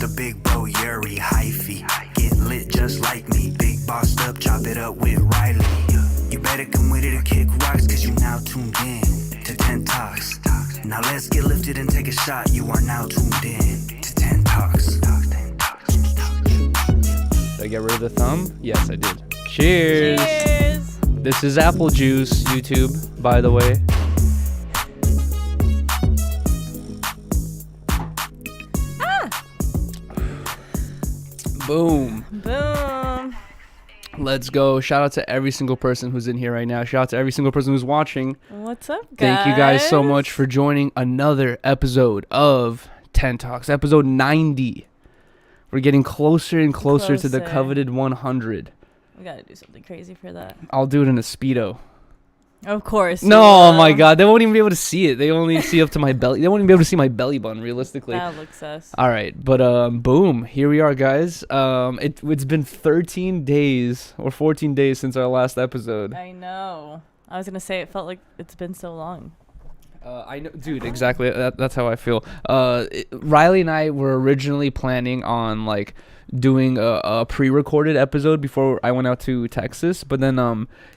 The big bro Yuri, hyphy. Get lit just like me. Big bossed up, chop it up with Riley. You better come with it and kick rocks, cause you now tuned in to 10 Talks. Now let's get lifted and take a shot. You are now tuned in to 10 Talks. Did I get rid of the thumb? Yes, I did. Cheers! Cheers! This is Apple Juice, YouTube, by the way. Boom. Boom. Let's go. Shout out to every single person who's in here right now. Shout out to every single person who's watching. What's up, guys? Thank you guys so much for joining another episode of 10 Talks, episode 90. We're getting closer and closer to the coveted 100. We gotta do something crazy for that. I'll do it in a Speedo. Of course. No, oh my God. They won't even be able to see it. They only see up to my belly. They won't even be able to see my belly button, realistically. That looks sus. All right. But, boom. Here we are, guys. It's been 13 days or 14 days since our last episode. I know. I was gonna say it felt like it's been so long. I know, dude, exactly. That's how I feel. Riley and I were originally planning on, like, doing a pre-recorded episode before I went out to Texas, but then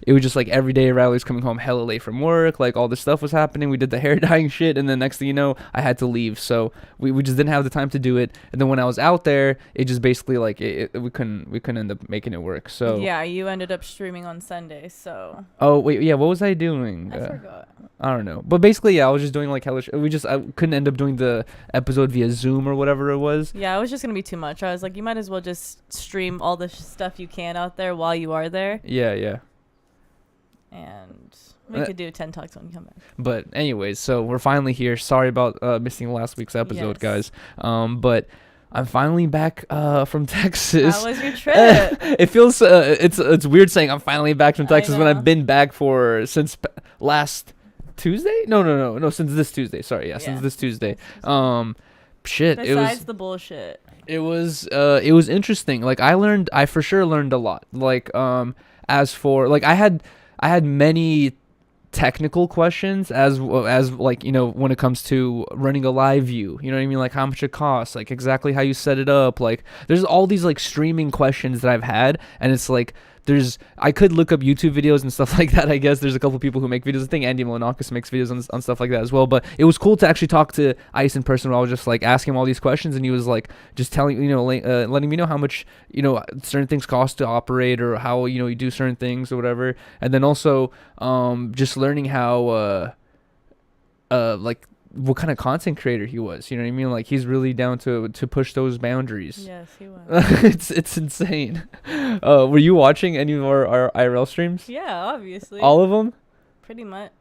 it was just like every day Riley's coming home hella late from work, like all this stuff was happening. We did the hair dyeing shit, and then next thing you know, I had to leave, so we just didn't have the time to do it. And then when I was out there, it just basically like we couldn't end up making it work. So yeah, you ended up streaming on Sunday, so oh wait, yeah, what was I doing? I forgot. I don't know, but basically, yeah, I was just doing like hella. I couldn't end up doing the episode via Zoom or whatever it was. Yeah, it was just gonna be too much. I was like, you might as well just stream all the stuff you can out there while you are there. Yeah. And we could do 10 Talks when you come back. But anyways, so we're finally here. Sorry about missing last week's episode, Yes. guys. But I'm finally back from Texas. How was your trip? It feels it's weird saying I'm finally back from Texas when know. I've been back since last Tuesday. No, since this Tuesday. Sorry, since this Tuesday. Shit. Besides the bullshit. It was interesting. Like I for sure learned a lot. Like as for like I had many technical questions as like, you know, when it comes to running a live view, you know what I mean, like how much it costs, like exactly how you set it up. Like there's all these like streaming questions that I've had, and it's like I could look up YouTube videos and stuff like that. I guess there's a couple people who make videos. I think Andy Milanakis makes videos on stuff like that as well. But it was cool to actually talk to Ice in person, where I was just like asking him all these questions, and he was like just telling, you know, letting me know how much, you know, certain things cost to operate, or how, you know, you do certain things or whatever. And then also just learning how like what kind of content creator he was, you know what I mean? Like he's really down to push those boundaries. Yes, he was. it's insane. Were you watching any of our IRL streams? Yeah, obviously. All of them? Pretty much.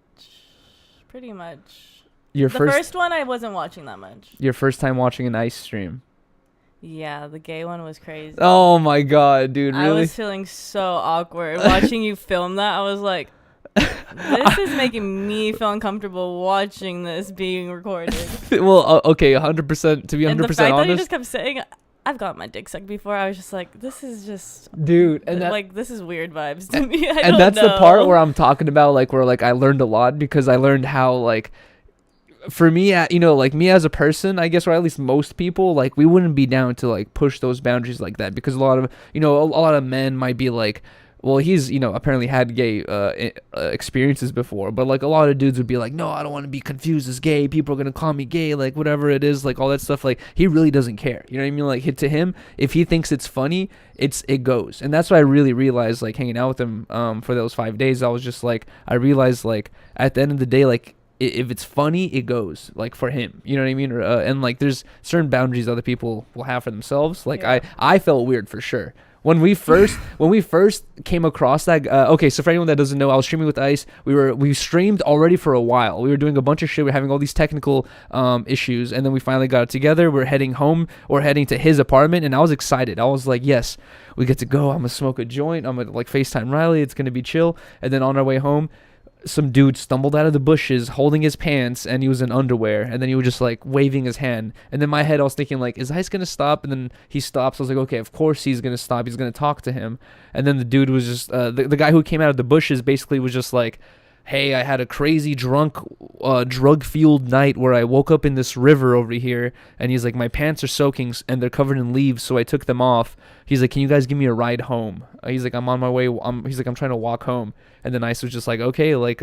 The first one I wasn't watching that much. Your first time watching an Ice stream? Yeah, the gay one was crazy. Oh my God, dude! Really? I was feeling so awkward watching you film that. I was like, this is making me feel uncomfortable watching this being recorded. Well, okay, 100%. To be 100% and the fact honest, that you just kept saying, "I've got my dick sucked before," I was just like, "This is just, dude," and like this is weird vibes to me. And that's the part where I'm talking about, like, where like I learned a lot, because I learned how, like, for me, you know, like me as a person, I guess, or at least most people, like we wouldn't be down to like push those boundaries like that, because a lot of men might be like, well, he's, you know, apparently had gay experiences before, but like a lot of dudes would be like, no, I don't want to be confused as gay. People are going to call me gay, like whatever it is, like all that stuff. Like he really doesn't care. You know what I mean? Like to him, if he thinks it's funny, it goes. And that's what I really realized, like hanging out with him for those 5 days. I was just like, I realized like at the end of the day, like if it's funny, it goes, like for him, you know what I mean? And like there's certain boundaries other people will have for themselves. Like yeah. I felt weird for sure. When we first came across that, okay, so for anyone that doesn't know, I was streaming with Ice. We streamed already for a while. We were doing a bunch of shit. We were having all these technical issues, and then we finally got it together. We're heading home. We're heading to his apartment, and I was excited. I was like, yes, we get to go. I'm gonna smoke a joint. I'm gonna like FaceTime Riley. It's gonna be chill. And then on our way home, some dude stumbled out of the bushes holding his pants, and he was in underwear, and then he was just like waving his hand. And then in my head I was thinking, like, is Ice gonna stop? And then he stops. I was like, okay, of course he's gonna stop. He's gonna talk to him. And then the dude was just the guy who came out of the bushes basically was just like, hey, I had a crazy drug-fueled night where I woke up in this river over here, and he's like, my pants are soaking and they're covered in leaves, so I took them off. He's like, can you guys give me a ride home? He's like, I'm on my way. He's like, I'm trying to walk home. And then Ice was just like, okay, like,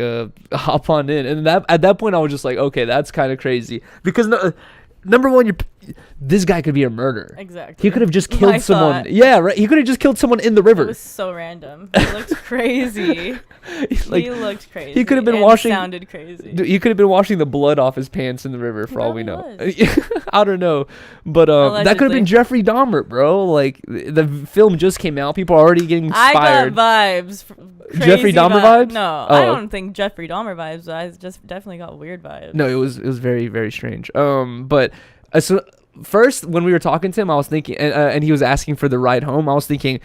hop on in. And at that point, I was just like, okay, that's kind of crazy because number one, this guy could be a murderer. Exactly. He could have just killed someone. Thought. Yeah, right. He could have just killed someone in the river. It was so random. He looked crazy. Like, he looked crazy. He could have been and washing. Sounded crazy. He could have been washing the blood off his pants in the river for all we know. Was. I don't know, but that could have been Allegedly. Jeffrey Dahmer, bro. Like the film just came out. People are already getting inspired. I got vibes. Jeffrey Dahmer vibes? No, Oh. I don't think Jeffrey Dahmer vibes. But I just definitely got weird vibes. No, it was very very strange. But so first when we were talking to him, I was thinking, and he was asking for the ride home. I was thinking,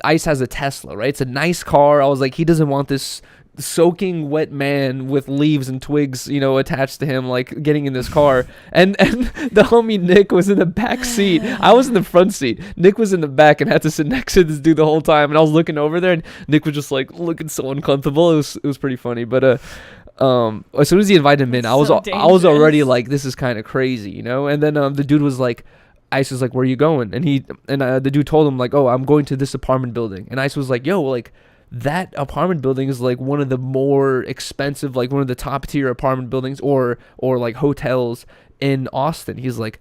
Ice has a Tesla, right? It's a nice car. I was like, he doesn't want this soaking wet man with leaves and twigs, attached to him, like getting in this car. And the homie Nick was in the back seat. I was in the front seat. Nick was in the back and had to sit next to this dude the whole time. And I was looking over there, and Nick was just like looking so uncomfortable. It was pretty funny. But as soon as he invited him in, I was already like, this is kind of crazy, And then the dude was like, Ice was like, where are you going? And the dude told him like, oh, I'm going to this apartment building. And Ice was like, yo, like, that apartment building is like one of the more expensive, like one of the top tier apartment buildings or like hotels in Austin. He's like,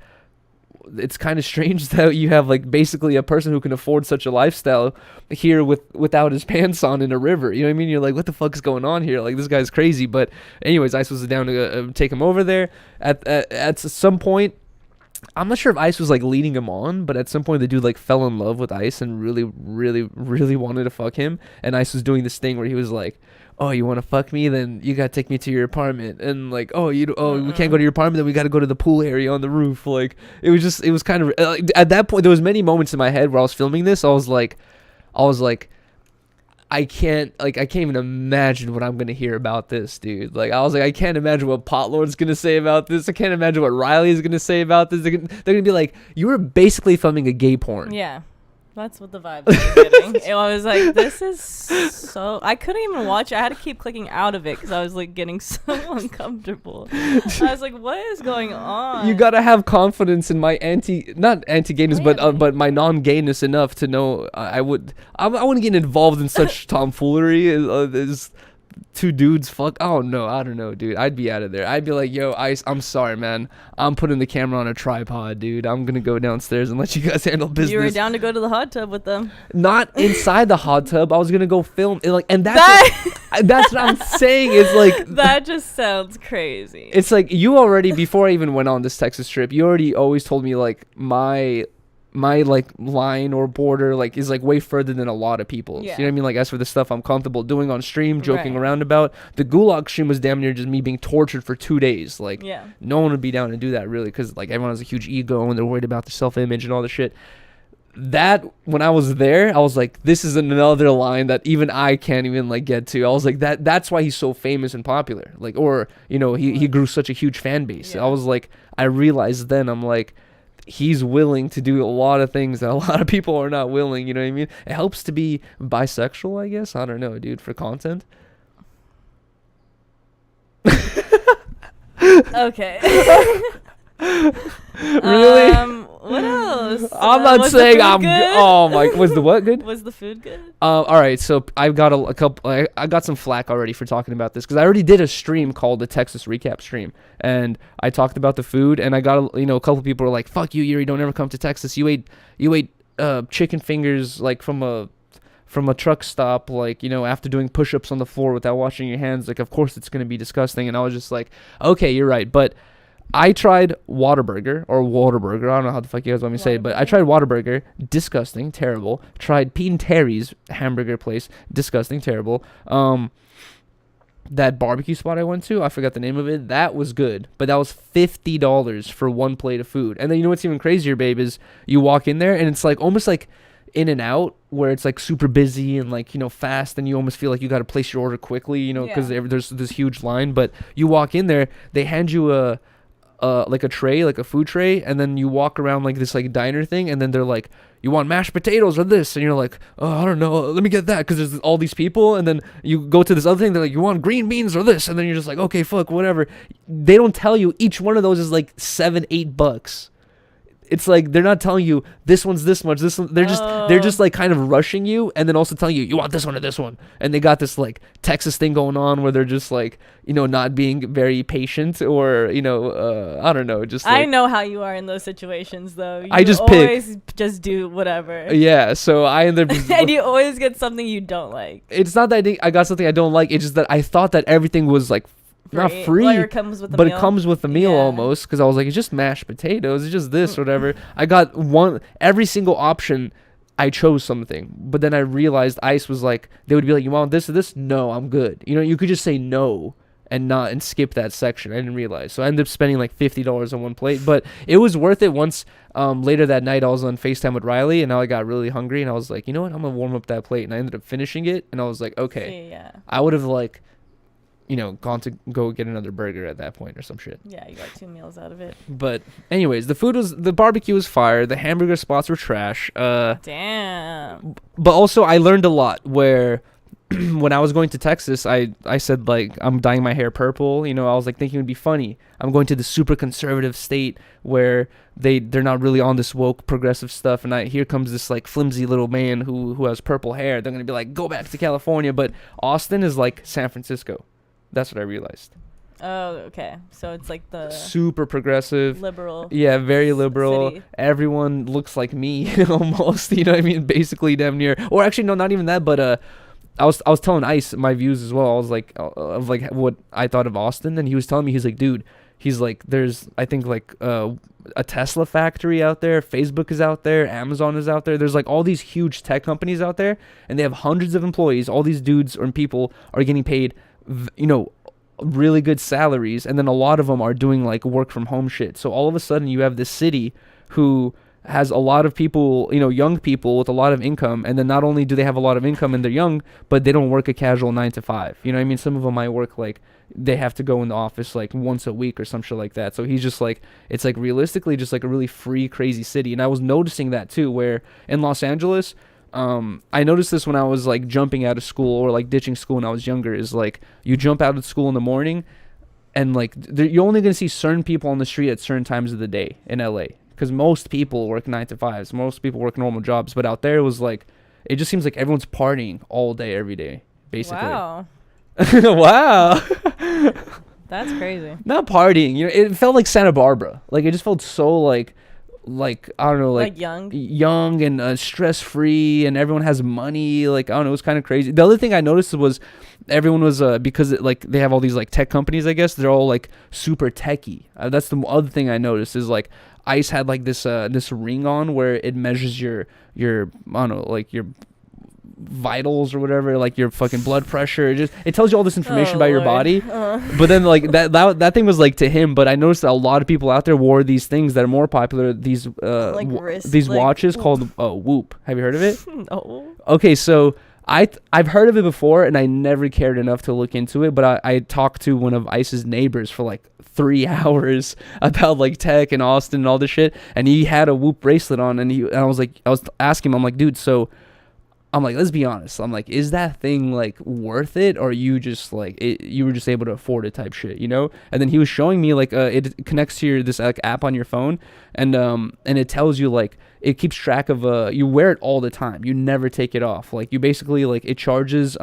it's kind of strange that you have like basically a person who can afford such a lifestyle here without his pants on in a river. You know what I mean? You're like, what the fuck is going on here? Like, this guy's crazy. But anyways, Ice was down to take him over there. At some point, I'm not sure if Ice was like leading him on, but at some point the dude like fell in love with Ice and really, really, really wanted to fuck him. And Ice was doing this thing where he was like, oh, you want to fuck me? Then you gotta take me to your apartment. And like, we can't go to your apartment. Then we gotta go to the pool area on the roof. Like, it was kind of at that point there was many moments in my head where I was filming this. I was like, I can't even imagine what I'm gonna hear about this, dude. Like, I was like, I can't imagine what Potlord's gonna say about this. I can't imagine what Riley is gonna say about this. They're gonna be like, you were basically filming a gay porn. Yeah. That's what the vibe was getting. It was like, this is so... I couldn't even watch it. I had to keep clicking out of it because I was like getting so uncomfortable. I was like, what is going on? You gotta have confidence in my not anti-gayness, but my non-gayness enough to know I wouldn't get involved in such tomfoolery as two dudes fuck. Oh no, I don't know, dude. I'd be out of there. I'd be like, yo, Ice, I'm sorry, man. I'm putting the camera on a tripod, dude. I'm gonna go downstairs and let you guys handle business. You were down to go to the hot tub with them. Not inside the hot tub. I was gonna go film it, like, and that's what I'm saying. Is like that just sounds crazy. It's like you already, before I even went on this Texas trip, you already always told me like my like line or border like is like way further than a lot of people's. Yeah. You know what I mean? Like, as for the stuff I'm comfortable doing on stream, joking Right. around about, the gulag stream was damn near just me being tortured for 2 days. Like, Yeah. no one would be down to do that, really, because like everyone has a huge ego and they're worried about their self-image and all the shit. That, when I was there, I was like, this is another line that even I can't even like get to. I was like, that's why he's so famous and popular. Like, or, he grew such a huge fan base. Yeah. I was like, I realized then, I'm like, he's willing to do a lot of things that a lot of people are not willing. You know what I mean? It helps to be bisexual, I guess. I don't know, dude, for content. Okay. Really? What else? I'm not was saying the food I'm good? Oh my, was the what good? Was the food good? All right, so I've got a couple. I got some flack already for talking about this because I already did a stream called the Texas Recap stream, and I talked about the food, and I got a couple people were like, "Fuck you, Yuri! Don't ever come to Texas. You ate chicken fingers like from a truck stop, like, after doing push-ups on the floor without washing your hands. Like, of course it's gonna be disgusting." And I was just like, okay, you're right, but I tried Whataburger. I don't know how the fuck you guys want me to say it, but I tried Whataburger. Disgusting. Terrible. Tried Pete and Terry's hamburger place. Disgusting. Terrible. That barbecue spot I went to, I forgot the name of it. That was good, but that was $50 for one plate of food. And then what's even crazier, babe, is you walk in there and it's like almost like In-N-Out, where it's like super busy and like fast, and you almost feel like you got to place your order quickly, because there's this huge line. But you walk in there, they hand you like a tray, like a food tray, and then you walk around like this like diner thing, and then they're like, you want mashed potatoes or this, and you're like, oh, I don't know, let me get that, because there's all these people, and then you go to this other thing, they're like, you want green beans or this, and then you're just like, okay, fuck, whatever. They don't tell you each one of those is like $7-8. It's like they're not telling you this one's this much, this one. They're just like kind of rushing you, and then also telling you want this one or this one. And they got this like Texas thing going on where they're just like, you know, not being very patient, or you know, I don't know, just like, I know how you are in those situations though. You I just always just do whatever. Yeah, so I end up and you always get something you don't like. It's not that I got something I don't like. It's just that I thought that everything was like not free, like it comes with the but meal. it comes with the meal almost, because I was like, it's just mashed potatoes, it's just this, whatever. I got every single option. I chose something, but then I realized ICE was like, they would be like, you want this or this? No, I'm good. You know, you could just say no and skip that section. I didn't realize, so I ended up spending like $50 on one plate, but it was worth it. Once later that night, I was on FaceTime with Riley, and now I got really hungry, and I was like, you know what, I'm gonna warm up that plate, and I ended up finishing it, and I was like, okay. Yeah. I would have like, you know, gone to go get another burger at that point or some shit. Yeah, you got 2 meals out of it. But anyways, the barbecue was fire. The hamburger spots were trash. Damn. But also I learned a lot where when I was going to Texas, I said like, I'm dyeing my hair purple. You know, I was like thinking it would be funny. I'm going to the super conservative state where they're not really on this woke progressive stuff, and here comes this like flimsy little man who has purple hair. They're gonna be like, go back to California. But Austin is like San Francisco. That's what I realized. Oh, okay. So it's like the super progressive, liberal. Yeah, very liberal. City. Everyone looks like me almost. You know what I mean? Basically, damn near. Or actually, no, not even that. But I was telling Ice my views as well. I was like, of like what I thought of Austin, and he was telling me, he's like, dude, he's like, there's I think like a Tesla factory out there, Facebook is out there, Amazon is out there. There's like all these huge tech companies out there, and they have hundreds of employees. All these dudes or people are getting paid, you know, really good salaries, and then a lot of them are doing like work from home shit. So all of a sudden you have this city who has a lot of people, you know, young people with a lot of income, and then not only do they have a lot of income and they're young, but they don't work a casual 9 to 5. You know what I mean? Some of them might work like they have to go in the office like once a week or some shit like that. So he's just like, it's like realistically just like a really free, crazy city. And I was noticing that too, where in Los Angeles, I noticed this when I was like jumping out of school or like ditching school when I was younger, is like you jump out of school in the morning, and like you're only going to see certain people on the street at certain times of the day in LA, because most people work 9 to 5s, most people work normal jobs. But out there it was like, it just seems like everyone's partying all day every day basically. Wow. Wow. That's crazy. Not partying, you know, it felt like Santa Barbara. Like it just felt so like I don't know, like young and stress free, and everyone has money. Like I don't know, it was kind of crazy. The other thing I noticed was everyone was because like they have all these like tech companies, I guess they're all like super techy. That's the other thing I noticed, is like ICE had like this ring on where it measures your I don't know, like your vitals or whatever, like your fucking blood pressure. It tells you all this information about your body. But then like that thing was like to him, but I noticed that a lot of people out there wore these things that are more popular, these like these watches called Whoop. Have you heard of it? No. Okay, so I've heard of it before, and I never cared enough to look into it, but I talked to one of ICE's neighbors for like 3 hours about like tech and Austin and all this shit, and he had a Whoop bracelet on, and I was asking him, I'm like, dude, so I'm like, let's be honest. I'm like, is that thing like worth it, or you just like you were just able to afford it type shit, you know? And then he was showing me like it connects to this like app on your phone, and it tells you like it keeps track of you wear it all the time. You never take it off. Like you basically like it charges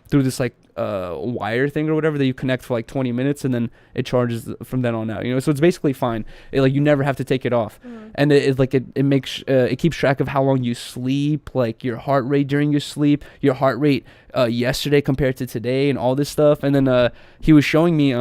through this like wire thing or whatever that you connect for like 20 minutes, and then it charges from then on out, you know? So it's basically fine. Like you never have to take it off. And it makes it keeps track of how long you sleep, like your heart rate during your sleep, your heart rate yesterday compared to today, and all this stuff. And then he was showing me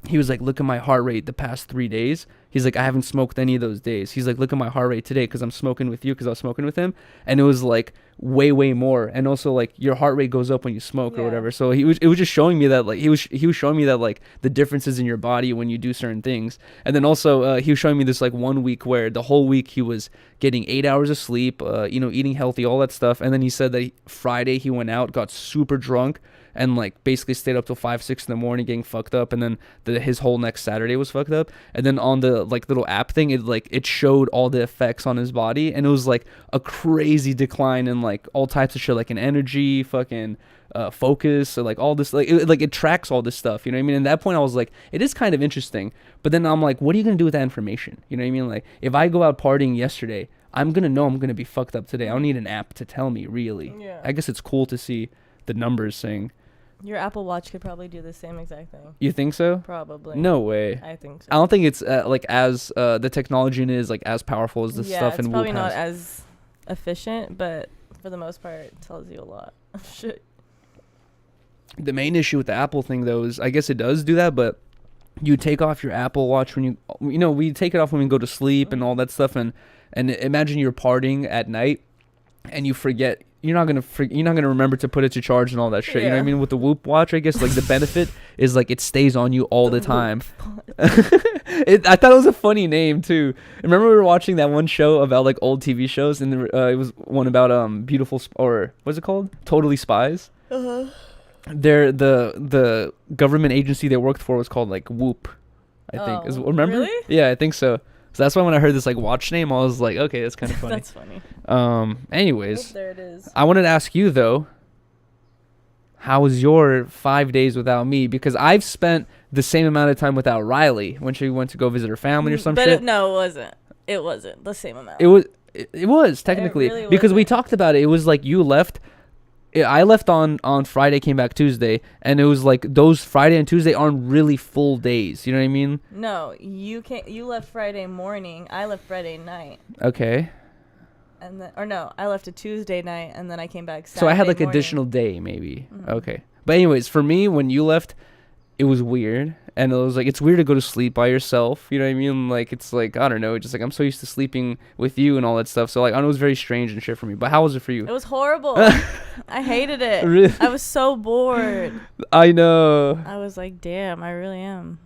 he was like, look at my heart rate the past 3 days. He's like, I haven't smoked any of those days. He's like, look at my heart rate today because I'm smoking with you, because I was smoking with him. And it was like way more. And also like your heart rate goes up when you smoke or whatever. So it was just showing me that like he was showing me that like the differences in your body when you do certain things. And then also he was showing me this like 1 week where the whole week he was getting 8 hours of sleep, you know, eating healthy, all that stuff. And then he said that Friday he went out, got super drunk, and like basically stayed up till 5-6 in the morning getting fucked up, and then his whole next Saturday was fucked up. And then on the like little app thing, it showed all the effects on his body, and it was like a crazy decline in like all types of shit, like in energy, fucking focus, so like all this, like it tracks all this stuff, you know what I mean? And at that point I was like, it is kind of interesting, but then I'm like, what are you gonna do with that information? You know what I mean? Like, if I go out partying yesterday, I'm gonna know I'm gonna be fucked up today. I don't need an app to tell me, really. Yeah. I guess it's cool to see the numbers saying. Your Apple Watch could probably do the same exact thing. You think so? Probably. No way. I think so. I don't think it's like as the technology in it is like as powerful as the stuff in it's Whoop probably has. not as efficient, but for the most part, it tells you a lot of shit. The main issue with the Apple thing, though, is I guess it does do that, but you take off your Apple Watch when we take it off when we go to sleep and all that stuff, and imagine you're partying at night and you forget. You're not gonna remember to put it to charge and all that shit. You know what I mean? With the Whoop watch, I guess like the benefit is like it stays on you all the time. I thought it was a funny name too. Remember we were watching that one show about like old TV shows, and it was one about or what's it called? Totally Spies. Uh-huh. The government agency they worked for was called like Whoop, I think. Remember? Really? Yeah, I think so. So that's why when I heard this like watch name, I was like, okay, that's kind of funny. That's funny. Anyways, there it is. I wanted to ask you though, how was your 5 days without me? Because I've spent the same amount of time without Riley when she went to go visit her family or some shit. No, it wasn't. It wasn't the same amount. It was technically, really because we wasn't. talked about it. It was like you left. I left on Friday, came back Tuesday, and it was like those Friday and Tuesday aren't really full days. You know what I mean? No, you left Friday morning. I left Friday night. Okay. And then, or no, I left a Tuesday night, and then I came back Saturday So I had like morning. additional day maybe. Mhm. Okay. But anyways, for me, when you left, it was weird. And it was like, it's weird to go to sleep by yourself. You know what I mean? Like, it's like, I don't know. Just like, I'm so used to sleeping with you and all that stuff. So like, I know it was very strange and shit for me. But how was it for you? It was horrible. I hated it. Really? I was so bored. I know. I was like, damn, I really am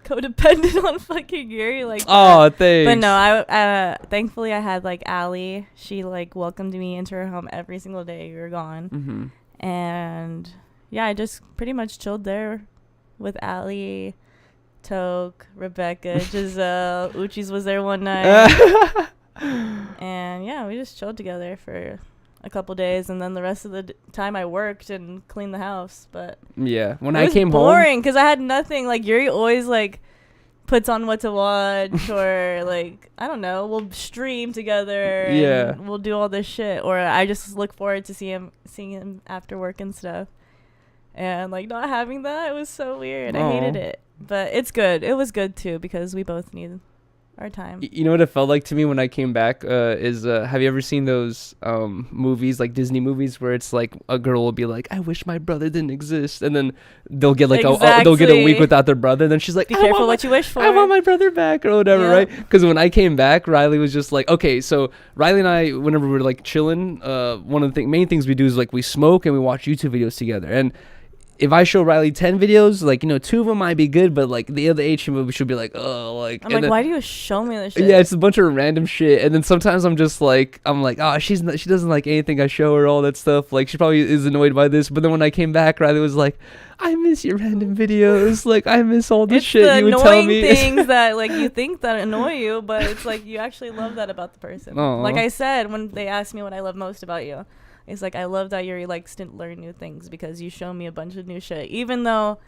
codependent on fucking Yuri. Like, Oh, thanks. but no, I thankfully I had like Allie. She like welcomed me into her home every single day you were gone. Mm-hmm. And yeah, I just pretty much chilled there with Allie, Toke, Rebecca, Giselle. Uchis was there one night. And yeah, we just chilled together for a couple days, and then the rest of the time I worked and cleaned the house. But Yeah. When it I was came home. boring because I had nothing. Like, Yuri always like puts on what to watch, or like, I don't know, we'll stream together. Yeah. And we'll do all this shit, or I just look forward to seeing him after work and stuff. And like, not having that, it was so weird. I hated it, but it's good. It was good too because we both need our time. You know what it felt like to me when I came back is have you ever seen those movies, like Disney movies, where it's like a girl will be like, I wish my brother didn't exist, and then they'll get like they'll get a week Exactly. without their brother, and then she's like, Be careful what you wish for. I want my brother back or whatever, Yeah. right? Because when I came back, Riley was just like, okay, so Riley and I, whenever we're like chilling, one of the main things we do is like we smoke and we watch YouTube videos together. And if I show Riley 10 videos, like, 2 of them might be good, but like the other 8 she'll be like, oh, like. I'm like, why do you show me this shit? Yeah, it's a bunch of random shit, and then sometimes I'm like, oh, she doesn't like anything I show her, all that stuff. Like, she probably is annoyed by this. But then when I came back, Riley was like, I miss your random videos. Like, I miss all the It's shit the you would tell annoying me. things that like you think that annoy you, but it's like you actually love that about the person. Aw. Like I said, when they asked me what I love most about you, it's like, I love that Yuri likes to learn new things because you show me a bunch of new shit, even though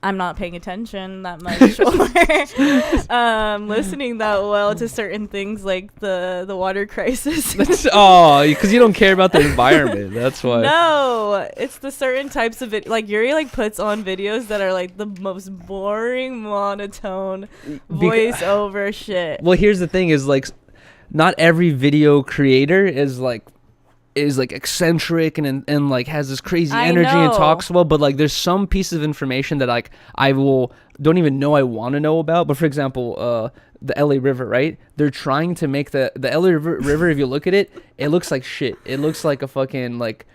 I'm not paying attention that much or listening that well to certain things, like the water crisis. Because you don't care about the environment. That's why. No, it's the certain types of it. Like, Yuri like puts on videos that are like the most boring monotone voiceover shit. Well, here's the thing: is like, not every video creator is like eccentric and like has this crazy I energy and know. talks well, but like there's some piece of information that like don't even know I want to know about. But for example, the LA River, right? They're trying to make the LA River, if you look at it, it looks like shit. It looks like a fucking like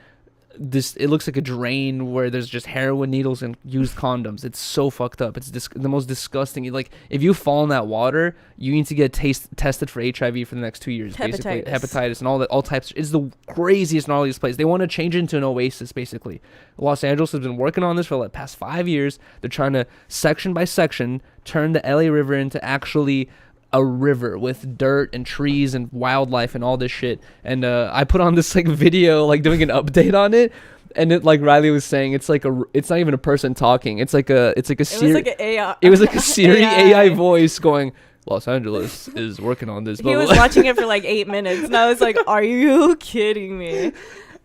it looks like a drain where there's just heroin needles and used condoms. It's so fucked up. It's the most disgusting. Like, if you fall in that water, you need to get tested for HIV for the next 2 years. Basically, hepatitis and all types. It's the craziest, gnarliest place. They want to change it into an oasis. Basically, Los Angeles has been working on this for the past 5 years. They're trying to section by section turn the LA River into actually a river with dirt and trees and wildlife and all this shit. And I put on this like video, like doing an update on it, and it, like Riley was saying, it's not even a person talking. It's like a Siri. It was like an AI. It was like a Siri AI voice going, Los Angeles is working on this. He was watching it for like 8 minutes, and I was like, "Are you kidding me?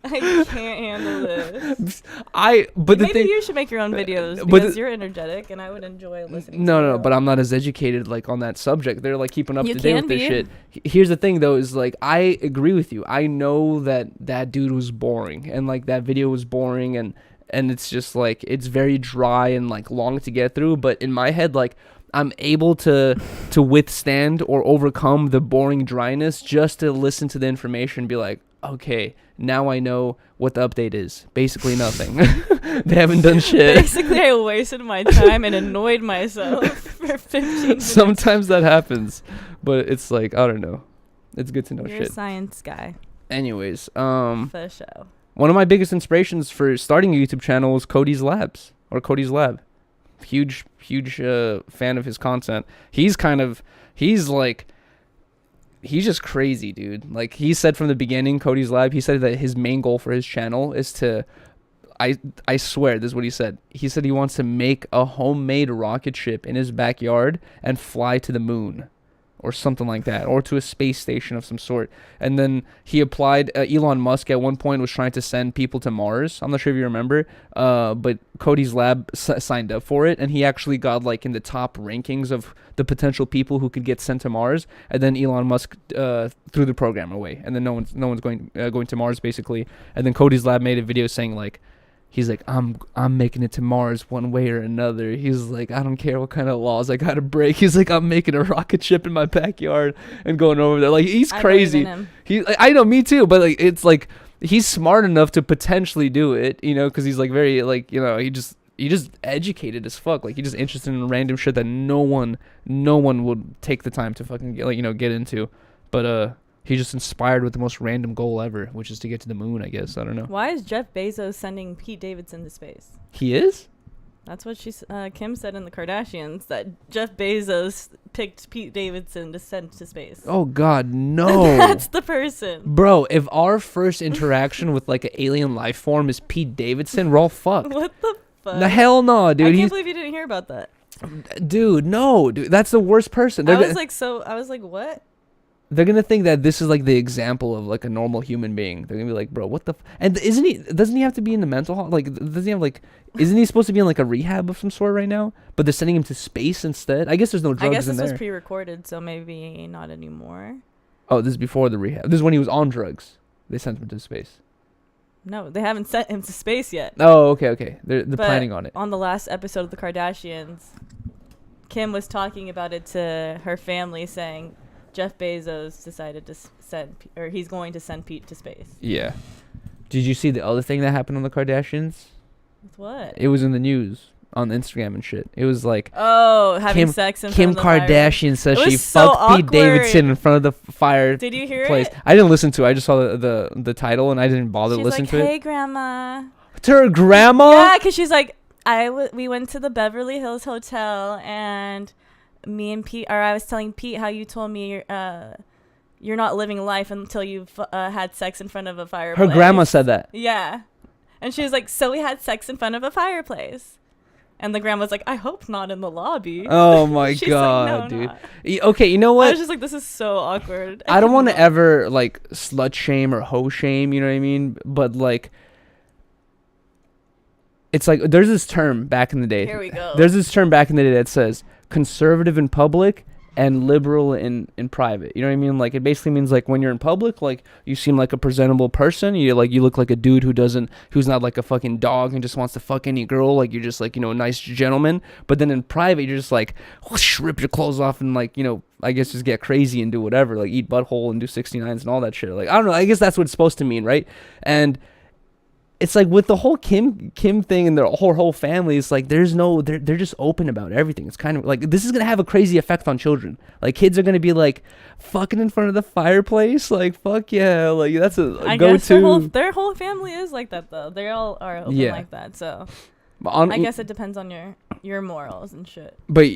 I can't handle this." Maybe you should make your own videos because you're energetic, and I would enjoy listening. No, but I'm not as educated like on that subject. They're like keeping up to date with this shit. Here's the thing, though, is like I agree with you. I know that dude was boring, and like that video was boring, and it's just like it's very dry and like long to get through. But in my head, like I'm able to withstand or overcome the boring dryness just to listen to the information and be like, okay, now I know what the update is. Basically nothing. They haven't done shit. Basically, I wasted my time and annoyed myself for 15 minutes. Sometimes that happens, but it's like, I don't know. It's good to know You're shit. a science guy. Anyways, for sure. One of my biggest inspirations for starting a YouTube channel was Cody's Lab. Huge fan of his content. He's just crazy, dude. Like he said from the beginning, Cody's Lab, he said that his main goal for his channel is to, I swear, this is what he said. He said he wants to make a homemade rocket ship in his backyard and fly to the moon or something like that, or to a space station of some sort. And then he applied, Elon Musk at one point was trying to send people to Mars. I'm not sure if you remember, but Cody's Lab signed up for it, and he actually got like in the top rankings of the potential people who could get sent to Mars. And then Elon Musk threw the program away, and then no one's going to Mars basically. And then Cody's Lab made a video saying like, he's like, I'm making it to Mars one way or another. He's like, I don't care what kind of laws I gotta break. He's like, I'm making a rocket ship in my backyard and going over there. Like, he's crazy. I know, me too. But like, it's like he's smart enough to potentially do it, you know, because he's like very like, you know, he just educated as fuck. Like, he just interested in random shit that no one would take the time to fucking get into. But he's just inspired with the most random goal ever, which is to get to the moon, I guess. I don't know. Why is Jeff Bezos sending Pete Davidson to space? He is? That's what Kim said in the Kardashians, that Jeff Bezos picked Pete Davidson to send to space. Oh, God, no. That's the person. Bro, if our first interaction with, like, an alien life form is Pete Davidson, we're all fucked. What the fuck? The hell no, dude. I can't believe you didn't hear about that. Dude, no. Dude, that's the worst person. I was like, what? They're gonna think that this is like the example of like a normal human being. They're gonna be like, bro, what the and doesn't he have to be in the mental doesn't he have isn't he supposed to be in like a rehab of some sort right now? But they're sending him to space instead. I guess there's no drugs in there. I guess this was pre-recorded, so maybe not anymore. Oh, this is before the rehab. This is when he was on drugs. They sent him to space. No, they haven't sent him to space yet. Oh, okay. They're planning on it. On the last episode of the Kardashians, Kim was talking about it to her family, saying Jeff Bezos decided to he's going to send Pete to space. Yeah. Did you see the other thing that happened on the Kardashians? With what? It was in the news on Instagram and shit. It was like, having sex in Kim front of the Kardashian says she so fucked Pete Davidson in front of the fire. Did you hear place. it? I didn't listen to it. I just saw the title and I didn't bother listening to it. She's like, hey, grandma. To her grandma? Yeah, because she's like, we went to the Beverly Hills Hotel and me and Pete, or I was telling Pete how you told me you're not living life until you've had sex in front of a fireplace. Her grandma said that. Yeah. And she was like, so we had sex in front of a fireplace. And the grandma's like, I hope not in the lobby. Oh my like, God, no, dude. Not. Okay, you know what? I was just like, this is so awkward. I don't want to ever like slut shame or hoe shame, you know what I mean? But like, it's like there's this term back in the day. Here we go. There's this term back in the day that says conservative in public and liberal in private. You know what I mean? Like, it basically means like when you're in public, like you seem like a presentable person. You look like a dude who's not like a fucking dog and just wants to fuck any girl. Like, you're just like, you know, a nice gentleman. But then in private, you're just like, whoosh, rip your clothes off and like, you know, I guess just get crazy and do whatever, like eat butthole and do 69s and all that shit. Like, I don't know. I guess that's what it's supposed to mean, right? And it's like with the whole Kim thing and their whole family, it's like there's no they're just open about everything. It's kind of like this is gonna have a crazy effect on children. Like kids are gonna be like fucking in front of the fireplace, like fuck yeah, like that's I go guess to. their whole family is like that though. They all are open Yeah. like that. So On, I guess it depends on your morals and shit. But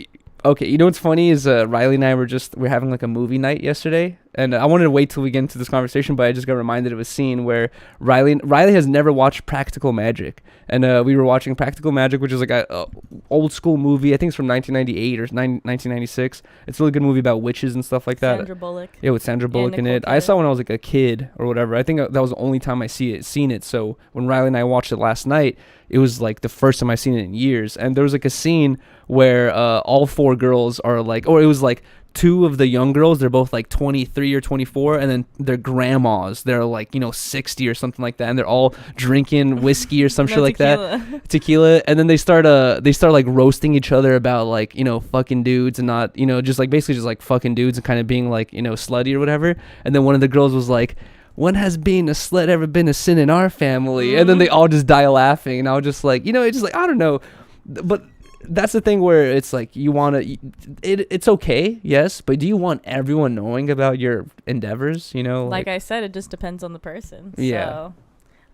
okay, you know what's funny is Riley and I we're having like a movie night yesterday, and I wanted to wait till we get into this conversation, but I just got reminded of a scene where Riley has never watched Practical Magic, and we were watching Practical Magic, which is like a old school movie. I think it's from 1998 or 1996. It's a really good movie about witches and stuff like that. Sandra Bullock. Yeah, with Sandra Bullock in Nicole it. I saw Kidman. when I was like a kid or whatever. I think that was the only time I seen it. So when Riley and I watched it last night, it was like the first time I seen it in years. And there was like a scene where all four girls are like, or it was like two of the young girls, they're both like 23 or 24, and then their grandmas, they're like, 60 or something like that, and they're all drinking whiskey or some shit like that, tequila, and then they start like roasting each other about like, fucking dudes and not, just like basically just like fucking dudes and kind of being like, slutty or whatever. And then one of the girls was like, when has being a slut ever been a sin in our family? And then they all just die laughing, and I was just like, it's just like, I don't know, but that's the thing where it's like you want to it's okay, yes, but do you want everyone knowing about your endeavors? Like I said, it just depends on the person. Yeah. So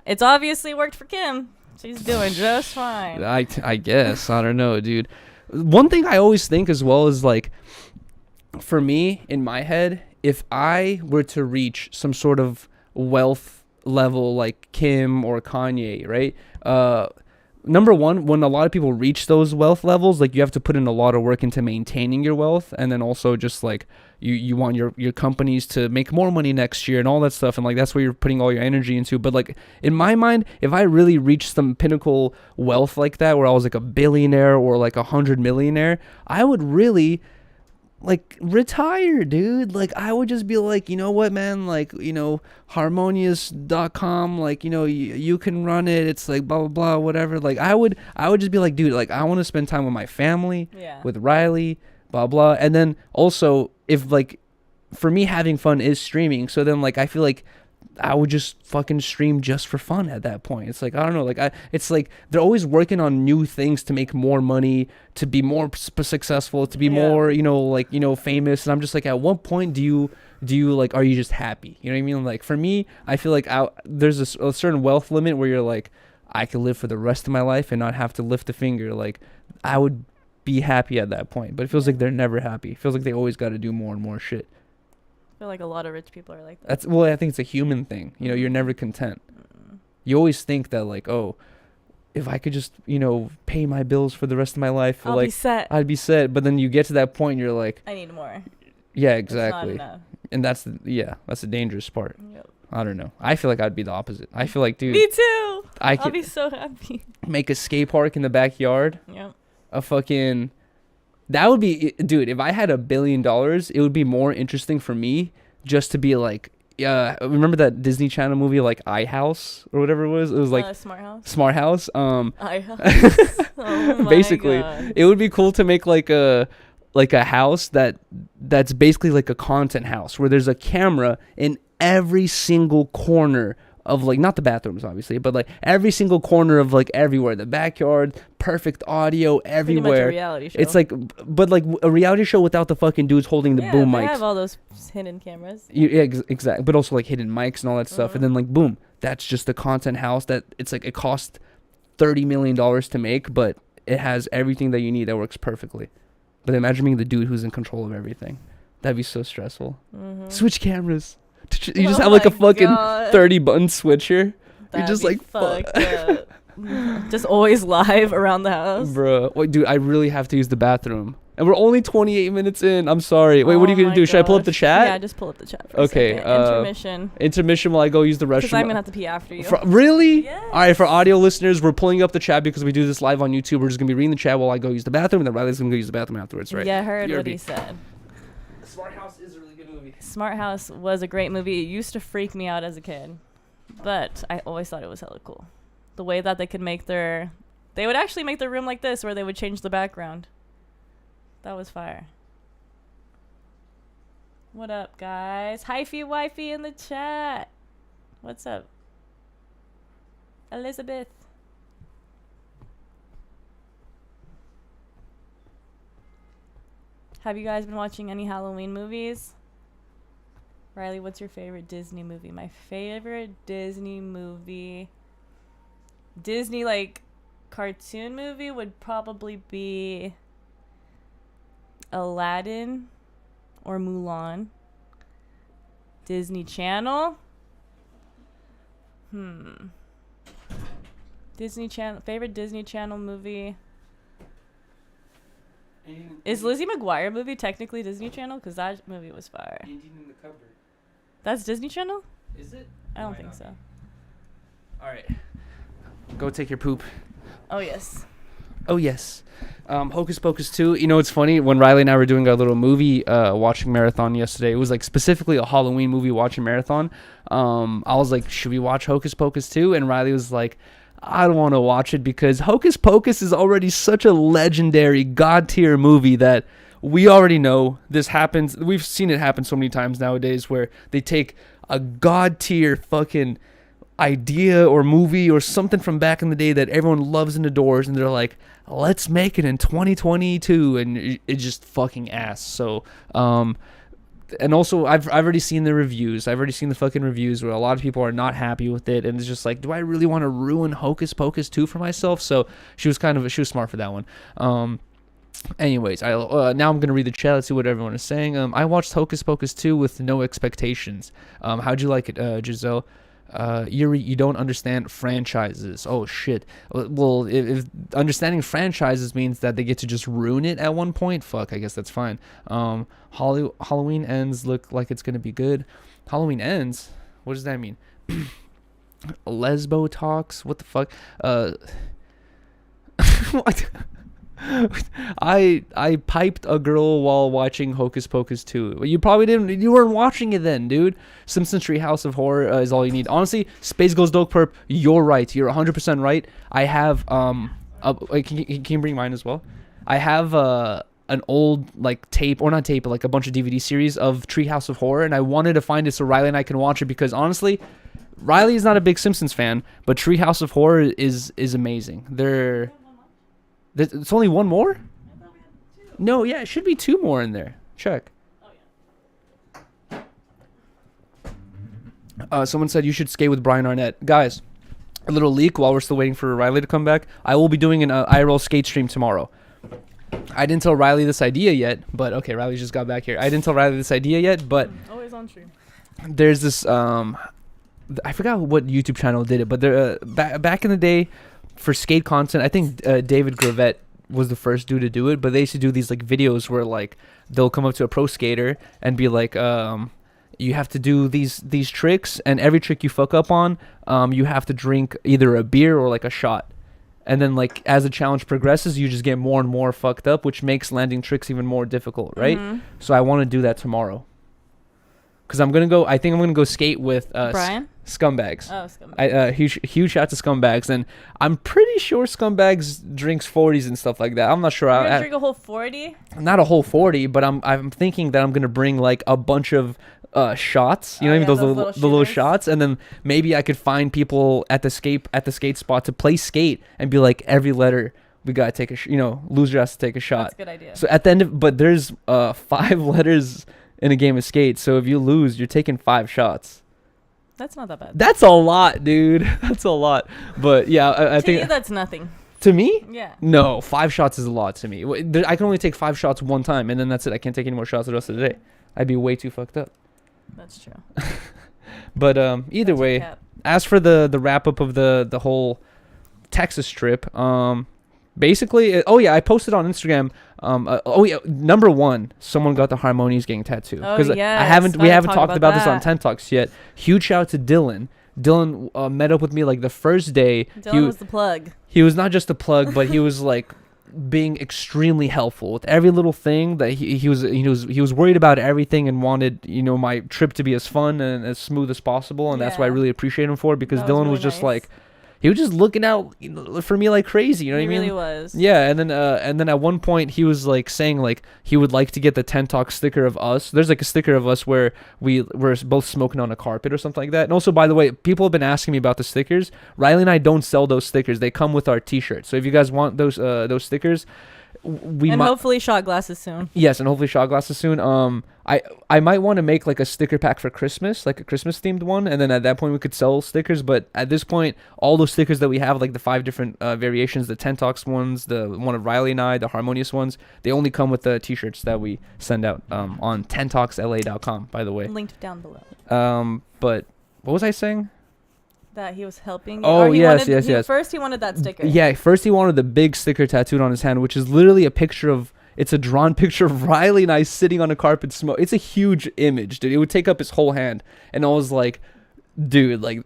it's obviously worked for Kim. She's doing just fine. I guess I don't know, dude. One thing I always think as well is like, for me in my head, if I were to reach some sort of wealth level like Kim or Kanye, right, number one, when a lot of people reach those wealth levels, like you have to put in a lot of work into maintaining your wealth, and then also just like you want your companies to make more money next year and all that stuff, and like that's where you're putting all your energy into. But like in my mind, if I really reached some pinnacle wealth like that, where I was like a billionaire or like 100 millionaire, I would really like retire, dude. Like I would just be like, you know what, man, like, harmonious.com, like, you can run it, it's like blah blah blah, whatever. Like I would just be like, dude, like I want to spend time with my family, with Riley, blah blah. And then also, if like for me having fun is streaming, so then like I feel like I would just fucking stream just for fun at that point. It's like, I don't know, like it's like they're always working on new things to make more money, to be more successful, to be more, famous. And I'm just like, at what point do you like, are you just happy? You know what I mean? Like for me, I feel like there's a certain wealth limit where you're like, I could live for the rest of my life and not have to lift a finger. Like I would be happy at that point, but it feels like they're never happy. It feels like they always got to do more and more shit. I feel like a lot of rich people are like that. I think it's a human thing. You're never content. You always think that like, oh, if I could just, pay my bills for the rest of my life, I'll be set. I'd be set. But then you get to that point and you're like, I need more. Yeah, exactly. It's not enough. And that's the dangerous part. Yep. I don't know. I feel like I'd be the opposite. I feel like, dude, Me too. I'll be so happy. Make a skate park in the backyard. Yep. That would be, dude, if I had $1 billion, it would be more interesting for me just to be like, remember that Disney Channel movie, like iHouse or whatever it was? It was like Smart House. Smart House. iHouse. Oh my basically, God. it would be cool to make like a house that's basically like a content house where there's a camera in every single corner of like, not the bathrooms obviously, but like every single corner of like everywhere, the backyard, perfect audio everywhere. Pretty much a reality show. It's like, but like a reality show without the fucking dudes holding the boom they mics. have all those hidden cameras. Exactly, but also like hidden mics and all that stuff. And then like boom, that's just the content house that it's like it cost $30 million to make, but it has everything that you need that works perfectly. But imagine being the dude who's in control of everything. That'd be so stressful. Switch cameras. You just have like a fucking 30 button switcher. You're just like, fuck. Just always live around the house. Bro, wait, dude, I really have to use the bathroom. And we're only 28 minutes in. I'm sorry. Wait, what are you going to do? Should I pull up the chat? Yeah, just pull up the chat for a second. Intermission. Intermission while I go use the restroom. Because I'm going to have to pee after you. Really? Yes. All right, for audio listeners, we're pulling up the chat because we do this live on YouTube. We're just going to be reading the chat while I go use the bathroom, and then Riley's going to go use the bathroom afterwards, right? Yeah, I heard what he said. Smart House is a really good movie. Smart House was a great movie. It used to freak me out as a kid, but I always thought it was hella cool. The way that they would actually make their room like this, where they would change the background. That was fire. What up, guys? Hyphy wifey in the chat. What's up? Elizabeth. Have you guys been watching any Halloween movies? Riley, what's your favorite Disney movie? My favorite Disney movie, Disney like cartoon movie, would probably be Aladdin or Mulan. Disney Channel. Disney Channel, favorite Disney Channel movie. Is Lizzie McGuire movie technically Disney Channel? Because that movie was fire. Indian in the cupboard. That's Disney Channel? Is it? I don't think so. All right. Go take your poop. Oh, yes. Oh, yes. Hocus Pocus 2. You know, it's funny. When Riley and I were doing our little movie watching marathon yesterday, it was like specifically a Halloween movie watching marathon. I was like, should we watch Hocus Pocus 2? And Riley was like, I don't want to watch it because Hocus Pocus is already such a legendary god tier movie that we already know this happens. We've seen it happen so many times nowadays where they take a god tier fucking idea or movie or something from back in the day that everyone loves and adores, and they're like, let's make it in 2022, and it's just fucking ass. So and also I've already seen the reviews. I've already seen the fucking reviews where a lot of people are not happy with it, and it's just like, do I really want to ruin Hocus Pocus 2 for myself? So she was smart for that one. Anyways, now I'm gonna read the chat. Let's see what everyone is saying. I watched Hocus Pocus 2 with no expectations. How'd you like it, Giselle? Yuri, you don't understand franchises. Oh shit. Well, if understanding franchises means that they get to just ruin it at one point, fuck, I guess that's fine. Halloween Ends look like it's gonna be good. Halloween Ends? What does that mean? Lesbo talks? What the fuck? What? I piped a girl while watching Hocus Pocus 2. You probably didn't. You weren't watching it then, dude. Simpsons Treehouse of Horror is all you need. Honestly, Space Ghost Dog Perp. You're right. You're 100% right. I have can you bring mine as well? I have an old like tape, or not tape, but like a bunch of DVD series of Treehouse of Horror, and I wanted to find it so Riley and I can watch it because honestly, Riley is not a big Simpsons fan, but Treehouse of Horror is amazing. It's only one more? No, yeah, it should be two more in there. Check. Someone said you should skate with Brian Arnett. Guys, a little leak while we're still waiting for Riley to come back. I will be doing an IRL skate stream tomorrow. I didn't tell Riley this idea yet, but okay, Riley just got back here. I didn't tell Riley this idea yet, but Always on stream. There's this I forgot what YouTube channel did it, but there back in the day, for skate content, I think David Gravett was the first dude to do it, but they used to do these like videos where like they'll come up to a pro skater and be like, you have to do these tricks, and every trick you fuck up on, you have to drink either a beer or like a shot. And then like as the challenge progresses, you just get more and more fucked up, which makes landing tricks even more difficult, right? Mm-hmm. So I want to do that tomorrow. Cause I think I'm gonna go skate with Brian? Scumbags. Oh, Scumbags. Huge shout to Scumbags, and I'm pretty sure Scumbags drinks 40s and stuff like that. I'm not sure. You're gonna drink a whole 40? Not a whole 40, but I'm thinking that I'm gonna bring like a bunch of shots. You know, those little shots, and then maybe I could find people at the skate spot to play skate and be like, every letter we gotta take loser has to take a shot. That's a good idea. So at the end but there's 5 letters in a game of skate, so if you lose, you're taking 5 shots. That's not that bad. That's a lot, dude. That's a lot. But yeah, I think to you that's nothing. To me? Yeah. No, 5 shots is a lot to me. I can only take 5 shots one time, and then that's it. I can't take any more shots the rest of the day. I'd be way too fucked up. That's true. But either way, as for the wrap up of the whole Texas trip, basically, I posted on Instagram. Number 1, someone got the Harmonious gang tattoo. Because we haven't talked about this on 10 Talks yet. Huge shout out to Dylan. Dylan met up with me like the first day. Dylan was the plug. He was not just a plug, but he was like being extremely helpful with every little thing. That he was worried about everything and wanted my trip to be as fun and as smooth as possible. And that's what I really appreciate him for, because Dylan was just nice. Like, he was just looking out for me like crazy. You know what I mean? He really was. Yeah, and then at one point he was like saying like he would like to get the 10 Talk sticker of us. There's like a sticker of us where we're both smoking on a carpet or something like that. And also, by the way, people have been asking me about the stickers. Riley and I don't sell those stickers. They come with our T-shirts. So if you guys want those stickers, hopefully shot glasses soon. Yes, and hopefully shot glasses soon. I might want to make like a sticker pack for Christmas, like a Christmas themed one, and then at that point we could sell stickers. But at this point, all those stickers that we have, like the 5 different variations, the 10 Talks ones, the one of Riley and I, the Harmonious ones, they only come with the T-shirts that we send out on 10talksla.com, by the way. Linked down below. But what was I saying? That he was helping you. Oh, yes. First he wanted that sticker. Yeah, first he wanted the big sticker tattooed on his hand, which is literally a picture of, it's a drawn picture of Riley and I sitting on a carpet smoke. It's a huge image, dude. It would take up his whole hand. And I was like, dude, like,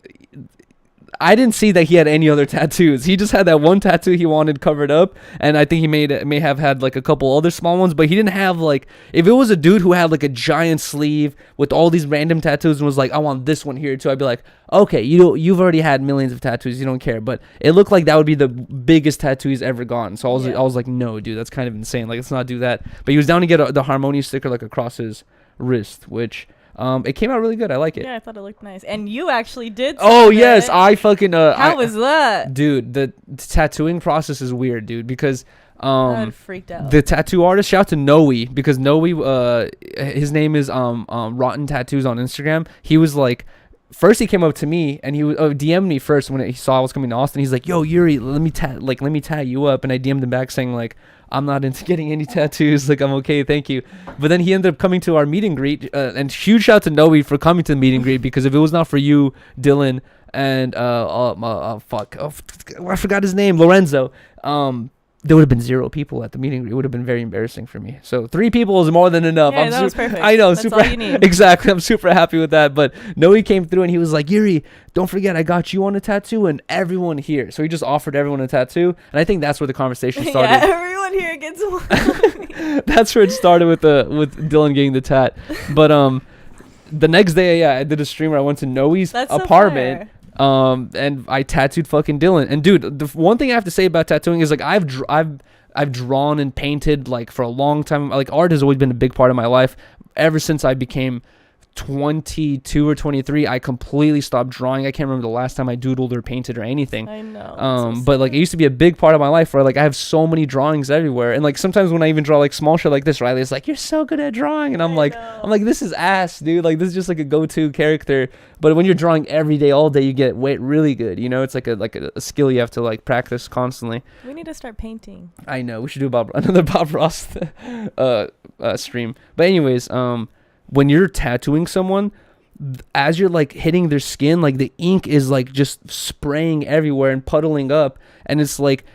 I didn't see that he had any other tattoos. He just had that one tattoo he wanted covered up, and I think he may have had like a couple other small ones, but he didn't have like, if it was a dude who had like a giant sleeve with all these random tattoos and was like, I want this one here too, I'd be like, okay, you've already had millions of tattoos, you don't care. But it looked like that would be the biggest tattoo he's ever gotten. So I was like, no, dude, that's kind of insane. Like, let's not do that. But he was down to get the Harmonious sticker like across his wrist, which it came out really good. I like it. Yeah, I thought it looked nice. And you actually did. Oh yes, I fucking How was that? Dude, the tattooing process is weird, dude, because I freaked out. The tattoo artist, shout out to Noe, because Noe, his name is Rotten Tattoos on Instagram. He was like, first he came up to me and he was DM'd me first when he saw I was coming to Austin. He's like, yo, Yuri, let me tat you up. And I DM'd him back saying like, I'm not into getting any tattoos. Like, I'm okay, thank you. But then he ended up coming to our meet and greet. And huge shout out to Noe for coming to the meet and greet, because if it was not for you, Dylan, and I forgot his name, Lorenzo, there would have been 0 people at the meeting. It would have been very embarrassing for me. So 3 people is more than enough. Yeah, that was perfect. I know, that's super. All you need. Exactly, I'm super happy with that. But Noe came through and he was like, Yuri, don't forget I got you on a tattoo and everyone here. So he just offered everyone a tattoo, and I think that's where the conversation started. Yeah, everyone here gets one. That's where it started with Dylan getting the tat. But the next day, I did a stream where I went to Noe's apartment. So and I tattooed fucking Dylan. And dude, the one thing I have to say about tattooing is like I've drawn and painted like for a long time. Like art has always been a big part of my life. Ever since I became 22 or 23, I completely stopped drawing. I can't remember the last time I doodled or painted or anything. I know. But like it used to be a big part of my life where like I have so many drawings everywhere, and like sometimes when I even draw like small shit like this, Riley is like, you're so good at drawing, and I'm like, this is ass, dude. Like this is just like a go-to character. But when you're drawing every day, all day, you get really good. You know, it's like a skill you have to like practice constantly. We need to start painting. I know, we should do another Bob Ross stream. But anyways, when you're tattooing someone, as you're like hitting their skin, like the ink is like just spraying everywhere and puddling up, and it's like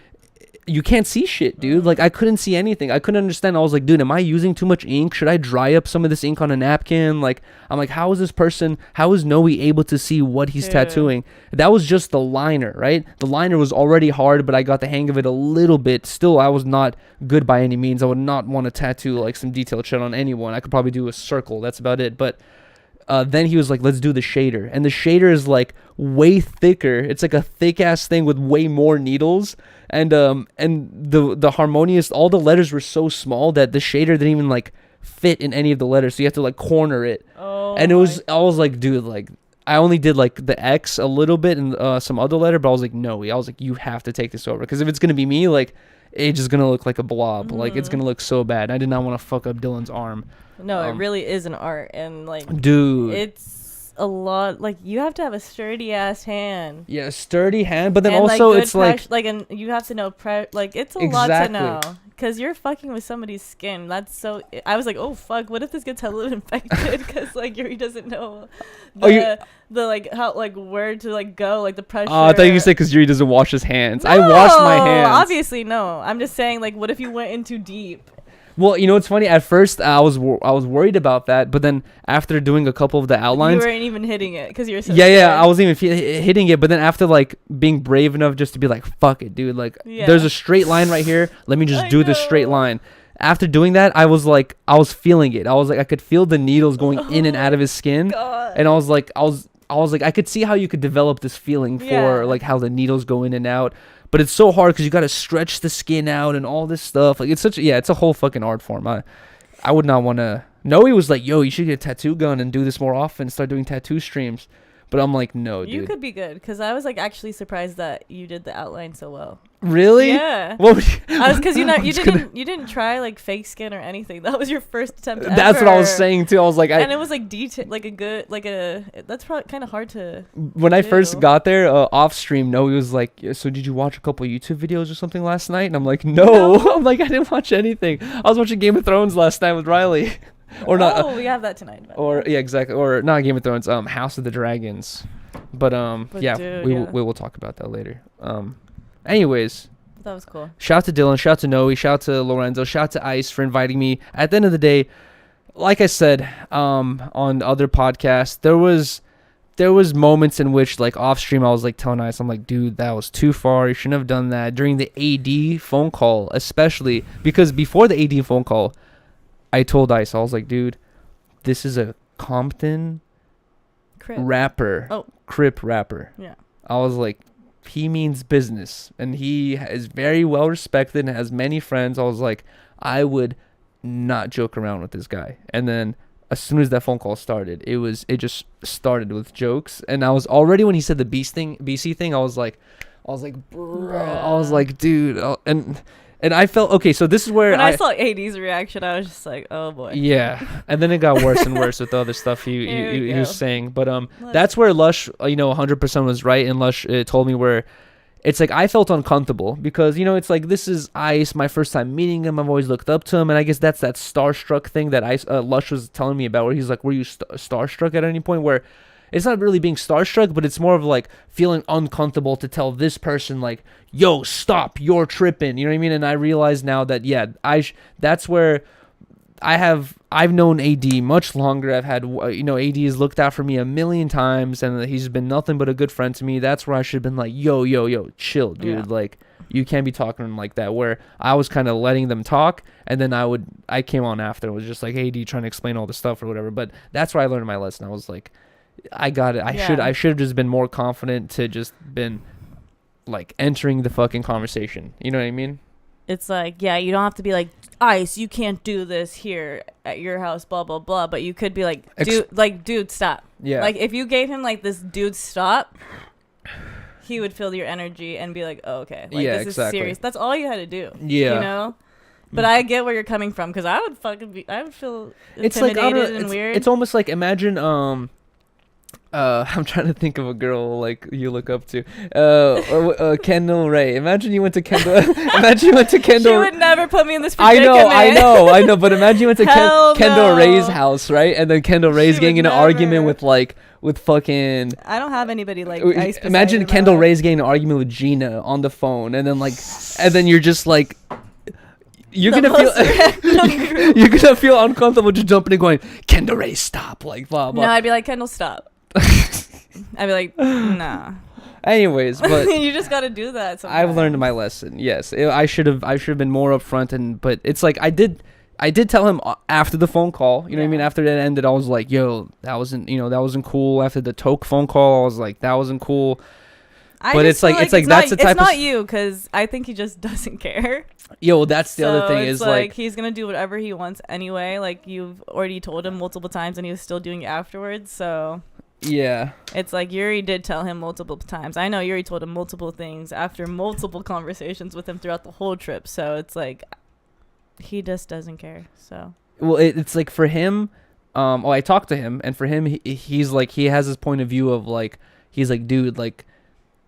you can't see shit, dude. Like I couldn't see anything. I couldn't understand. I was like, dude, am I using too much ink? Should I dry up some of this ink on a napkin? Like I'm like, how is Noe able to see what he's tattooing? That was just the liner, right? The liner was already hard, but I got the hang of it a little bit. Still, I was not good by any means. I would not want to tattoo like some detailed shit on anyone. I could probably do a circle. That's about it. But then he was like, let's do the shader. And the shader is like way thicker. It's like a thick ass thing with way more needles. And the Harmonious, all the letters were so small that the shader didn't even like fit in any of the letters. So you have to like corner it. And I was like, dude, like I only did like the X a little bit and some other letter, but I was like, no, I was like, you have to take this over. Because if it's going to be me, like it's just going to look like a blob. Like it's going to look so bad. I did not want to fuck up Dylan's arm. No, it really is an art, and like, dude, it's a lot. Like you have to have a sturdy ass hand. Yeah, sturdy hand, but then and, also like, it's like and you have to know like it's a lot to know, because you're fucking with somebody's skin. That's so. I was like, oh fuck, what if this gets hella infected? Because like Yuri doesn't know the like how like where to like go, like the pressure. Oh, I thought you said because Yuri doesn't wash his hands. No, I washed my hands. Obviously, no. I'm just saying, like, what if you went in too deep? Well, you know, it's funny. At first, I was worried about that, but then after doing a couple of the outlines, you weren't even hitting it because you're so yeah, I wasn't even hitting it. But then after like being brave enough just to be like, fuck it, dude. Like, there's a straight line right here. Let me just do the straight line. After doing that, I was feeling it. I was like, I could feel the needles going in and out of his skin, God. and I was like, I was like, I could see how you could develop this feeling Yeah. for like how the needles go in and out, but it's so hard because you got to stretch the skin out and all this stuff. Like it's it's a whole fucking art form. I would not want to. Noe was like, yo, you should get a tattoo gun and do this more often. Start doing tattoo streams. But I'm like, no, dude. You could be good because I was like actually surprised that you did the outline so well. Really? Yeah. What would you, I was because you gonna- didn't try like fake skin or anything. That was your first attempt. That's what I was ever. saying too. I was like, And it was like detail, like a good, like a. That's probably kind of hard to. when I first Ew. got there off stream, Noe was like, so did you watch a couple YouTube videos or something last night? And I'm like, no. I'm like, I didn't watch anything. I was watching Game of Thrones last night with Riley. Or not. Oh, we have that tonight. by the Or way. yeah, exactly. Or not Game of Thrones. House of the Dragons. But yeah, dude, we yeah. we will talk about that later. Anyways, That was cool. shout out to Dylan, shout out to Noe, shout out to Lorenzo, shout out to Ice for inviting me. At the end of the day, like I said, on other podcasts, there was moments in which like off stream I was like telling Ice, I'm like, dude, that was too far. You shouldn't have done that during the AD phone call, especially because before the AD phone call, I told Ice, I was like, dude, this is a Compton Crip. rapper, Oh. Crip rapper. Yeah. I was like, he means business, and he is very well respected and has many friends. I was like, I would not joke around with this guy. And then as soon as that phone call started, it just started with jokes. And I was already, when he said the BC thing, I was like, bro, I was like, dude, and I felt okay. So this is where When I saw AD's reaction, I was just like, oh boy. yeah, and then it got worse and worse with the other stuff Here we he was go. saying. But that's where Lush, 100% was right, and Lush told me where it's like I felt uncomfortable because it's like this is Ice, my first time meeting him. I've always looked up to him, and I guess that's that starstruck thing that Lush was telling me about, where he's like, were you starstruck at any point? Where it's not really being starstruck, but it's more of like feeling uncomfortable to tell this person like, yo, stop, you're tripping. You know what I mean? And I realize now that, yeah, that's where I've known AD much longer. I've had, AD has looked out for me a million times, and he's been nothing but a good friend to me. That's where I should have been like, yo, chill, dude. Yeah. Like, you can't be talking to him like that. Where I was kind of letting them talk, and then I came on after. It was just like AD trying to explain all the stuff or whatever. But that's where I learned my lesson. I was like, I got it. I should have just been more confident to just been like entering the fucking conversation. You know what I mean? It's like, yeah, you don't have to be like, Ice, you can't do this here at your house, blah blah blah. But you could be like, dude, stop. Yeah. Like if you gave him like this, dude, stop, he would feel your energy and be like, oh, okay, like Yeah, this exactly. is serious. That's all you had to do. Yeah. You know. But I get where you're coming from because I would feel It's like intimidated and weird. It's almost like imagine I'm trying to think of a girl like you look up to. Kendall Ray. Imagine you went to Kendall. Imagine you went to Kendall. She would never put me in this I predicament. know. But imagine you went to Hell Kendall no. Ray's house, right? And then Kendall Ray's She getting in would an argument never. with fucking. I don't have anybody like Ice. beside Imagine me in my Kendall life. Ray's getting in an argument with Gina on the phone, and then you're just like. You're The gonna feel most random group. you're gonna feel uncomfortable just jumping and going, Kendall Ray, stop, like blah blah. No, I'd be like, Kendall, stop. I'd be like, nah. Anyways, but You just gotta do that. Sometimes. I've learned my lesson. Yes, I should have been more upfront, but it's like I did tell him after the phone call. You know what I mean? Yeah. After that ended, I was like, yo, that wasn't cool. After the Toke phone call, I was like, that wasn't cool. I But just it's like- feel it's like that's the it's type of not s- you, because I think he just doesn't care. Yo, that's the other So thing it's is like he's gonna do whatever he wants anyway. Like you've already told him multiple times, and he was still doing it afterwards. So yeah. it's like Yuri did tell him multiple times. I know Yuri told him multiple things after multiple conversations with him throughout the whole trip. So it's like he just doesn't care. So Well, it's like for him, I talked to him, and for him, he's like, he has his point of view of like, he's like, dude, like,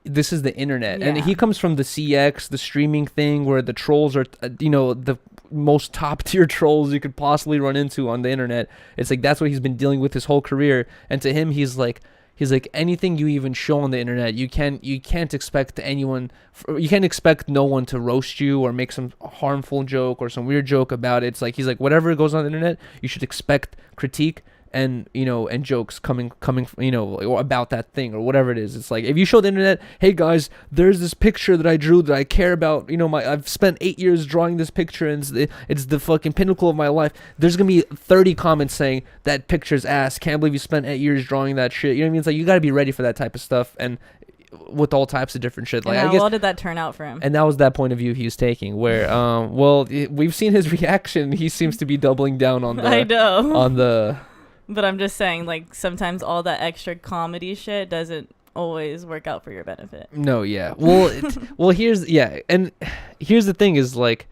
this is the internet, and Yeah. he comes from the CX, the streaming thing, where the trolls are, the most top tier trolls you could possibly run into on the internet. It's like that's what he's been dealing with his whole career, and to him, he's like anything you even show on the internet, you can't expect no one to roast you or make some harmful joke or some weird joke about it. It's like he's like, whatever goes on the internet, you should expect critique and and jokes coming or about that thing or whatever it is. It's like if you show the internet, hey guys, there's this picture that I drew that I care about, I've spent 8 years drawing this picture and it's the fucking pinnacle of my life. There's gonna be 30 comments saying that picture's ass, can't believe you spent 8 years drawing that shit. You know what I mean? It's like you got to be ready for that type of stuff, and with all types of different shit. Like, and I guess, well did that turn out for him? and that was that point of view he was taking, where we've seen his reaction. He seems to be doubling down on the I know. on the But I'm just saying, like, sometimes all that extra comedy shit doesn't always work out for your benefit. No, yeah. Well, here's the thing is, like,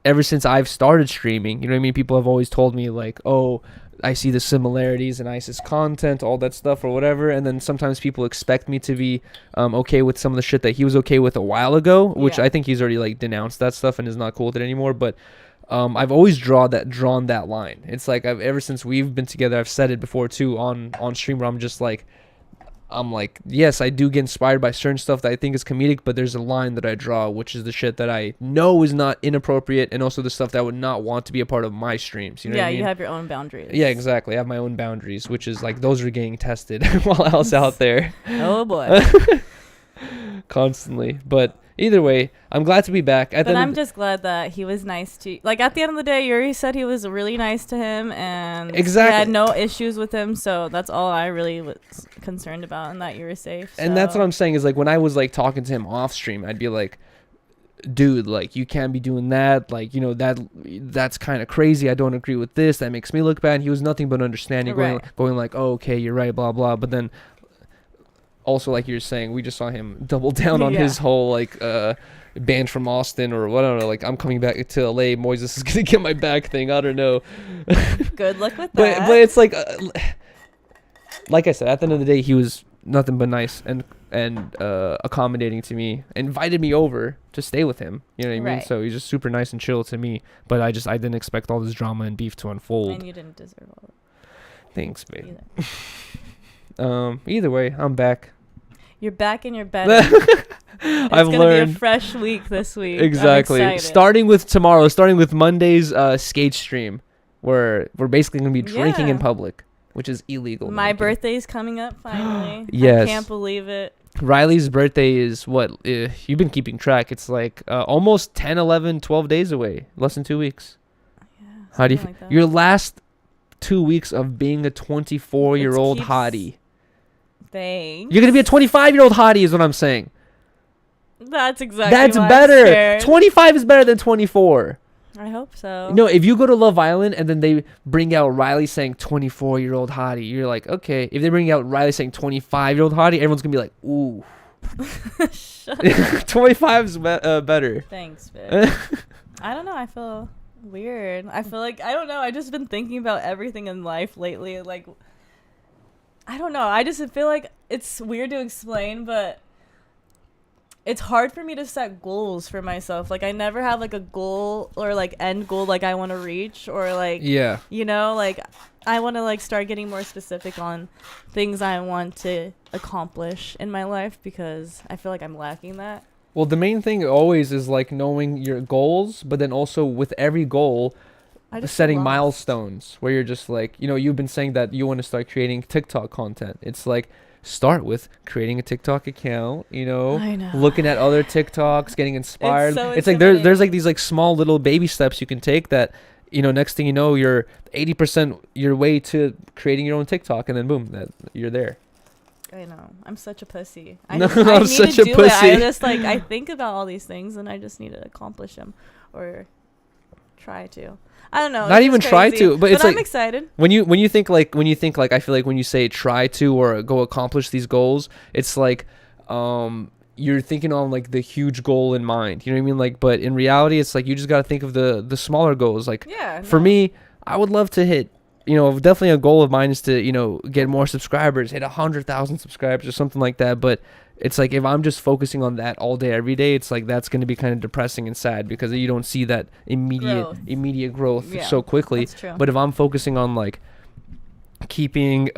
ever since I've started streaming, you know what I mean? People have always told me, like, oh, I see the similarities in ISIS content, all that stuff or whatever. And then sometimes people expect me to be okay with some of the shit that he was okay with a while ago, which I think he's already, like, denounced that stuff and is not cool with it anymore. But I've always drawn that line. It's like ever since we've been together, I've said it before too on stream, where I'm like, yes, I do get inspired by certain stuff that I think is comedic, but there's a line that I draw, which is the shit that I know is not inappropriate, and also the stuff that I would not want to be a part of my streams. You know what I mean? You have your own boundaries. Yeah, exactly. I have my own boundaries, which is like those are getting tested while I was out there. Oh boy. Constantly. But either way, I'm glad to be back. But I'm just glad that he was nice to, like, at the end of the day, Yuri said he was really nice to him, and exactly. he had no issues with him, so that's all I really was concerned about, and that you were safe. So. And that's what I'm saying is, like, when I was, like, talking to him off stream, I'd be like, dude, like, you can't be doing that, like, that's kind of crazy, I don't agree with this, that makes me look bad. And he was nothing but understanding, going like, oh, okay, you're right, blah, blah. But then also, like you're saying, we just saw him double down on his whole, like, banned from Austin or what, I don't know, like, I'm coming back to LA, Moises is gonna get my back thing, I don't know. Good luck with that. But it's like I said, at the end of the day, he was nothing but nice and accommodating to me, invited me over to stay with him, you know what I mean? Right. So he's just super nice and chill to me, but I didn't expect all this drama and beef to unfold. And you didn't deserve all of it. Thanks, babe. Either way, I'm back. You're back and you're better. I've gonna learned be a fresh week this week. exactly. Starting with Monday's skate stream, where we're basically gonna be drinking in public, which is illegal. My birthday's coming up finally. Yes. I can't believe it. Riley's birthday is what? You've been keeping track. It's like almost 10, 11, 12 days away. Less than 2 weeks. Yeah, How do you like that. Your last 2 weeks of being a 24-year-old keeps- hottie. Thanks. You're going to be a 25-year-old hottie is what I'm saying. That's exactly That's why I'm better. scared. 25 is better than 24. I hope so. No, if you go to Love Island and then they bring out Riley saying 24-year-old hottie, you're like, okay. If they bring out Riley saying 25-year-old hottie, everyone's going to be like, ooh. Shut up. 25 is better. Thanks, babe. I don't know. I feel weird. I feel like, I don't know. I just been thinking about everything in life lately. Like, I don't know. I just feel like it's weird to explain, but it's hard for me to set goals for myself. Like, I never have, like, a goal or, like, end goal, like, I want to reach or, like, Yeah. like, I want to, like, start getting more specific on things I want to accomplish in my life because I feel like I'm lacking that. Well, the main thing always is, like, knowing your goals, but then also with every goal, I just setting feel lost. milestones where you're just like, you've been saying that you want to start creating TikTok content. It's like, start with creating a TikTok account, I know. looking at other TikToks, getting inspired. so It's like there's like these like small little baby steps you can take that, next thing you know, you're 80% your way to creating your own TikTok, and then boom, that you're there. I know. I'm such a pussy. I'm need such to a do pussy. It. I just like I think about all these things and I just need to accomplish them or try to. I don't know. Not it's even just try crazy. to, but it's I'm like excited. when you think like I feel like when you say try to or go accomplish these goals, it's like you're thinking on like the huge goal in mind. You know what I mean? Like, but in reality, it's like you just got to think of the smaller goals. Like, for me, I would love to hit. Definitely a goal of mine is to get more subscribers, hit 100,000 subscribers or something like that. But it's like if I'm just focusing on that all day every day, it's like that's going to be kind of depressing and sad because you don't see that immediate growth so quickly. That's true. But if I'm focusing on like keeping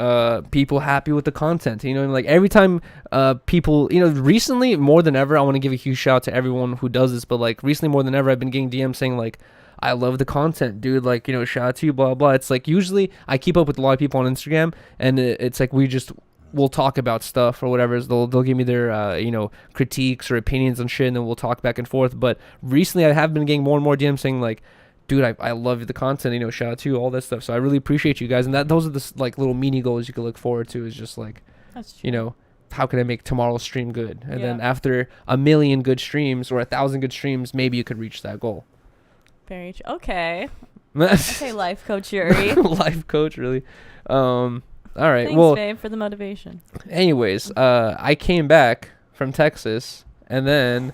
people happy with the content, like every time people, recently more than ever, I want to give a huge shout out to everyone who does this, but like recently more than ever, I've been getting DMs saying like, I love the content, dude. Like, you know, shout out to you, blah blah. It's like usually I keep up with a lot of people on Instagram, and it's like we'll talk about stuff or whatever. They'll give me their you know, critiques or opinions on shit, and then we'll talk back and forth. But recently I have been getting more and more DMs saying like, dude, I love the content, you know, shout out to you, all that stuff. So I really appreciate you guys, and those are the like little mini goals you can look forward to. Is just like, That's true. you know, how can I make tomorrow's stream good? And then after 1,000,000 good streams or 1,000 good streams, maybe you could reach that goal. Very true. Okay. Okay, life coach Yuri. Life coach, really. All right. Thanks, Well, babe, for the motivation. anyways, I came back from Texas, and then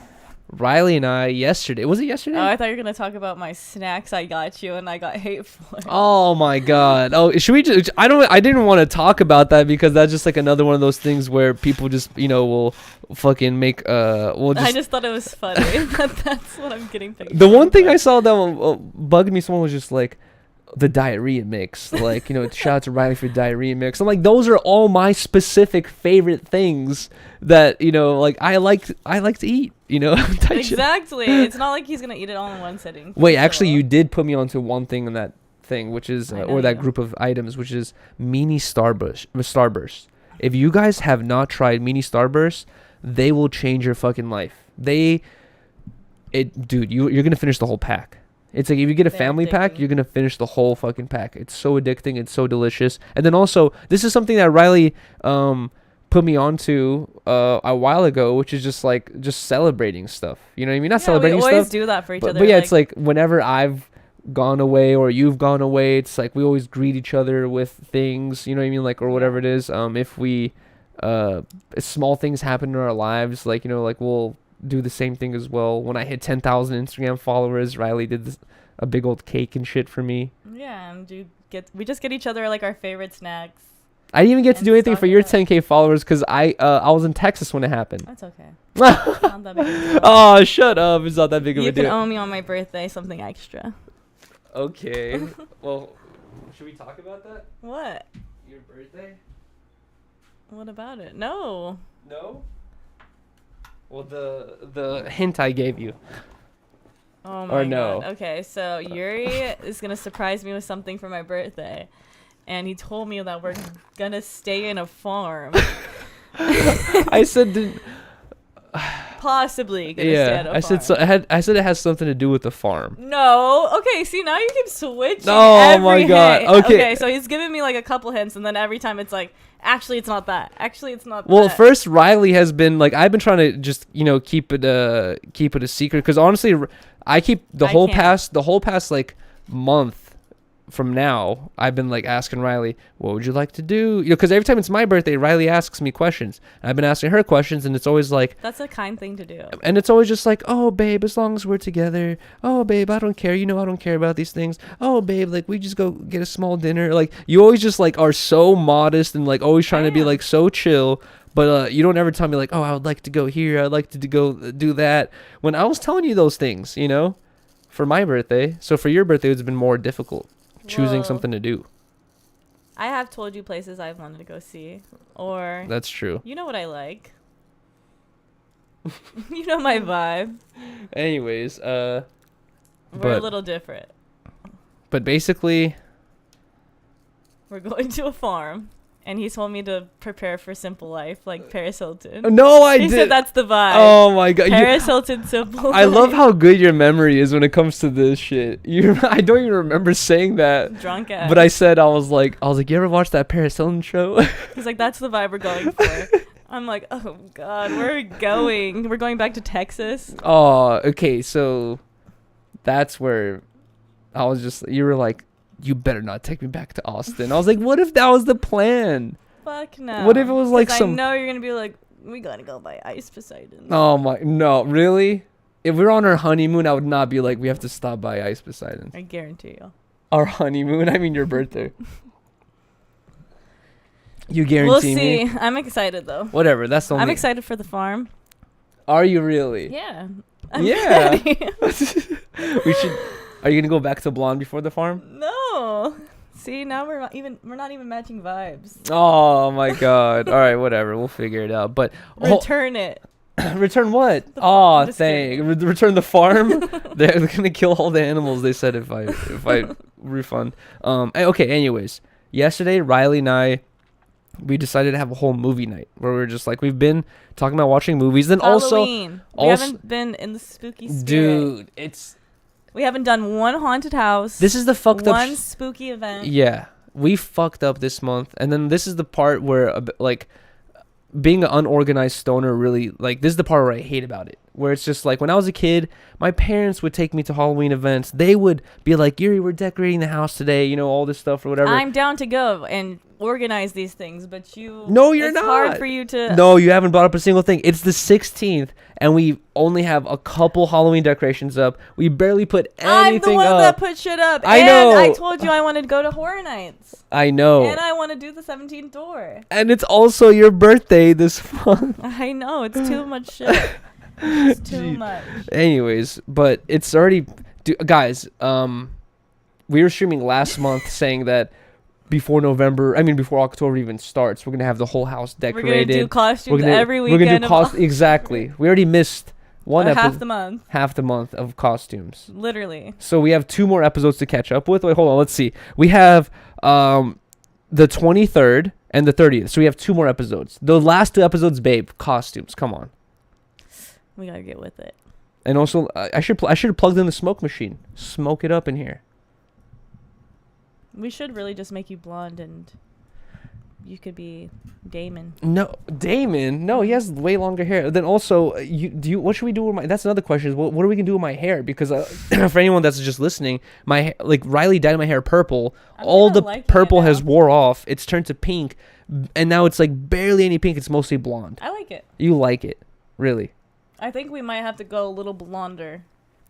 Riley and I yesterday. Was it yesterday? Oh, I thought you were gonna talk about my snacks I got you, and I got hate for it. Oh my god. Oh, should we just I didn't want to talk about that because that's just like another one of those things where people just, you know, will fucking make I just thought it was funny. That's what I'm getting picked. The one thing I saw that bugged me, someone was just like the diarrhea mix, like, you know, shout out to Riley for diarrhea mix. I'm like, those are all my specific favorite things that, you know, like I like to eat, you know. Exactly. It's not like he's gonna eat it all in one sitting. Wait, actually, you did put me onto one thing in that thing, which is or that you. group of items, which is mini Starburst. If you guys have not tried mini Starburst, they will change your fucking life. Dude, you're gonna finish the whole pack. It's like if you get a family pack, you're gonna finish the whole fucking pack. It's so addicting. It's so delicious. And then also, this is something that Riley put me onto a while ago, which is just celebrating stuff. You know what I mean? Not celebrating stuff. We always do that for each other. But yeah, it's like whenever I've gone away or you've gone away, it's like we always greet each other with things. You know what I mean? Like, or whatever it is. If we small things happen in our lives, like, you know, like we'll do the same thing as well. When I hit 10,000 Instagram followers, Riley did a big old cake and shit for me. Yeah, and we just get each other like our favorite snacks. I didn't even get to do anything for your 10K followers because I was in Texas when it happened. That's okay. Not that big of a deal. Oh, shut up! It's not that big of a You deal. can owe me on my birthday something extra. Okay. Well, should we talk about that? What? Your birthday? What about it? No. No. Well, the hint I gave you. Oh my Or no. God. Okay, so Yuri is gonna surprise me with something for my birthday, and he told me that we're gonna stay in a farm. I said, possibly gonna stay at a I farm. said so. I said it has something to do with the farm. No. Okay. See, now you keep switching. Oh every my God. hint. Okay. Okay. So he's giving me like a couple hints, and then every time it's like, actually, it's not that. Actually, it's not Well, that. first Riley has been like, I've been trying to just, you know, keep it a secret because honestly, I keep the whole past like month from now, I've been like asking Riley, what would you like to do? You know, because every time it's my birthday, Riley asks me questions. And I've been asking her questions, and it's always like, That's a kind thing to do. and it's always just like, oh babe, as long as we're together. Oh babe, I don't care. You know, I don't care about these things. Oh babe, like we just go get a small dinner. Like you always just like are so modest and like always trying to be like so chill. But you don't ever tell me like, oh, I would like to go here. I'd like to go do that. When I was telling you those things, you know, for my birthday. So for your birthday, it's been more difficult choosing Whoa. something to do. I have told you places I've wanted to go see, or That's true. you know what I like. You know my vibe. Anyways, We're but- a little different. but basically, We're going to a farm, and he told me to prepare for simple life, like Paris Hilton. no, I He did. said that's the vibe. Oh my god. Paris Hilton simple. I love life. how good your memory is when it comes to this shit. I don't even remember saying that. Drunk ass. But I said I was like, you ever watch that Paris Hilton show? He's like, that's the vibe we're going for. I'm like, oh god, where are we going? We're going back to Texas. Oh, okay. So that's where I was just. You were like, you better not take me back to Austin. I was like, what if that was the plan? Fuck no. What if it was like 'Cause some? I know you're gonna be like, we gotta go by Ice Poseidon. Oh my, no, really? If we were on our honeymoon, I would not be like, we have to stop by Ice Poseidon. I guarantee you. Our honeymoon? I mean your birthday. You We'll guarantee see. me? I'm excited though. Whatever. That's the only. I'm excited for the farm. Are you really? Yeah. I'm Yeah. ready. We should. Are you gonna go back to blonde before the farm? No. See, now we're not even matching vibes. Oh my god. All right, whatever. We'll figure it out. But Return it. Return what? The Oh, I'm just thank. kidding. Return the farm. They're gonna kill all the animals. They said if I refund. Okay. Anyways, yesterday Riley and I, we decided to have a whole movie night where we were just like we've been talking about watching movies. Then Halloween. We also, haven't been in the spooky spirit. dude, it's We haven't done one haunted house. this is the fucked up. one spooky event. Yeah, we fucked up this month, and then this is the part where like being an unorganized stoner really like this is the part where I hate about it. Where it's just like when I was a kid, my parents would take me to Halloween events. They would be like, Yuri, we're decorating the house today, you know, all this stuff or whatever. I'm down to go and organize these things, but you. No, you're it's not. It's hard for you to. No, you haven't brought up a single thing. It's the 16th, and we only have a couple Halloween decorations up. We barely put anything up. I'm the one that put shit up. I and know. I told you I wanted to go to Horror Nights. I know. And I want to do the 17th door. And it's also your birthday this month. I know. It's too much shit. It's too much. Anyways, but it's already... guys, we were streaming last month saying that before October even starts, we're going to have the whole house decorated. We're going to do costumes every weekend. We're going to do exactly. We already missed one episode. Half the month of costumes. Literally. So we have 2 more episodes to catch up with. Wait, hold on. Let's see. We have the 23rd and the 30th. So we have 2 more episodes. The last 2 episodes, babe, costumes. Come on. We got to get with it. And also, I should have plugged in the smoke machine. Smoke it up in here. We should really just make you blonde and you could be Damon. No, Damon. No, he has way longer hair. Then also, what should we do with my? That's another question. Is what are we gonna do with my hair? Because for anyone that's just listening, Riley dyed my hair purple. All the purple has wore off. It's turned to pink, and now it's like barely any pink. It's mostly blonde. I like it. You like it, really? I think we might have to go a little blonder.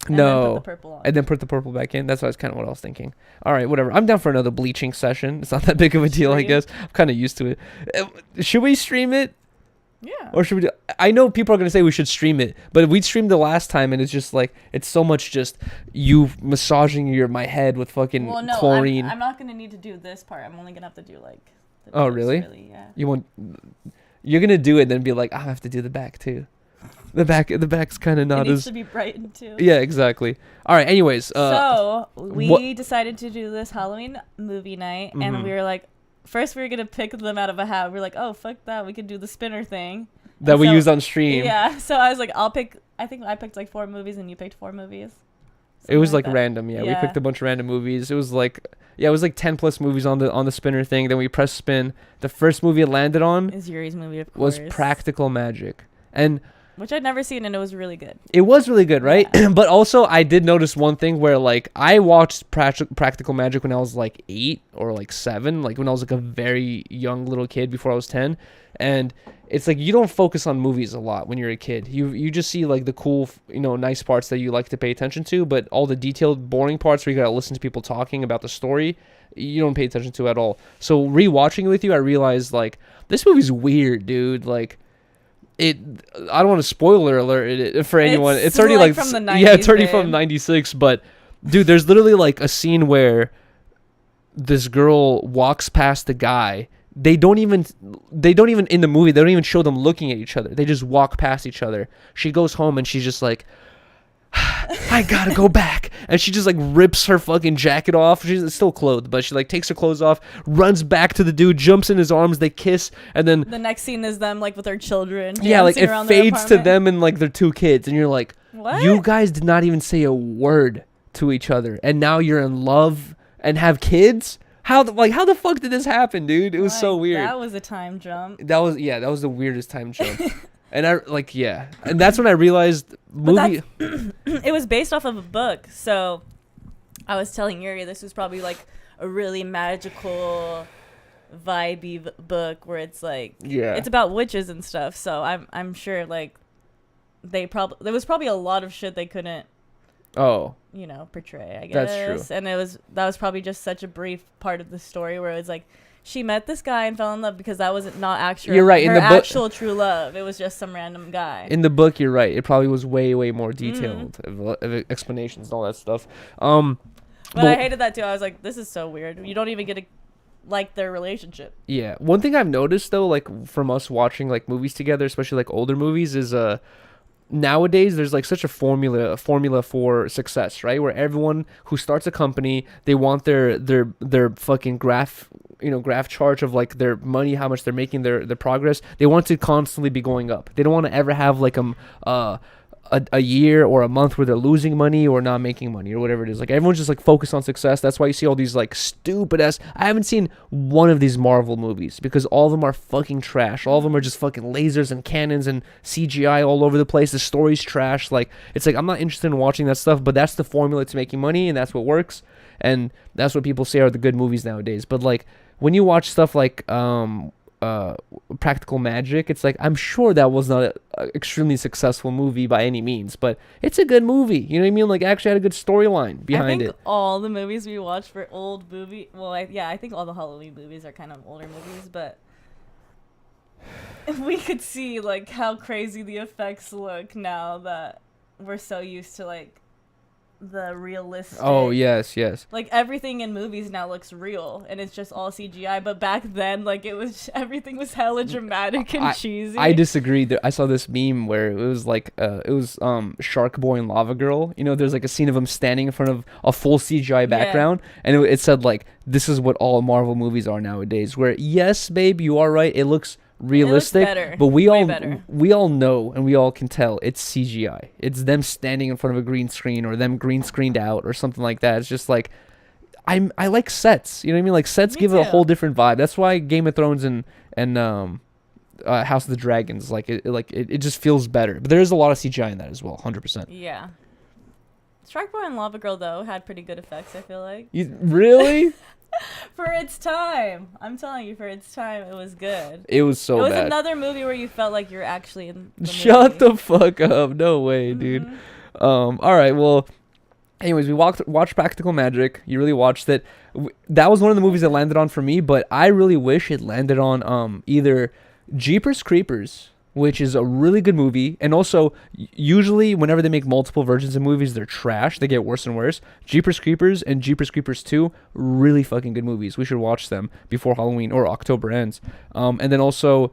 And then put the purple on. And then put the purple back in. That's kind of what I was thinking. All right, whatever. I'm down for another bleaching session. It's not that big of a deal, I guess. I'm kind of used to it. Should we stream it? Yeah. Or should we I know people are going to say we should stream it, but we streamed the last time and it's just like, it's so much just you massaging my head with fucking chlorine. I'm not going to need to do this part. I'm only going to have to do like... Oh, really? Yeah. You're going to do it and then be like, I have to do the back too. The back's kind of not it needs to be brightened too. Yeah, exactly. All right. Anyways, so we decided to do this Halloween movie night, and we were like, first we were gonna pick them out of a hat. We were like, oh fuck that, we could do the spinner thing that we used on stream. Yeah. So I was like, I think I picked like 4 movies, and you picked 4 movies. It was like random. Yeah, we picked a bunch of random movies. It was like 10 plus movies on the spinner thing. Then we pressed spin. The first movie it landed on is Yuri's movie, of course. Was Practical Magic, and which I'd never seen, and it was really good. It was really good, right? Yeah. But also, I did notice one thing where, like, I watched Practical Magic when I was, like, 8 or, like, 7. Like, when I was, like, a very young little kid before I was 10. And it's, like, you don't focus on movies a lot when you're a kid. You just see, like, the cool, nice parts that you like to pay attention to. But all the detailed, boring parts where you got to listen to people talking about the story, you don't pay attention to at all. So, rewatching it with you, I realized, like, this movie's weird, dude. Like... I don't want to spoiler alert for anyone. It's already like from the 90s, it's already from 96, but dude, there's literally like a scene where this girl walks past the guy. They don't even in the movie, they don't even show them looking at each other. They just walk past each other. She goes home and she's just like, I gotta go back, and she just like rips her fucking jacket off. She's still clothed, but she like takes her clothes off, runs back to the dude, jumps in his arms, they kiss, and then the next scene is them like with their children. Yeah, like it fades to them and like their 2 kids, and you're like, what? You guys did not even say a word to each other, and now you're in love and have kids. How the fuck did this happen, dude? It was so weird. That was a time jump. That was the weirdest time jump. And and that's when I realized it was based off of a book. So I was telling Yuri this was probably like a really magical, vibey book where it's like it's about witches and stuff. So I'm sure like there was probably a lot of shit they couldn't portray, I guess. That's true. And that was probably just such a brief part of the story where it was like she met this guy and fell in love because that wasn't not actually you're right. her actual true love. It was just some random guy. In the book, you're right. It probably was way, way more detailed of explanations and all that stuff. But I hated that too. I was like, this is so weird. You don't even get to like their relationship. Yeah. One thing I've noticed though, like from us watching like movies together, especially like older movies, is nowadays there's like such a formula for success, right? Where everyone who starts a company, they want their fucking graph chart of like their money, how much they're making, their progress. They want to constantly be going up. They don't want to ever have like a year or a month where they're losing money or not making money or whatever it is. Like everyone's just like focused on success. That's why you see all these like stupid ass. I haven't seen one of these Marvel movies because all of them are fucking trash. All of them are just fucking lasers and cannons and CGI all over the place. The story's trash. Like it's like I'm not interested in watching that stuff, but that's the formula to making money and that's what works. And that's what people say are the good movies nowadays. But like when you watch stuff like Practical Magic, it's like I'm sure that was not an extremely successful movie by any means, but it's a good movie. You know what I mean? Like actually had a good storyline behind it. I think all the movies we watch for old movie, I think all the Halloween movies are kind of older movies, but if we could see like how crazy the effects look now that we're so used to like the realistic. Oh yes. Like everything in movies now looks real, and it's just all CGI. But back then, like everything was hella dramatic and cheesy. I disagree. I saw this meme where it was like Shark Boy and Lava Girl. You know, there's like a scene of them standing in front of a full CGI background, and it said like this is what all Marvel movies are nowadays. Where yes, babe, you are right. It looks realistic, but we all know and we all can tell it's CGI. It's them standing in front of a green screen or them green screened out or something like that. It's just like I like sets. You know what I mean? Like sets give it a whole different vibe. That's why Game of Thrones and House of the Dragons it just feels better. But there is a lot of CGI in that as well, 100%. Yeah. Shark Boy and Lava Girl though had pretty good effects. I feel like. Really? For its time, I'm telling you, for its time, it was good. It was so bad. It was another movie where you felt like you're actually in the Shut movie. the fuck up. No way, dude. All right, well, anyways, we watched Practical Magic. You really watched it. That was one of the movies that landed on for me, but I really wish it landed on either Jeepers Creepers, which is a really good movie, and also usually whenever they make multiple versions of movies, they're trash. They get worse and worse. Jeepers Creepers and Jeepers Creepers 2, really fucking good movies. We should watch them before Halloween or October ends. And then also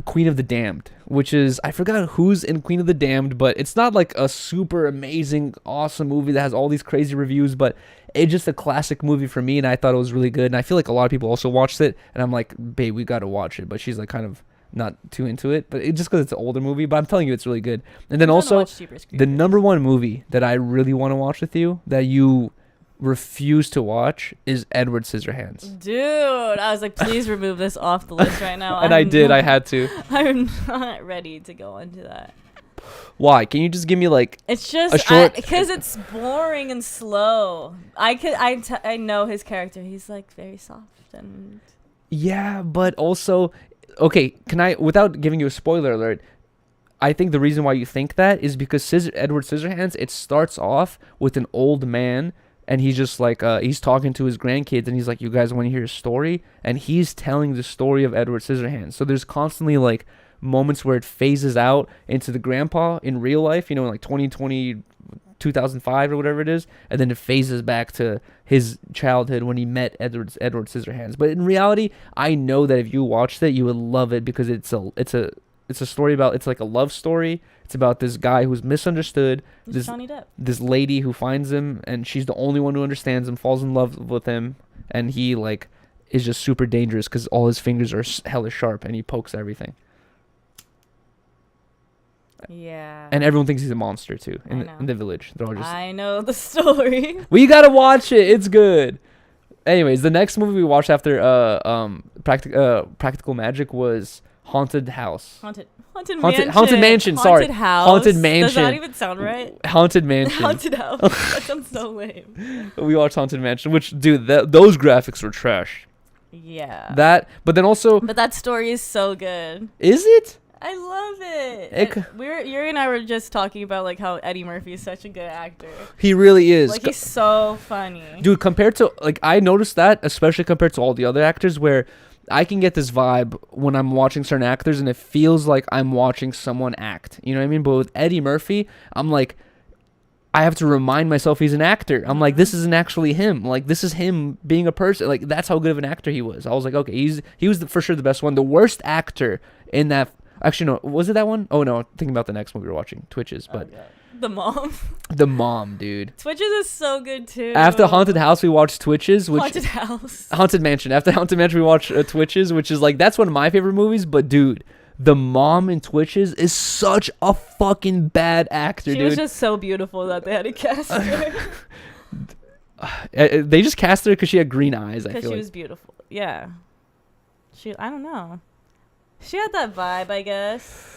Queen of the Damned, which is, I forgot who's in Queen of the Damned, but it's not like a super amazing, awesome movie that has all these crazy reviews, but it's just a classic movie for me, and I thought it was really good. And I feel like a lot of people also watched it, and I'm like, babe, we got to watch it. But she's like kind of not too into it, but just because it's an older movie. But I'm telling you, it's really good. And then also, the number one movie that I really want to watch with you that you refuse to watch is Edward Scissorhands. Dude, I was like, please remove this off the list right now. And I did. I had to. I'm not ready to go into that. Why? Can you just give me like it's just a short? Because it's boring and slow. I know his character. He's like very soft and. Yeah, but also, okay. Can I, without giving you a spoiler alert? I think the reason why you think that is because Edward Scissorhands. It starts off with an old man. And he's just like, he's talking to his grandkids, and he's like, you guys want to hear a story? And he's telling the story of Edward Scissorhands. So there's constantly, like, moments where it phases out into the grandpa in real life, you know, in, like, 2020, 2005 or whatever it is. And then it phases back to his childhood when he met Edward Scissorhands. But in reality, I know that if you watched it, you would love it because it's a story about, it's like a love story. It's about this guy who's misunderstood. This lady who finds him, and she's the only one who understands him, falls in love with him, and he like is just super dangerous because all his fingers are hella sharp, and he pokes everything. Yeah. And everyone thinks he's a monster too in the village. They're all just. I know the story. We gotta watch it. It's good. Anyways, the next movie we watched after Practical Magic was Haunted House. Haunted Mansion. Haunted Mansion. Sorry. Haunted House. Haunted Mansion. Does that even sound right? Haunted Mansion. Haunted House. That sounds so lame. We watched Haunted Mansion, which, dude, those graphics were trash. Yeah. But then also. But that story is so good. Is it? I love it. Yuri and I were just talking about like how Eddie Murphy is such a good actor. He really is. Like he's so funny. Dude, compared to like I noticed that, especially compared to all the other actors, where I can get this vibe when I'm watching certain actors and it feels like I'm watching someone act. You know what I mean? But with Eddie Murphy, I'm like, I have to remind myself he's an actor. I'm like, this isn't actually him. Like, this is him being a person. Like, that's how good of an actor he was. I was like, okay, he was for sure the best one. The worst actor in that. Actually, no, was it that one? Oh no, thinking about the next movie we were watching, Twitches. But The Mom. The Mom, dude. Twitches is so good too. After Haunted House, we watched Twitches, which Haunted Mansion. After Haunted Mansion, we watched Twitches, which is like that's one of my favorite movies. But dude, The Mom in Twitches is such a fucking bad actor, dude. She was just so beautiful that they had to cast her. They just cast her because she had green eyes. I feel Because she like. was beautiful. Yeah. I don't know. She had that vibe, I guess.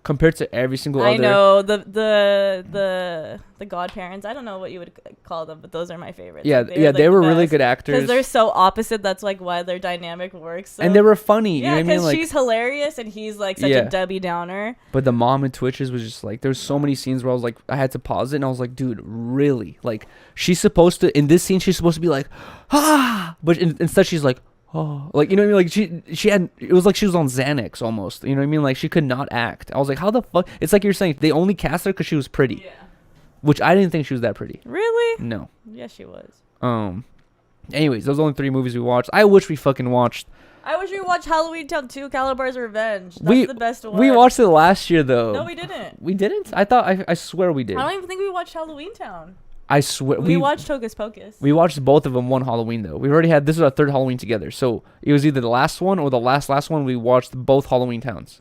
Compared to every single other. I know the godparents. I don't know what you would call them, but those are my favorites. Yeah, Like, they were the really best. good actors. Because they're so opposite. That's like why their dynamic works. So. And they were funny. Yeah, you know what I mean? Like, she's hilarious and he's like such a Debbie Downer. But The Mom in Twitches was just like, there's so many scenes where I was like, I had to pause it and I was like, dude, really? Like, she's supposed to, in this scene, she's supposed to be like, ah, but instead she's like, oh, like, you know what I mean? Like, she had, it was like she was on Xanax almost. You know what I mean? Like, she could not act. I was like, how the fuck? It's like you're saying, they only cast her because she was pretty. Yeah. Which I didn't think she was that pretty. Really? No. Yeah, she was. Anyways, those are only 3 movies we watched. I wish we fucking watched. I wish we watched Halloween Town 2, Calabar's Revenge. That's the best one. We watched it last year, though. No, we didn't. We didn't? I thought, I swear we did. I don't even think we watched Halloween Town. I swear. We watched Hocus Pocus. We watched both of them one Halloween, though. We already had, this is our 3rd Halloween together. So it was either the last one or the last one. We watched both Halloween Towns.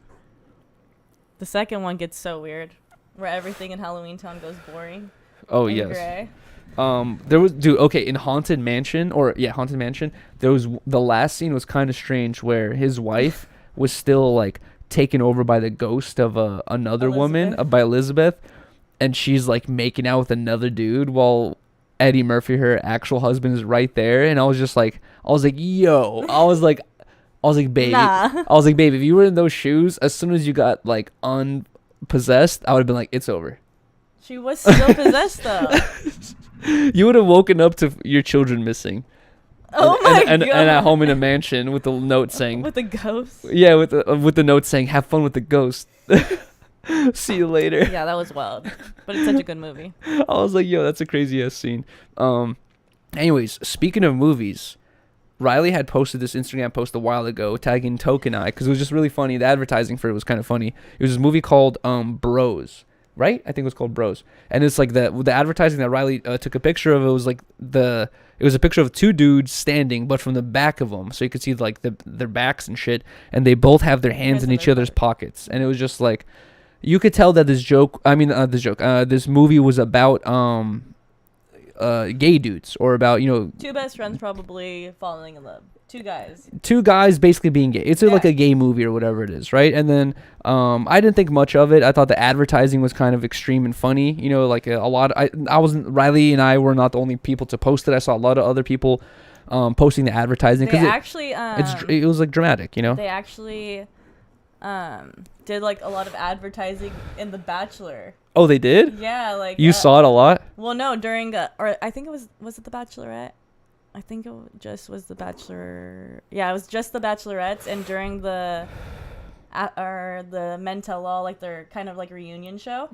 The second one gets so weird, where everything in Halloween Town goes boring. Oh, and yes. Gray. There was, dude, okay, in Haunted Mansion, there was, the last scene was kind of strange where his wife was still, like, taken over by the ghost of another woman, by Elizabeth, and she's, like, making out with another dude while Eddie Murphy, her actual husband, is right there, and I was like, yo, I was like, babe, Nah. I was like, babe, if you were in those shoes, as soon as you got, like, unpossessed, I would have been like, it's over. She was still possessed, though. You would have woken up to your children missing. Oh my god! And at home in a mansion with the note saying, with the ghost. Yeah, with the note saying, "Have fun with the ghost." See you later. Yeah, that was wild, but it's such a good movie. I was like, yo, that's a crazy ass scene. Anyways, speaking of movies, Riley had posted this Instagram post a while ago tagging Token Eye because it was just really funny. The advertising for it was kind of funny. It was this movie called Bros. Right? I think it was called Bros. And it's like the advertising that Riley took a picture of. It was like it was a picture of 2 dudes standing, but from the back of them, so you could see like their backs and shit. And they both have their hands in each other's pockets. And it was just like, you could tell that this movie was about gay dudes, or about, 2 best friends probably falling in love. 2 guys basically being gay. It's like a gay movie or whatever it is, right? And then I didn't think much of it. I thought the advertising was kind of extreme and funny. Like a lot. I wasn't, Riley and I were not the only people to post it. I saw a lot of other people posting the advertising because actually it was like dramatic. They actually did like a lot of advertising in The Bachelor. Oh, they did? Yeah, like you saw it a lot. Well, no, during or I think it was it The Bachelorette? I think it just was The Bachelor. Yeah, it was just The Bachelorettes, and during the Men Tell All, like their kind of like reunion show,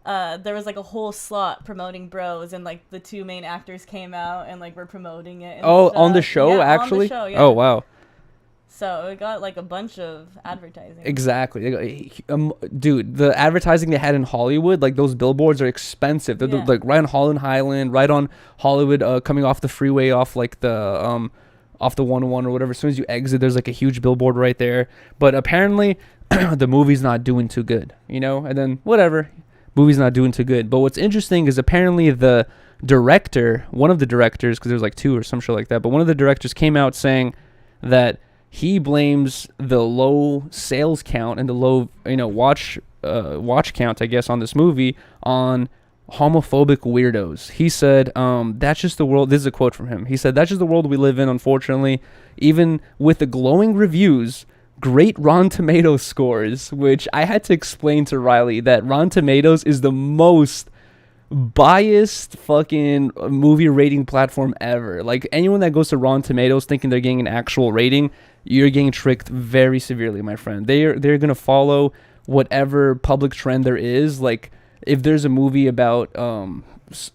there was like a whole slot promoting Bros, and like the 2 main actors came out and like were promoting it. And stuff. On the actually? show, actually? On the show, yeah. Oh, wow. So it got like a bunch of advertising. Exactly. Dude, the advertising they had in Hollywood, like those billboards are expensive. They're like right on Holland Highland, right on Hollywood, coming off the freeway, off like the off the 101 or whatever. As soon as you exit, there's like a huge billboard right there. But apparently the movie's not doing too good, and then whatever, movie's not doing too good. But what's interesting is apparently the director, one of the directors, because there's like 2 or some shit like that, but one of the directors came out saying that he blames the low sales count and the low, watch count, I guess, on this movie on homophobic weirdos. He said, that's just the world. This is a quote from him. He said, that's just the world we live in, unfortunately. Even with the glowing reviews, great Rotten Tomatoes scores, which I had to explain to Riley that Rotten Tomatoes is the most biased fucking movie rating platform ever. Like, anyone that goes to Rotten Tomatoes thinking they're getting an actual rating, you're getting tricked very severely, my friend. They're gonna follow whatever public trend there is. Like, if there's a movie about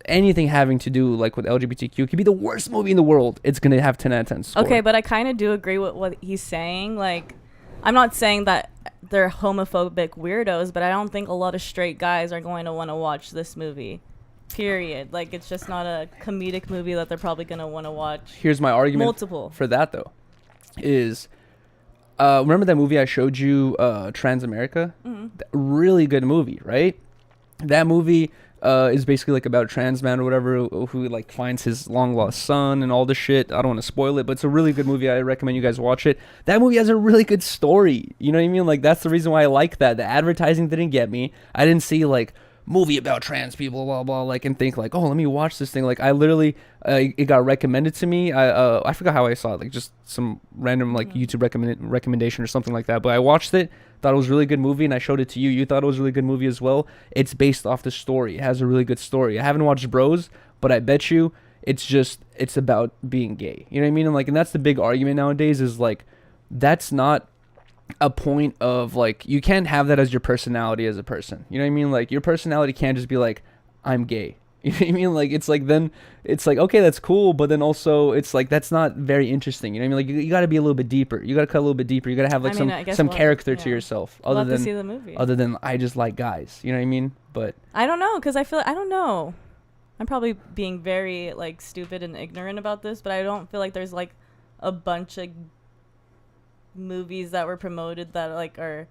anything having to do like with LGBTQ, it could be the worst movie in the world. It's gonna have 10 out of 10 score. Okay, but I kind of do agree with what he's saying. Like, I'm not saying that they're homophobic weirdos, but I don't think a lot of straight guys are going to want to watch this movie. Period. Like, it's just not a comedic movie that they're probably going to want to watch. Here's my argument multiple for that, though, is remember that movie I showed you, Transamerica? Really good movie, right? That movie is basically like about a trans man or whatever who like finds his long lost son and all this shit. I don't want to spoil it, but it's a really good movie. I recommend you guys watch it. That movie has a really good story. You know what I mean? Like, that's the reason why I like that. The advertising didn't get me. I didn't see like movie about trans people, blah blah, like, and think like, oh, let me watch this thing. Like, I literally it got recommended to me. I forgot how I saw it, like just some random like YouTube recommendation or something like that. But I watched it, thought it was a really good movie, and I showed it to you. You thought it was a really good movie as well. It's based off the story. It has a really good story. I haven't watched Bros, but I bet you it's about being gay. You know what I mean? And that's the big argument nowadays is like, that's not a point of like, you can't have that as your personality as a person. You know what I mean? Like, your personality can't just be like, I'm gay. You know what I mean? Like, it's like, then it's like, okay, that's cool, but then also it's like, that's not very interesting. You know what I mean? Like, you got to be a little bit deeper. You got to cut a little bit deeper. You got to have like some character to yourself, other than to see the movie. Other than I just like guys. You know what I mean? But I don't know, because I don't know. I'm probably being very like stupid and ignorant about this, but I don't feel like there's like a bunch of movies that were promoted that like are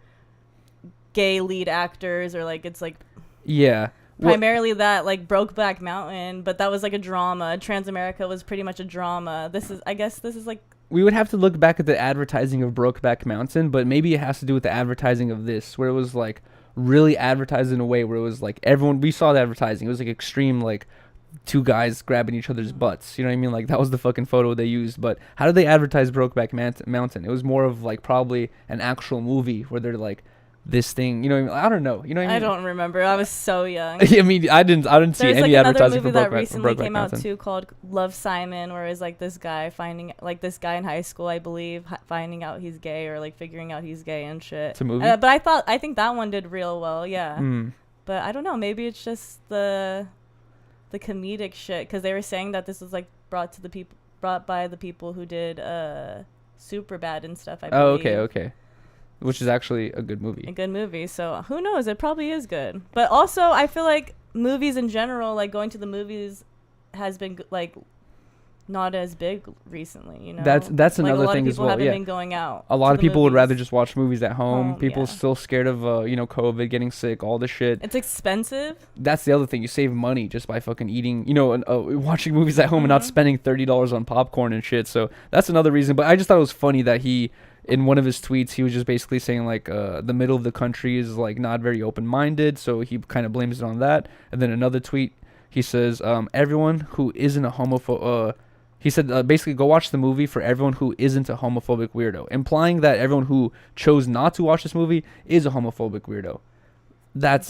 gay lead actors, or like it's like primarily that, like Brokeback Mountain, but that was like a drama. Transamerica was pretty much a drama. I guess this is like, we would have to look back at the advertising of Brokeback Mountain, but maybe it has to do with the advertising of this, where it was like really advertised in a way where it was like we saw the advertising. It was like extreme, like two guys grabbing each other's butts. You know what I mean? Like, that was the fucking photo they used. But how did they advertise Brokeback Mountain? It was more of like probably an actual movie where they're like, this thing, you know what I mean? I don't know. You know what I mean? I don't remember. I was so young. I mean, I didn't see any advertising for Brokeback Mountain. There's like another movie that recently came out too called Love, Simon, where it's like this guy in high school, I believe, finding out he's gay, or like figuring out he's gay and shit. It's a movie? But I think that one did real well, yeah. But I don't know. Maybe it's just the comedic shit, because they were saying that this was like brought by the people who did Superbad and stuff, I believe. Oh, okay. Which is actually a good movie. So who knows? It probably is good. But also, I feel like movies in general, like going to the movies, has been like not as big recently. You know, that's another thing as well. A lot of people haven't been going out. A lot of people would rather just watch movies at home. People yeah. still scared of COVID, getting sick, all the shit. It's expensive. That's the other thing. You save money just by fucking eating, and watching movies at home and not spending $30 on popcorn and shit. So that's another reason. But I just thought it was funny that in one of his tweets, he was just basically saying like the middle of the country is like not very open-minded, so he kind of blames it on that. And then another tweet, he says everyone who isn't a homophobe. He said basically go watch the movie for everyone who isn't a homophobic weirdo, implying that everyone who chose not to watch this movie is a homophobic weirdo. That's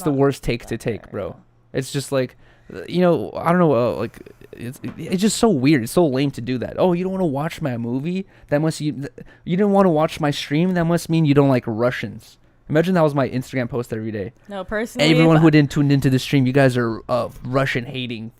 the worst take to take, bro. It's just like, I don't know, like it's just so weird. It's so lame to do that. Oh, you don't want to watch my movie? That must you didn't want to watch my stream? That must mean you don't like Russians. Imagine that was my Instagram post every day. No, personally, everyone who didn't tune into the stream, you guys are Russian hating,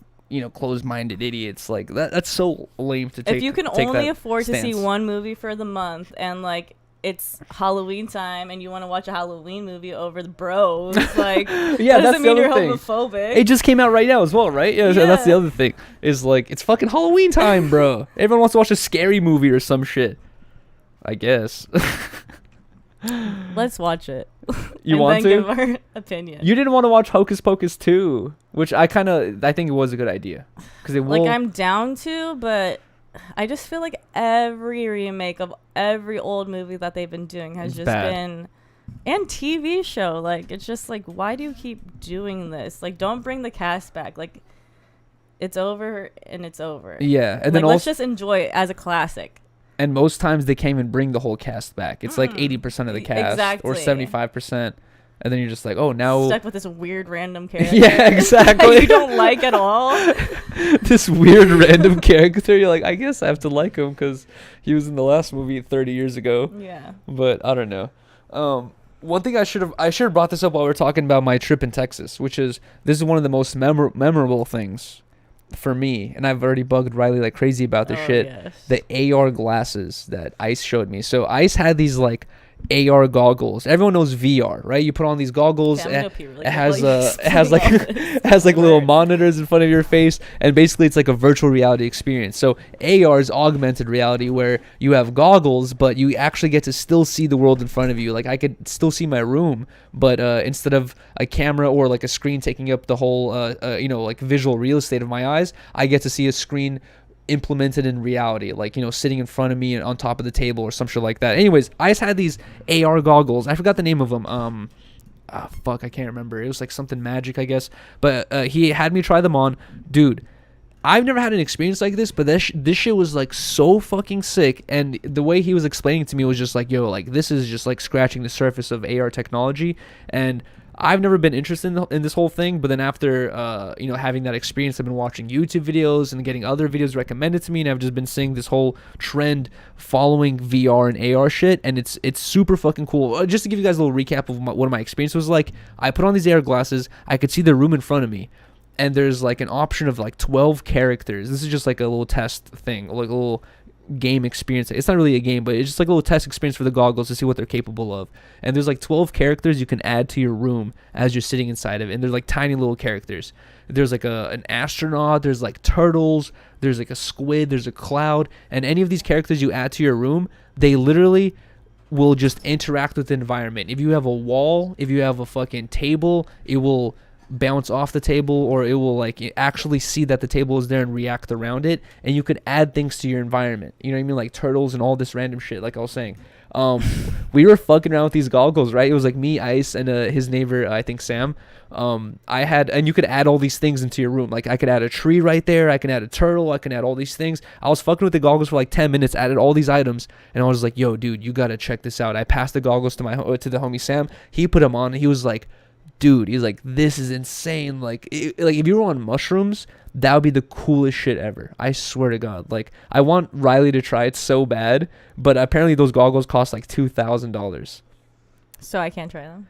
closed-minded idiots. Like that's so lame to take. If you can only afford to see one movie for the month, and like it's Halloween time, and you want to watch a Halloween movie over the Bros, like yeah, that doesn't mean you're homophobic. It just came out right now as well, right? Yeah, yeah. That's the other thing. Is like, it's fucking Halloween time, bro. Everyone wants to watch a scary movie or some shit, I guess. Let's watch it. You want to? Give our opinion. You didn't want to watch Hocus Pocus 2, which I think it was a good idea, because I'm down to, but I just feel like every remake of every old movie that they've been doing has just been, and TV show, like, it's just like, why do you keep doing this? Like, don't bring the cast back. Like, it's over and it's over. Yeah, and like, then let's just enjoy it as a classic. And most times they can't even bring the whole cast back. It's like 80% of the cast, or 75%. And then you're just like, oh, now stuck with this weird random character. Yeah, exactly. You don't like at all. This weird random character. You're like, I guess I have to like him because he was in the last movie 30 years ago. Yeah. But I don't know. one thing I should have brought this up while we were talking about my trip in Texas, which is this is one of the most memorable things for me, and I've already bugged Riley like crazy about this shit. Yes. The AR glasses that Ice showed me. So Ice had these like AR goggles. Everyone knows VR, right? You put on these goggles. Okay, It has like it has like little monitors in front of your face, and basically it's like a virtual reality experience. So AR is augmented reality, where you have goggles, but you actually get to still see the world in front of you. Like I could still see my room, but instead of a camera or like a screen taking up the whole like visual real estate of my eyes, I get to see a screen implemented in reality, like sitting in front of me and on top of the table or some shit like that. Anyways, I just had these AR goggles. I forgot the name of them. I can't remember. It was like something magic, I guess. But he had me try them on. Dude, I've never had an experience like this, but this shit was like so fucking sick. And the way he was explaining it to me was just like, yo, like this is just like scratching the surface of AR technology. And I've never been interested in this whole thing, but then after having that experience, I've been watching YouTube videos and getting other videos recommended to me, and I've just been seeing this whole trend following VR and AR shit, and it's super fucking cool. Just to give you guys a little recap of what my experience was like, I put on these AR glasses, I could see the room in front of me, and there's like an option of like 12 characters. This is just like a little test thing, like a little game experience. It's not really a game, but it's just like a little test experience for the goggles to see what they're capable of. And there's like 12 characters you can add to your room as you're sitting inside of it, and they're like tiny little characters. There's like an astronaut, there's like turtles, there's like a squid, there's a cloud, and any of these characters you add to your room, they literally will just interact with the environment. If you have a wall, if you have a fucking table, it will bounce off the table, or it will like actually see that the table is there and react around it. And you could add things to your environment, you know what I mean, like turtles and all this random shit. Like I was saying, we were fucking around with these goggles, right? It was like me, Ice, and his neighbor, I think Sam. And you could add all these things into your room. Like I could add a tree right there, I can add a turtle, I can add all these things. I was fucking with the goggles for like 10 minutes, added all these items, and I was like, yo dude, you gotta check this out. I passed the goggles to the homie Sam. He put them on, and he was like, dude, he's like, this is insane. Like if you were on mushrooms, that would be the coolest shit ever. I swear to God. Like I want Riley to try it so bad, but apparently those goggles cost like $2,000. So I can't try them.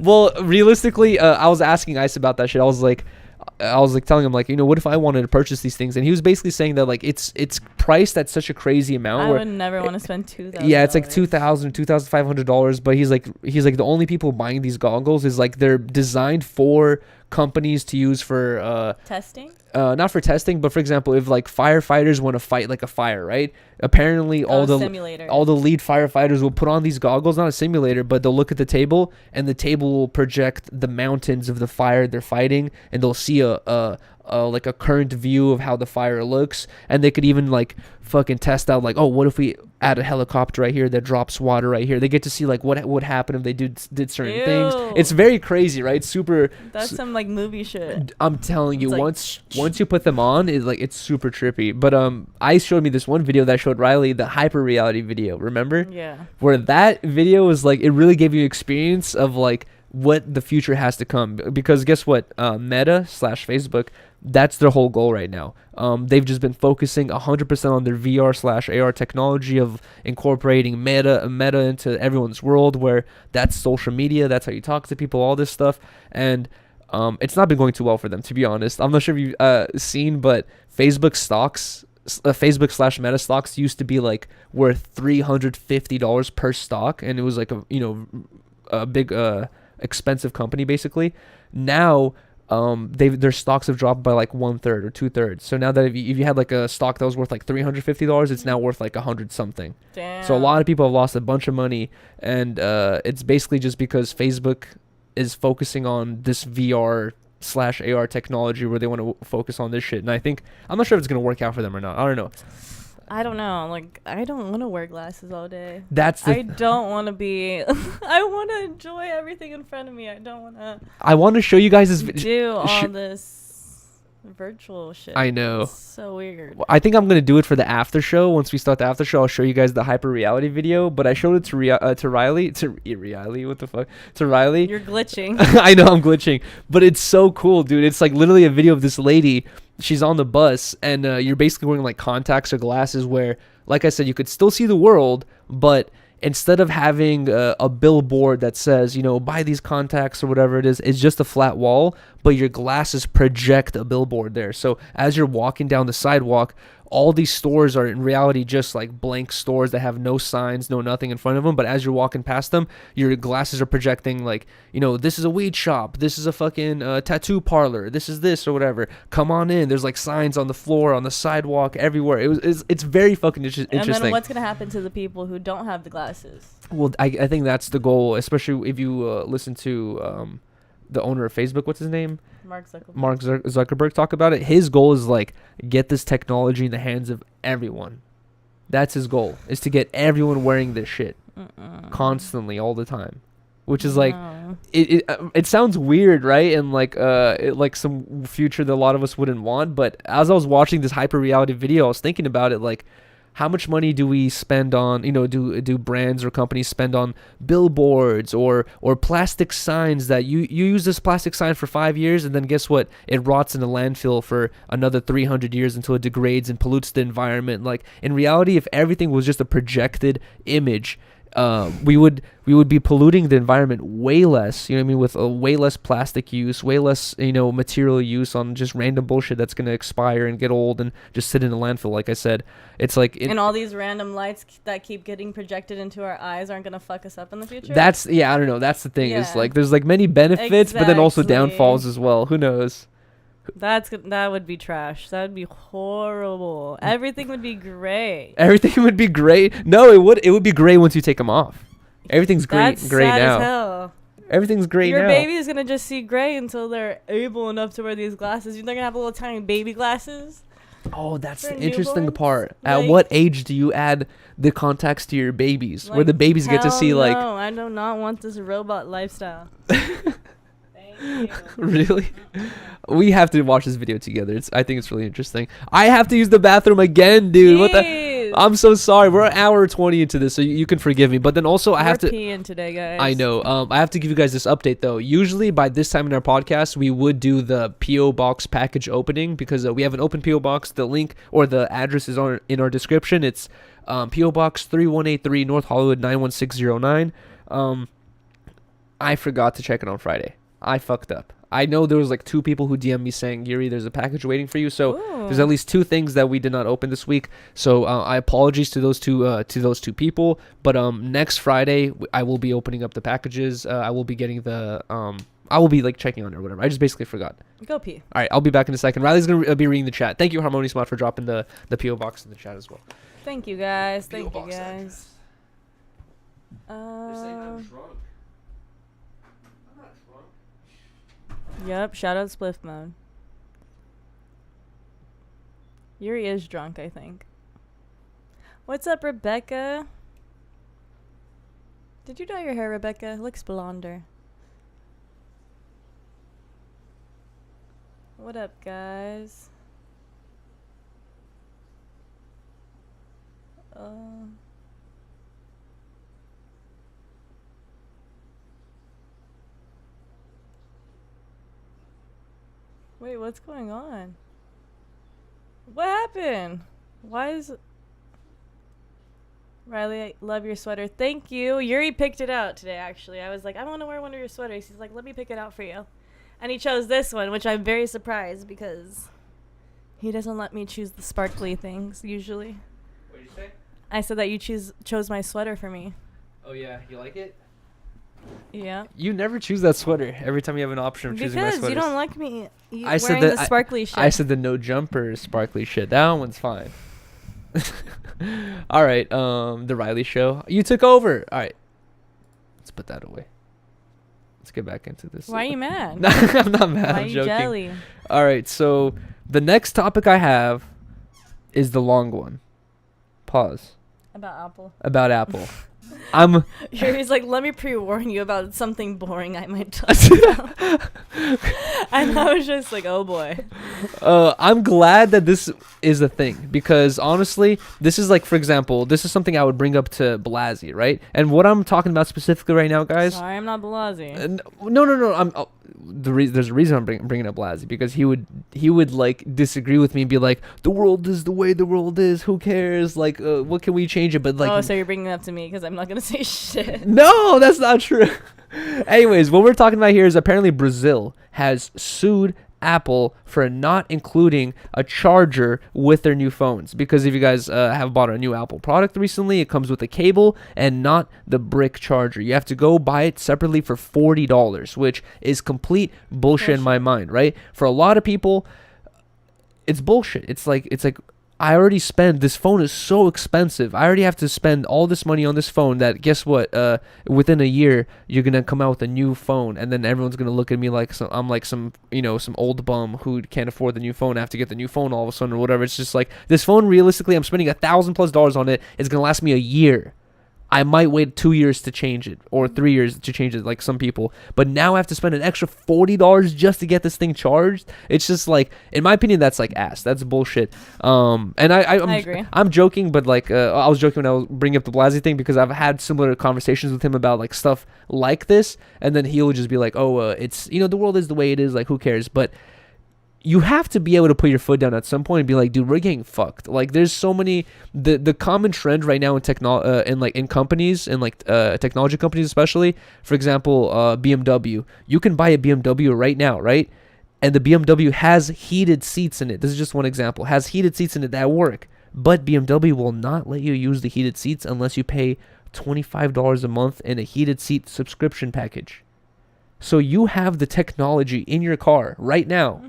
Well, realistically, I was asking Ice about that shit. I was like telling him, like, what if I wanted to purchase these things? And he was basically saying that like it's priced at such a crazy amount. I would never want to spend $2,000. Yeah, it's like $2,500. But he's like the only people buying these goggles is like they're designed for companies to use for testing. Not for testing, but for example, if like firefighters want to fight like a fire, right? Apparently all the lead firefighters will put on these goggles, not a simulator, but they'll look at the table, and the table will project the mountains of the fire they're fighting, and they'll see a like a current view of how the fire looks, and they could even like fucking test out like, oh, what if we add a helicopter right here that drops water right here? They get to see like what would happen if they did certain things. It's very crazy, right? That's some like movie shit. I'm telling you, it's once you put them on, it's super trippy. But Ice showed me this one video that showed Riley the hyper reality video, remember? Yeah. Where that video was like, it really gave you experience of like what the future has to come, because guess what, Meta/Facebook, that's their whole goal right now. They've just been focusing 100% on their VR/AR technology of incorporating meta into everyone's world, where that's social media, that's how you talk to people, all this stuff. And it's not been going too well for them, to be honest. I'm not sure if you've seen, but Facebook stocks, Facebook/Meta stocks used to be like worth $350 per stock, and it was like a big expensive company basically. Now their stocks have dropped by like 1/3 or 2/3. So now that if you had like a stock that was worth like $350, it's now worth like 100 something. Damn. So a lot of people have lost a bunch of money, and it's basically just because Facebook is focusing on this VR/AR technology, where they want to focus on this shit. And I'm not sure if it's gonna work out for them or not. I don't know. I don't know. Like, I don't want to wear glasses all day. I don't want to be. I want to enjoy everything in front of me. I don't want to. I want to show you guys this do all this virtual shit. I know. It's so weird. I think I'm gonna do it for the after show. Once we start the after show, I'll show you guys the hyper reality video. But I showed it to Riley. What the fuck? To Riley. You're glitching. I know I'm glitching, but it's so cool, dude. It's like literally a video of this lady. She's on the bus, and you're basically wearing like contacts or glasses, where, like I said, you could still see the world, but instead of having a billboard that says, you know, buy these contacts or whatever it is, it's just a flat wall, but your glasses project a billboard there. So as you're walking down the sidewalk, all these stores are in reality just like blank stores that have no signs, no nothing in front of them. But as you're walking past them, your glasses are projecting like, you know, this is a weed shop, this is a fucking tattoo parlor, this is this or whatever. Come on in. There's like signs on the floor, on the sidewalk, everywhere. It's very fucking interesting. And then what's gonna happen to the people who don't have the glasses? Well, I think that's the goal, especially if you listen to the owner of Facebook. What's his name? Mark Zuckerberg talk about it. His goal is like get this technology in the hands of everyone. That's his goal, is to get everyone wearing this shit constantly all the time, which is like it sounds weird, right? And like like some future that a lot of us wouldn't want. But as I was watching this hyper reality video, I was thinking about it, like, how much money do we spend on, you know, do brands or companies spend on billboards or plastic signs that you use this plastic sign for 5 years and then guess what? It rots in a landfill for another 300 years until it degrades and pollutes the environment. Like, in reality, if everything was just a projected image, we would be polluting the environment way less, you know what I mean, with a way less plastic use, way less, you know, material use on just random bullshit that's going to expire and get old and just sit in a landfill. Like I said, it's like and all these random lights that keep getting projected into our eyes aren't going to fuck us up in the future. That's I don't know, that's the thing. Is like there's like many benefits, but then also downfalls as well. Who knows? That would be trash. That would be horrible. Everything would be gray. Everything would be gray. No, it would be gray once you take them off. Everything's gray sad now. As hell. Everything's gray now. Your baby is gonna just see gray until they're able enough to wear these glasses. They're gonna have little tiny baby glasses. Oh, that's the interesting part. At what age do you add the contacts to your babies, where the babies get to see like? No, I do not want this robot lifestyle. Really? We have to watch this video together. I think it's really interesting. I have to use the bathroom again, dude. Jeez. What the? I'm so sorry. We're an hour 20 into this, so you can forgive me. But then also I have to peeing today, guys. I know. I have to give you guys this update though. Usually by this time in our podcast, we would do the PO box package opening because we have an open PO box. The link or the address is in our description. It's PO Box 3183 North Hollywood 91609. I forgot to check it on Friday. I fucked up. I know there was like 2 people who DM'd me saying, Yuri, there's a package waiting for you. So there's at least 2 things that we did not open this week. So I apologize to those two people. But next Friday I will be opening up the packages. I will be getting the I will be like checking on it or whatever. I just basically forgot. Go pee. All right, I'll be back in a second. Riley's gonna be reading the chat. Thank you, Harmonious Mod, for dropping the PO box in the chat as well. Thank you guys. Thank you guys. Yep, shout out Spliff Mode. Yuri is drunk, I think. What's up, Rebecca? Did you dye your hair, Rebecca? Looks blonder. What up, guys? Wait, what's going on? What happened? Why is... Riley, I love your sweater. Thank you. Yuri picked it out today, actually. I was like, I want to wear one of your sweaters. He's like, let me pick it out for you. And he chose this one, which I'm very surprised because he doesn't let me choose the sparkly things, usually. What did you say? I said that you chose my sweater for me. Oh, yeah. You like it? Yeah. You never choose that sweater every time you have an option of choosing my sweaters. Because you don't like me wearing the sparkly shit. I said the no jumper sparkly shit. That one's fine. All right. The Riley show. You took over. All right. Let's put that away. Let's get back into this. Why are you mad? No, I'm not mad. Why I'm are you joking. jelly? All right. So the next topic I have is the long one. Pause. About Apple. Yuri's like, let me pre-warn you about something boring I might talk about. And I was just like, oh boy. I'm glad that this is a thing because honestly, this is like, for example, this is something I would bring up to Blasey, right? And what I'm talking about specifically right now, guys. Sorry, I'm not Blasey. No. there's a reason I'm bringing up Lazzy, because he would like disagree with me and be like, the world is the way the world is, who cares, like what can we change it? But like, oh, so you're bringing it up to me because I'm not gonna say shit. no, that's not true. Anyways, what we're talking about here is apparently Brazil has sued Apple for not including a charger with their new phones, because if you guys have bought a new Apple product recently, it comes with a cable and not the brick charger. You have to go buy it separately for $40, which is complete bullshit in my mind, right? For a lot of people, it's bullshit. It's like I already spend, this phone is so expensive. I already have to spend all this money on this phone that, guess what? Within a year, you're going to come out with a new phone, and then everyone's going to look at me like I'm like some old bum who can't afford the new phone. I have to get the new phone all of a sudden or whatever. It's just like, this phone, realistically, I'm spending $1,000+ on it. It's going to last me a year. I might wait 2 years to change it, or 3 years to change it, like some people. But now I have to spend an extra $40 just to get this thing charged. It's just like, in my opinion, that's like ass. That's bullshit. And I agree. I'm joking, but like I was joking when I was bringing up the Blasey thing, because I've had similar conversations with him about like stuff like this, and then he'll just be like, oh, it's, the world is the way it is. Like, who cares? But you have to be able to put your foot down at some point and be like, dude, we're getting fucked. Like, there's so many, the common trend right now in in companies, in like technology companies especially, for example, BMW. You can buy a BMW right now, right? And the BMW has heated seats in it. This is just one example. Has heated seats in it that work. But BMW will not let you use the heated seats unless you pay $25 a month in a heated seat subscription package. So you have the technology in your car right now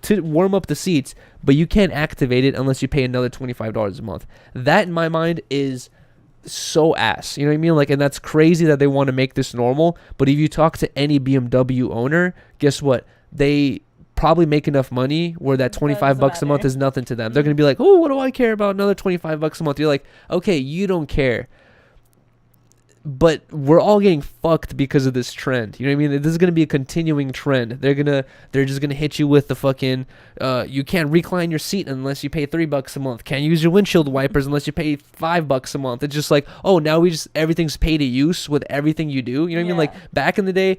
to warm up the seats, but you can't activate it unless you pay another $25 a month. That, in my mind, is so ass. You know what I mean? Like, and that's crazy that they want to make this normal. But if you talk to any BMW owner, guess what? They probably make enough money where that $25 a month is nothing to them. They're going to be like, oh, what do I care about another $25 a month? You're like, okay, you don't care. But we're all getting fucked because of this trend. You know what I mean? This is gonna be a continuing trend. They're just gonna hit you with the fucking you can't recline your seat unless you pay $3 a month. Can't use your windshield wipers unless you pay $5 a month. It's just like, oh, now everything's pay to use with everything you do. You know what I mean? Like, back in the day,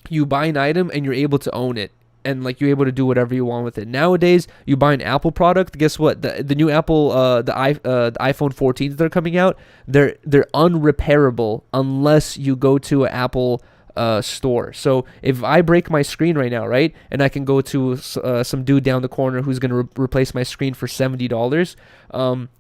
you buy an item and you're able to own it, and like you're able to do whatever you want with it. Nowadays, you buy an Apple product. Guess what? The new Apple, the iPhone 14s that are coming out, they're unrepairable unless you go to an Apple store. So if I break my screen right now, right, and I can go to some dude down the corner who's gonna replace my screen for $70,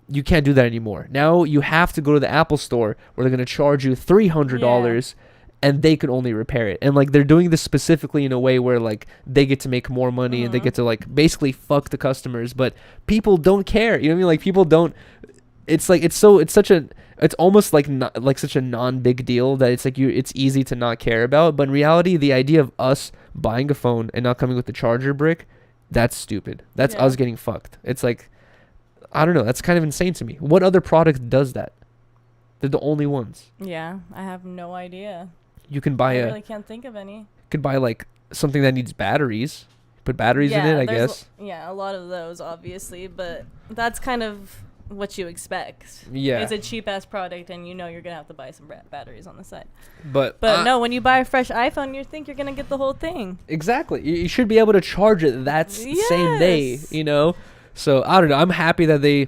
you can't do that anymore. Now you have to go to the Apple store where they're gonna charge you $300. And they could only repair it. And like, they're doing this specifically in a way where like they get to make more money and they get to like basically fuck the customers, but people don't care. You know what I mean? Like, people don't, it's like, it's almost like not, like such a non-big deal that it's like it's easy to not care about. But in reality, the idea of us buying a phone and not coming with the charger brick, that's stupid. That's us getting fucked. It's like, I don't know. That's kind of insane to me. What other product does that? They're the only ones. Yeah, I have no idea. You can buy I really can't think of any. Could buy like something that needs batteries. Put batteries in it, I guess. Yeah, a lot of those, obviously, but that's kind of what you expect. Yeah. It's a cheap ass product, and you're gonna have to buy some batteries on the side. But no, when you buy a fresh iPhone, you think you're gonna get the whole thing. Exactly. You should be able to charge it that same day, So I don't know. I'm happy that they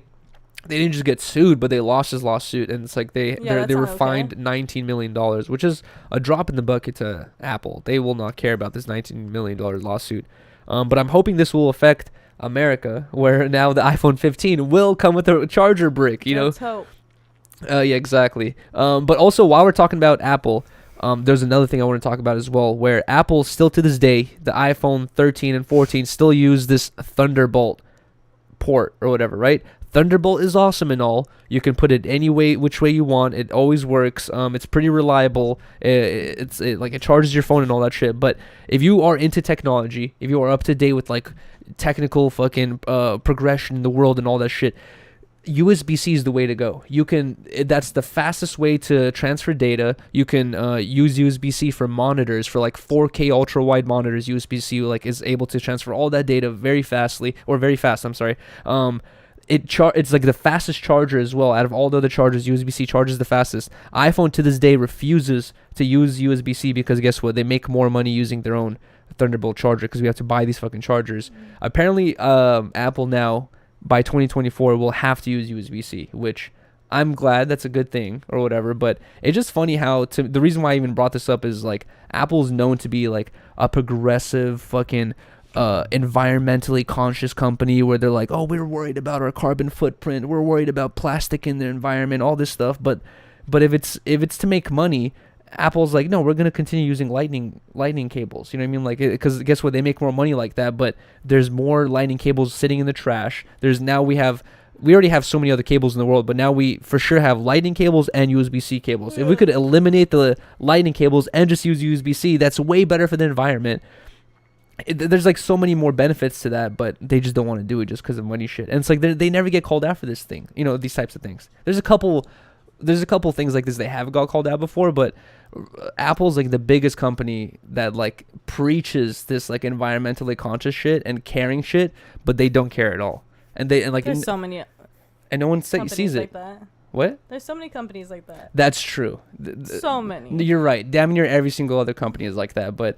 didn't just get sued, but they lost his lawsuit, and it's like they were fined $19 million, which is a drop in the bucket to Apple. They will not care about this $19 million lawsuit. But I'm hoping this will affect America, where now the iPhone 15 will come with a charger brick. Let's hope. Yeah, exactly. But also, while we're talking about Apple, there's another thing I want to talk about as well, where Apple still to this day, the iPhone 13 and 14 still use this Thunderbolt port or whatever, right? Thunderbolt is awesome and all. You can put it any way, which way you want. It always works. It's pretty reliable. It charges your phone and all that shit. But if you are into technology, if you are up to date with like technical fucking progression in the world and all that shit, USB-C is the way to go. That's the fastest way to transfer data. You can use USB-C for monitors, for like 4K ultra wide monitors. USB-C like is able to transfer all that data very fast. I'm sorry. it's like the fastest charger as well. Out of all the other chargers, USB-C charges the fastest. iPhone to this day refuses to use USB-C because guess what? They make more money using their own Thunderbolt charger because we have to buy these fucking chargers. Apparently, Apple now by 2024 will have to use USB-C, which I'm glad, that's a good thing or whatever. But it's just funny how the reason why I even brought this up is like Apple's known to be like a progressive fucking environmentally conscious company where they're like, oh, we're worried about our carbon footprint, we're worried about plastic in the environment, all this stuff. But if it's to make money, Apple's like, no, we're gonna continue using lightning cables. You know what I mean? Like, because guess what? They make more money like that. But there's more lightning cables sitting in the trash. We already have so many other cables in the world, but now we for sure have lightning cables and USB-C cables. If we could eliminate the lightning cables and just use USB-C, that's way better for the environment. There's like so many more benefits to that, but they just don't want to do it just because of money shit. And it's like they never get called out for this thing, you know, these types of things. There's a couple things like this they have got called out before, but Apple's like the biggest company that like preaches this like environmentally conscious shit and caring shit, but they don't care at all. And there's so many, and no one sees it. like that. What? There's so many companies like that. That's true. So many. You're right. Damn near every single other company is like that. But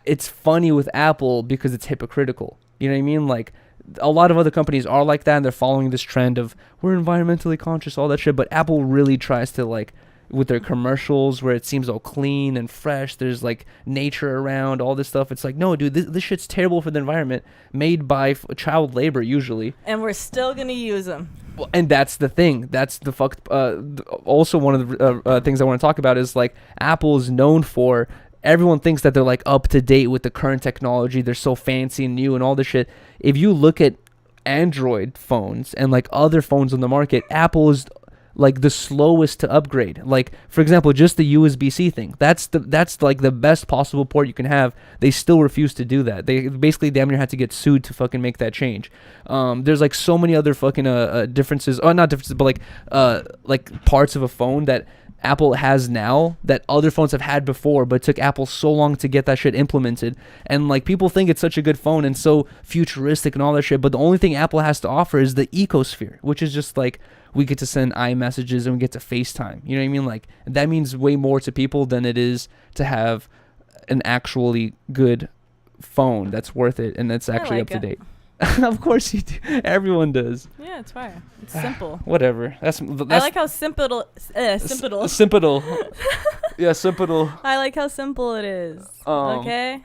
it's funny with Apple because it's hypocritical. You know what I mean? Like, a lot of other companies are like that, and they're following this trend of we're environmentally conscious, all that shit. But Apple really tries to, like, with their commercials where it seems all clean and fresh, there's like nature around, all this stuff. It's like, no, dude, this shit's terrible for the environment, made by child labor usually. And we're still gonna use them. Well, and that's the thing. That's the fucked. Also, one of the things I want to talk about is like Apple is known for. Everyone thinks that they're like up to date with the current technology. They're so fancy and new and all this shit. If you look at Android phones and like other phones on the market, Apple is like the slowest to upgrade. Like, for example, just the USB-C thing. That's like the best possible port you can have. They still refuse to do that. They basically damn near had to get sued to fucking make that change. There's like so many other fucking differences. Oh, not differences, but like parts of a phone that Apple has now that other phones have had before, but it took Apple so long to get that shit implemented. And like people think it's such a good phone and so futuristic and all that shit, but the only thing Apple has to offer is the ecosphere, which is just like we get to send iMessages and we get to FaceTime. You know what I mean? Like that means way more to people than it is to have an actually good phone that's worth it and that's actually up to date. Of course you do. Everyone does. Yeah, it's fine. It's simple. Whatever. That's I like how simple. Simple. Simple. Yeah, simple. I like how simple it is. Okay.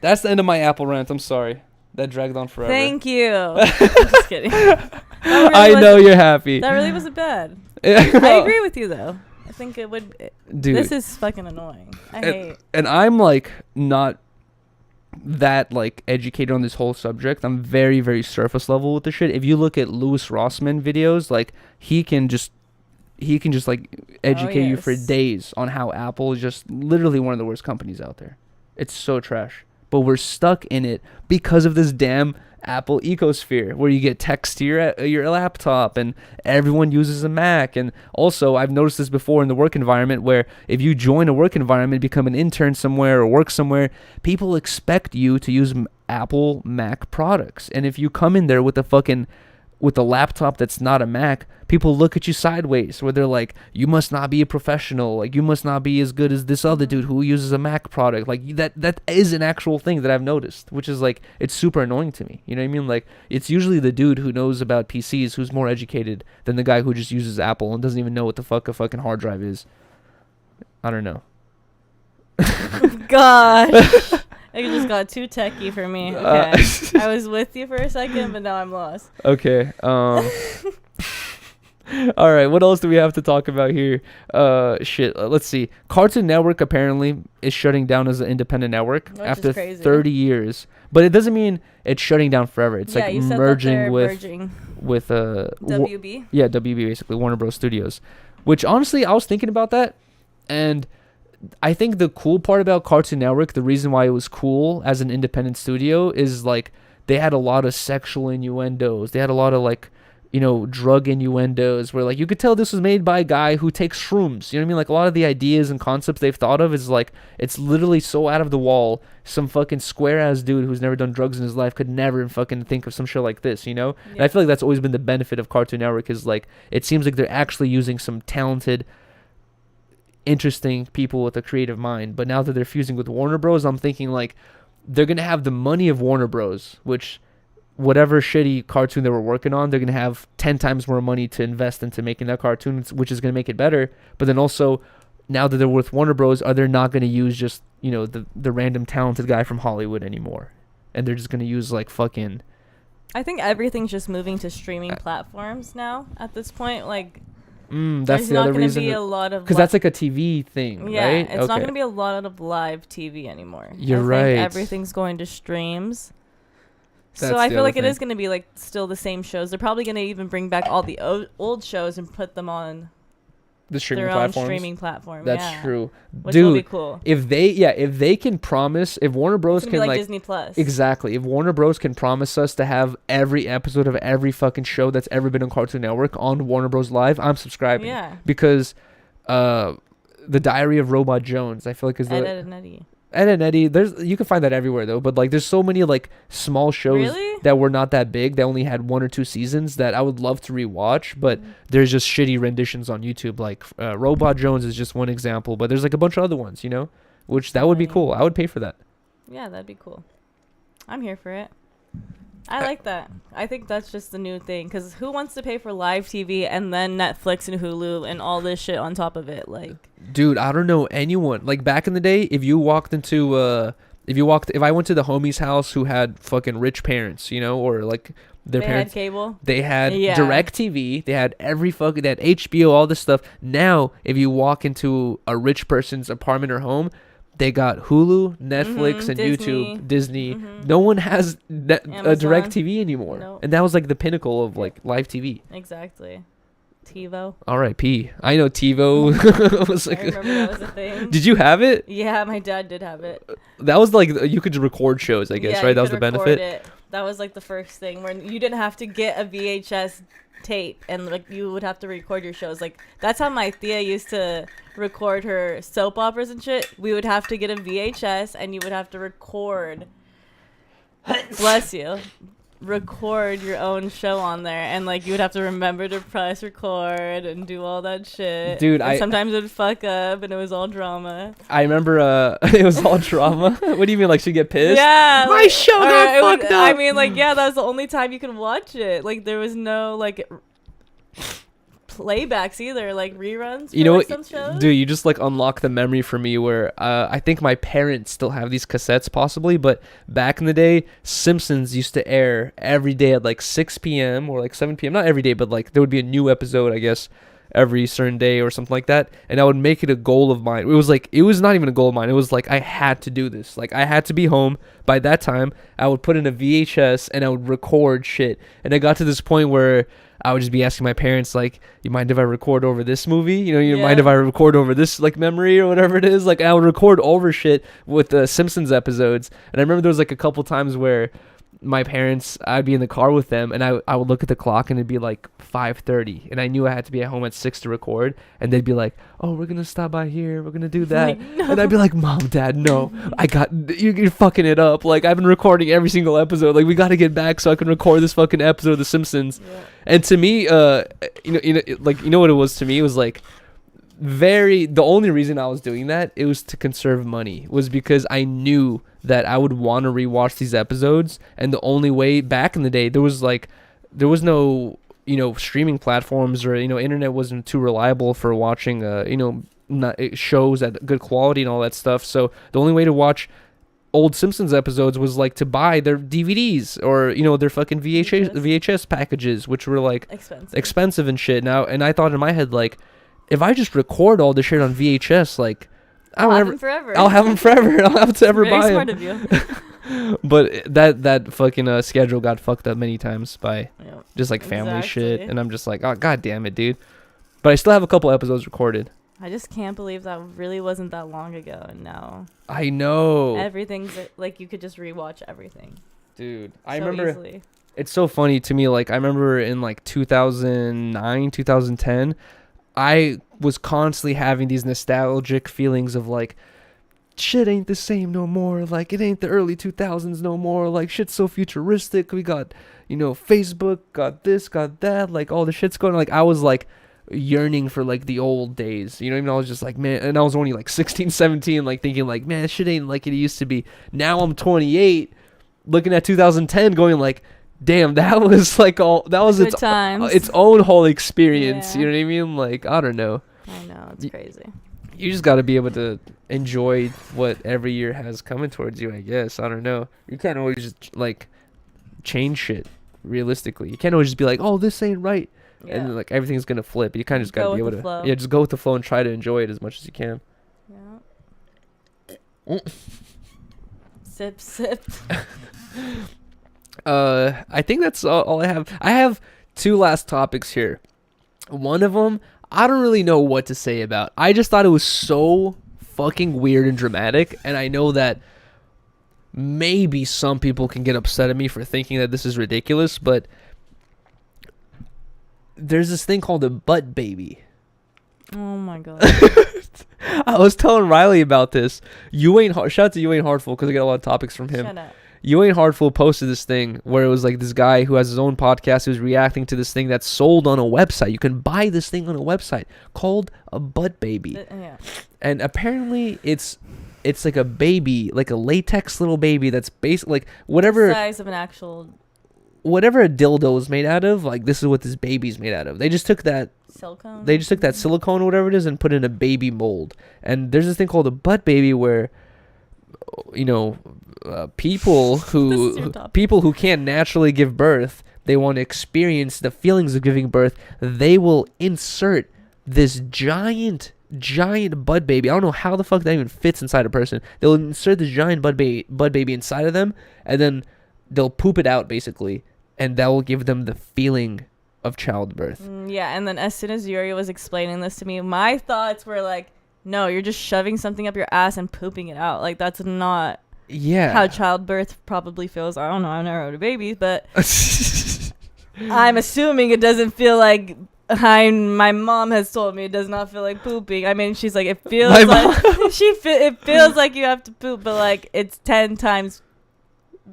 That's the end of my Apple rant. I'm sorry. That dragged on forever. Thank you. I'm just kidding. Really I know you're happy. That really wasn't bad. I agree with you though. I think it would. Dude, this is fucking annoying. I hate. And I'm like not that like educated on this whole subject. I'm very, very surface level with the shit. If you look at Louis Rossmann videos, like he can just like educate you for days on how Apple is just literally one of the worst companies out there. It's so trash. But we're stuck in it because of this damn Apple ecosphere where you get text to your laptop and everyone uses a Mac. And also, I've noticed this before in the work environment where if you join a work environment, become an intern somewhere or work somewhere, people expect you to use Apple Mac products. And if you come in there with a laptop that's not a Mac, people look at you sideways where they're like, you must not be a professional, like you must not be as good as this other dude who uses a Mac product. Like that is an actual thing that I've noticed, which is like, it's super annoying to me. You know what I mean? Like it's usually the dude who knows about PCs who's more educated than the guy who just uses Apple and doesn't even know what the fuck a fucking hard drive is. I don't know. Gosh. It just got too techie for me. Okay. I was with you for a second, but now I'm lost. Okay. All right. What else do we have to talk about here? Let's see. Cartoon Network apparently is shutting down as an independent network after 30 years. But it doesn't mean it's shutting down forever. It's like merging with WB. WB basically, Warner Bros. Studios. Which honestly, I was thinking about that, and I think the cool part about Cartoon Network, the reason why it was cool as an independent studio is like they had a lot of sexual innuendos. They had a lot of like drug innuendos where like you could tell this was made by a guy who takes shrooms. You know what I mean? Like a lot of the ideas and concepts they've thought of is like it's literally so out of the wall. Some fucking square ass dude who's never done drugs in his life could never fucking think of some shit like this, And I feel like that's always been the benefit of Cartoon Network is like it seems like they're actually using some talented, interesting people with a creative mind. But now that they're fusing with Warner Bros, I'm thinking like they're gonna have the money of Warner Bros, which whatever shitty cartoon they were working on, they're going to have 10 times more money to invest into making that cartoon, which is going to make it better. But then also, now that they're with Warner Bros, are they not going to use just, the random talented guy from Hollywood anymore? And they're just going to use, like, fucking... I think everything's just moving to streaming platforms now at this point. Like, that's the other reason. There's not going to be a lot of... Because that's like a TV thing, right? It's not going to be a lot of live TV anymore. You're right. Everything's going to streams. That's so I feel like thing. It is going to be like still the same shows. They're probably going to even bring back all the old shows and put them on the streaming their platforms. own streaming platform. That's true. Which Dude, will be cool. If they can promise, if Warner Bros can like Disney Plus. Exactly. If Warner Bros can promise us to have every episode of every fucking show that's ever been on Cartoon Network on Warner Bros Live, I'm subscribing. Yeah. Because The Diary of Robot Jones, I feel like is the Ed and Eddie. Ed and Eddie, you can find that everywhere though, but like there's so many like small shows that were not that big, that only had 1 or 2 seasons that I would love to rewatch, but there's just shitty renditions on YouTube. Like Robot Jones is just one example, but there's like a bunch of other ones, which that would be cool. I would pay for that. Yeah, that'd be cool. I'm here for it. I like that. I think that's just the new thing, because who wants to pay for live TV and then Netflix and Hulu and all this shit on top of it? Like, dude, I don't know anyone. Like back in the day, if I went to the homie's house who had fucking rich parents, or like their parents had cable, they had direct TV, they had they had HBO, all this stuff. Now, if you walk into a rich person's apartment or home, they got Hulu, Netflix, and YouTube, Disney. No one has a direct TV anymore. Nope. And that was like the pinnacle of like live TV. Exactly. TiVo. R.I.P. I know TiVo. Was like I remember that was a thing. Did you have it? Yeah, my dad did have it. That was like, you could record shows, I guess, right? That was the benefit. That was like the first thing where you didn't have to get a VHS tape and like you would have to record your shows. Like that's how my Thea used to record her soap operas and shit. We would have to get a VHS and you would have to record bless you, record your own show on there, and like you would have to remember to press record and do all that shit. Dude, and sometimes it would fuck up and it was all drama. I remember it was all drama. What do you mean, like she'd get pissed? Yeah, my show got fucked up. I mean, like, yeah, that was the only time you could watch it. Like there was no like playbacks either, like reruns for, like, some shows. Dude, you just like unlock the memory for me where I think my parents still have these cassettes possibly, but back in the day, Simpsons used to air every day at like 6 p.m. or like 7 p.m. Not every day, but like there would be a new episode, I guess, every certain day or something like that, and I would make it a goal of mine. It was not even a goal of mine. It was like I had to do this. Like I had to be home by that time. I would put in a VHS and I would record shit, and I got to this point where I would just be asking my parents, like, you mind if I record over this movie? You mind if I record over this, like, memory or whatever it is? Like, I would record over shit with the Simpsons episodes. And I remember there was, like, a couple times where my parents, I'd be in the car with them, and I would look at the clock, and it'd be, like, 5:30. And I knew I had to be at home at 6 to record. And they'd be like, oh, we're going to stop by here. We're going to do that. Like, no. And I'd be like, Mom, Dad, no. You're fucking it up. Like, I've been recording every single episode. Like, we got to get back so I can record this fucking episode of The Simpsons. Yeah. And to me, you know what it was to me? It was like the only reason I was doing that, it was to conserve money, was because I knew that I would want to rewatch these episodes. And the only way back in the day, there was no, streaming platforms or, internet wasn't too reliable for watching, shows at good quality and all that stuff. So the only way to watch old Simpsons episodes was like to buy their DVDs or their fucking VHS packages, which were like expensive and shit. Now, and I thought in my head, like, if I just record all this shit on VHS, like, I'll have them forever. I'll have them forever. I don't have to ever buy them. Very smart of you. But that fucking schedule got fucked up many times by just like family shit, and I'm just like, oh, god damn it, dude. But I still have a couple episodes recorded. I just can't believe that really wasn't that long ago, and now I know everything's like you could just rewatch everything. Dude, I remember easily. It's so funny to me. Like, I remember in like 2009, 2010, I was constantly having these nostalgic feelings of like, shit ain't the same no more. Like, it ain't the early 2000s no more. Like, shit's so futuristic. We got, Facebook, got this, got that. Like, all the shit's going on. Like, I was like yearning for like the old days. You know what I mean? I was just like, man, and I was only like 16, 17, like thinking like, man, shit ain't like it used to be. Now I'm 28, looking at 2010, going like, damn, that was Good times. its own whole experience. Yeah. You know what I mean? Like, I don't know. I know, it's crazy. You just got to be able to enjoy what every year has coming towards you, I guess. I don't know. You can't always just like change shit realistically. You can't always just be like, oh, this ain't right. Yeah. And like everything's going to flip. You kind of just got Go to be with able the to flow. yeah, just go with the flow and try to enjoy it as much as you can. Yeah. Sip, sip. I think that's all I have. I have 2 last topics here. One of them, I don't really know what to say about. I just thought it was so fucking weird and dramatic, and I know that maybe some people can get upset at me for thinking that this is ridiculous, but there's this thing called a butt baby. Oh my god. I was telling Riley about this. Shout out to You Ain't Heartful because I get a lot of topics from him. Shut up. You Ain't Heartful posted this thing where it was like this guy who has his own podcast who's reacting to this thing that's sold on a website. You can buy this thing on a website called a butt baby. Yeah. And apparently it's like a baby, like a latex little baby that's basically like whatever The size of an actual whatever a dildo is made out of, like this is what this baby's made out of. They just took that silicone. silicone or whatever it is and put it in a baby mold. And there's this thing called a butt baby where people who can't naturally give birth, they want to experience the feelings of giving birth. They will insert this giant butt baby. I don't know how the fuck that even fits inside a person. They'll insert this giant butt baby inside of them, and then they'll poop it out basically, and that will give them the feeling of childbirth. Yeah, and then as soon as Yuri was explaining this to me, my thoughts were like, no, you're just shoving something up your ass and pooping it out. Like, that's not how childbirth probably feels. I don't know. I've never had a baby, but I'm assuming it doesn't feel like my mom has told me it does not feel like pooping. I mean, she's like, it feels like it feels like you have to poop, but like it's 10 times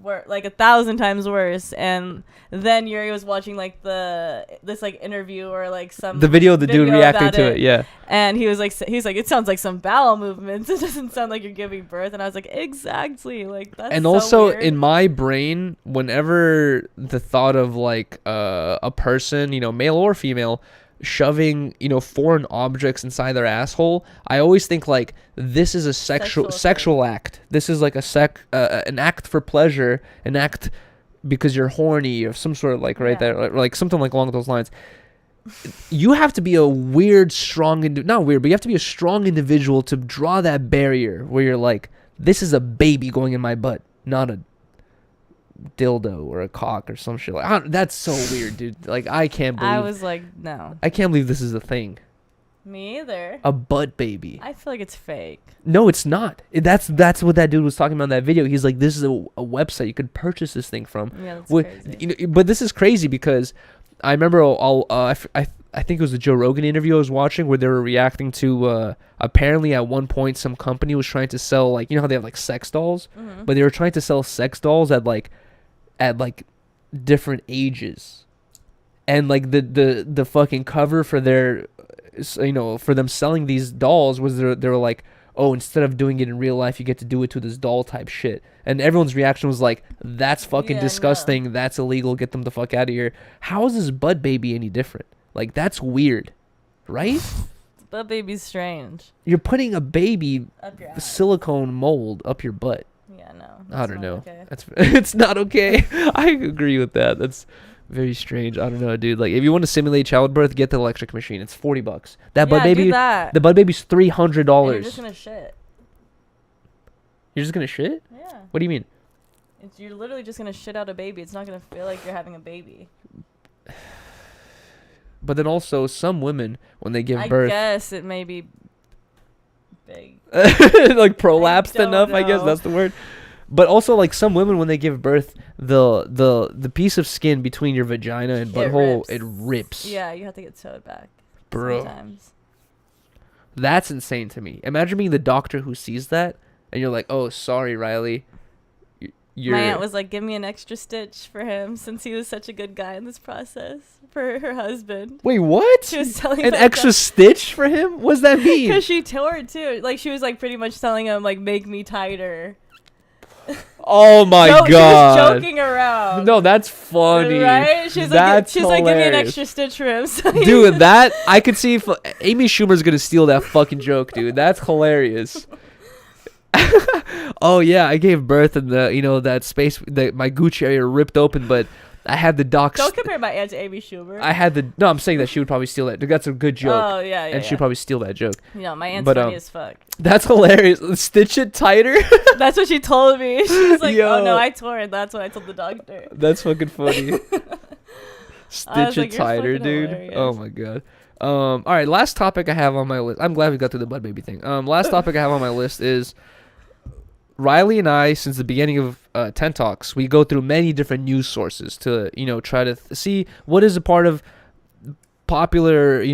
like 1,000 times worse. And then Yuri was watching like this like interview or like the video of the dude reacting to it, yeah, and he's like it sounds like some bowel movements. It doesn't sound like you're giving birth. And I was like, exactly, like that's and so also weird. In my brain, whenever the thought of like a person, male or female, shoving foreign objects inside their asshole, I always think like this is a sexual act. This is like an act for pleasure, an act because you're horny or some sort of like there, like something like along those lines. You have to be a weird, strong, not weird, but you have to be a strong individual to draw that barrier where you're like, this is a baby going in my butt, not a dildo or a cock or some shit. Like, that's so weird, dude. Like, I can't believe. I was like, no. I can't believe this is a thing. Me either. A butt baby. I feel like it's fake. No, it's not. That's what that dude was talking about in that video. He's like, this is a website you could purchase this thing from. Yeah, that's crazy. But this is crazy because I remember I think it was the Joe Rogan interview I was watching where they were reacting to apparently at one point some company was trying to sell, like, how they have like sex dolls, but they were trying to sell sex dolls at different ages, and like the fucking cover for their for them selling these dolls was they were like, oh, instead of doing it in real life, you get to do it to this doll type shit. And everyone's reaction was like, that's fucking disgusting. No. That's illegal. Get them the fuck out of here. How is this butt baby any different? Like, that's weird, right? Butt baby's strange. You're putting a baby up your silicone mold up your butt. Yeah, no. I don't know. Okay. It's not okay. I agree with that. That's very strange. I don't know, dude. Like, if you want to simulate childbirth, get the electric machine. It's $40. That butt baby. Do that. The butt baby's $300. And you're just gonna shit. You're just gonna shit? Yeah. What do you mean? You're literally just gonna shit out a baby. It's not gonna feel like you're having a baby. But then also, some women, when they give birth, I guess it may be big. like prolapsed enough. I guess that's the word. But also, like, some women, when they give birth, the piece of skin between your vagina and butthole, it rips. Yeah, you have to get sewed back. Bro. Sometimes. That's insane to me. Imagine being the doctor who sees that, and you're like, "Oh, sorry, Riley. My aunt was like, give me an extra stitch for him since he was such a good guy in this process for her husband. Wait, what? She was telling an extra stitch for him? What does that mean? Because she tore it too. Like, she was like pretty much telling him like, make me tighter. Oh my god. She was joking around. No, that's funny. Right? She's like, give me an extra stitch for him. So dude, that I could see if Amy Schumer's gonna steal that fucking joke, dude. That's hilarious. Oh yeah, I gave birth in that space that my Gucci area ripped open, but I had the doc. Don't compare my aunt to Amy Schumer. I'm saying that she would probably steal that. That's a good joke. Oh yeah, and she'd probably steal that joke. My aunt's funny as fuck. That's hilarious. Stitch it tighter. That's what she told me. She was like, "Oh no, I tore it." That's what I told the doctor. That's fucking funny. Stitch it tighter, dude. Hilarious. Oh my god. All right, last topic I have on my list. I'm glad we got through the Bud Baby thing. Last topic I have on my list is Riley and I, since the beginning of 10 Talks, we go through many different news sources to, try to see what is a part of popular,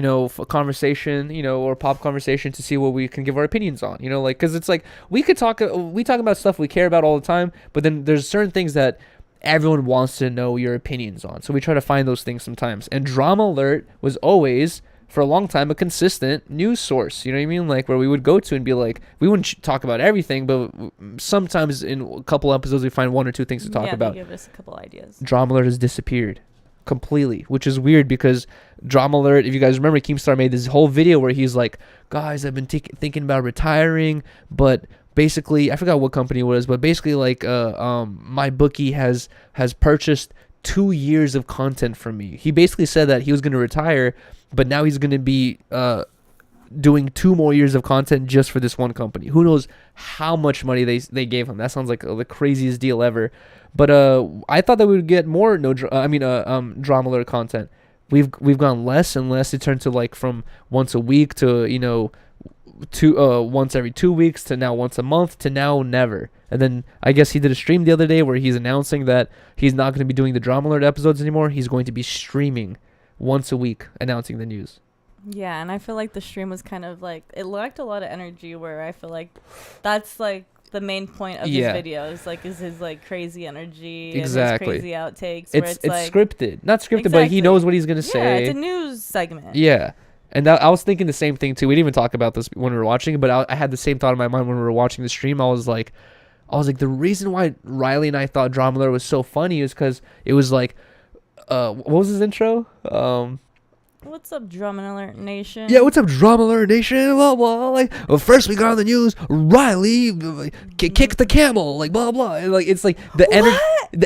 conversation, or pop conversation to see what we can give our opinions on, because it's like we talk about stuff we care about all the time, but then there's certain things that everyone wants to know your opinions on. So we try to find those things sometimes. And Drama Alert was always, for a long time, a consistent news source, you know what I mean? Like, where we would go to and be like, we wouldn't talk about everything, but sometimes in a couple episodes we find one or two things to talk about. Give us a couple ideas. Drama Alert has disappeared completely, which is weird because Drama Alert, if you guys remember, Keemstar made this whole video where he's like, guys, I've been thinking about retiring, but basically, I forgot what company it was, but basically, like, my bookie has purchased 2 years of content from me. He basically said that he was going to retire, but now he's going to be doing 2 more years of content just for this one company. Who knows how much money they gave him? That sounds like the craziest deal ever. But I thought that we would get more Drama Alert content. We've gone less and less. It turned to like from once a week to once every 2 weeks to now once a month to now never. And then I guess he did a stream the other day where he's announcing that he's not going to be doing the Drama Alert episodes anymore. He's going to be streaming once a week, announcing the news. Yeah, and I feel like the stream was kind of like, it lacked a lot of energy, where I feel like that's like the main point of his videos, like, is his like crazy energy exactly. and his crazy outtakes. It's like, scripted, not scripted, exactly. But he knows what he's gonna say. Yeah, it's a news segment. Yeah, and I was thinking the same thing too. We didn't even talk about this when we were watching it, but I had the same thought in my mind when we were watching the stream. I was like, the reason why Riley and I thought Drama Alert was so funny is because it was like, what was his intro? What's up, Drama Alert Nation? Yeah, what's up, Drama Alert Nation? Blah, blah. Like, first we got on the news, Riley kicked the camel, like, blah, blah. And, like, it's like the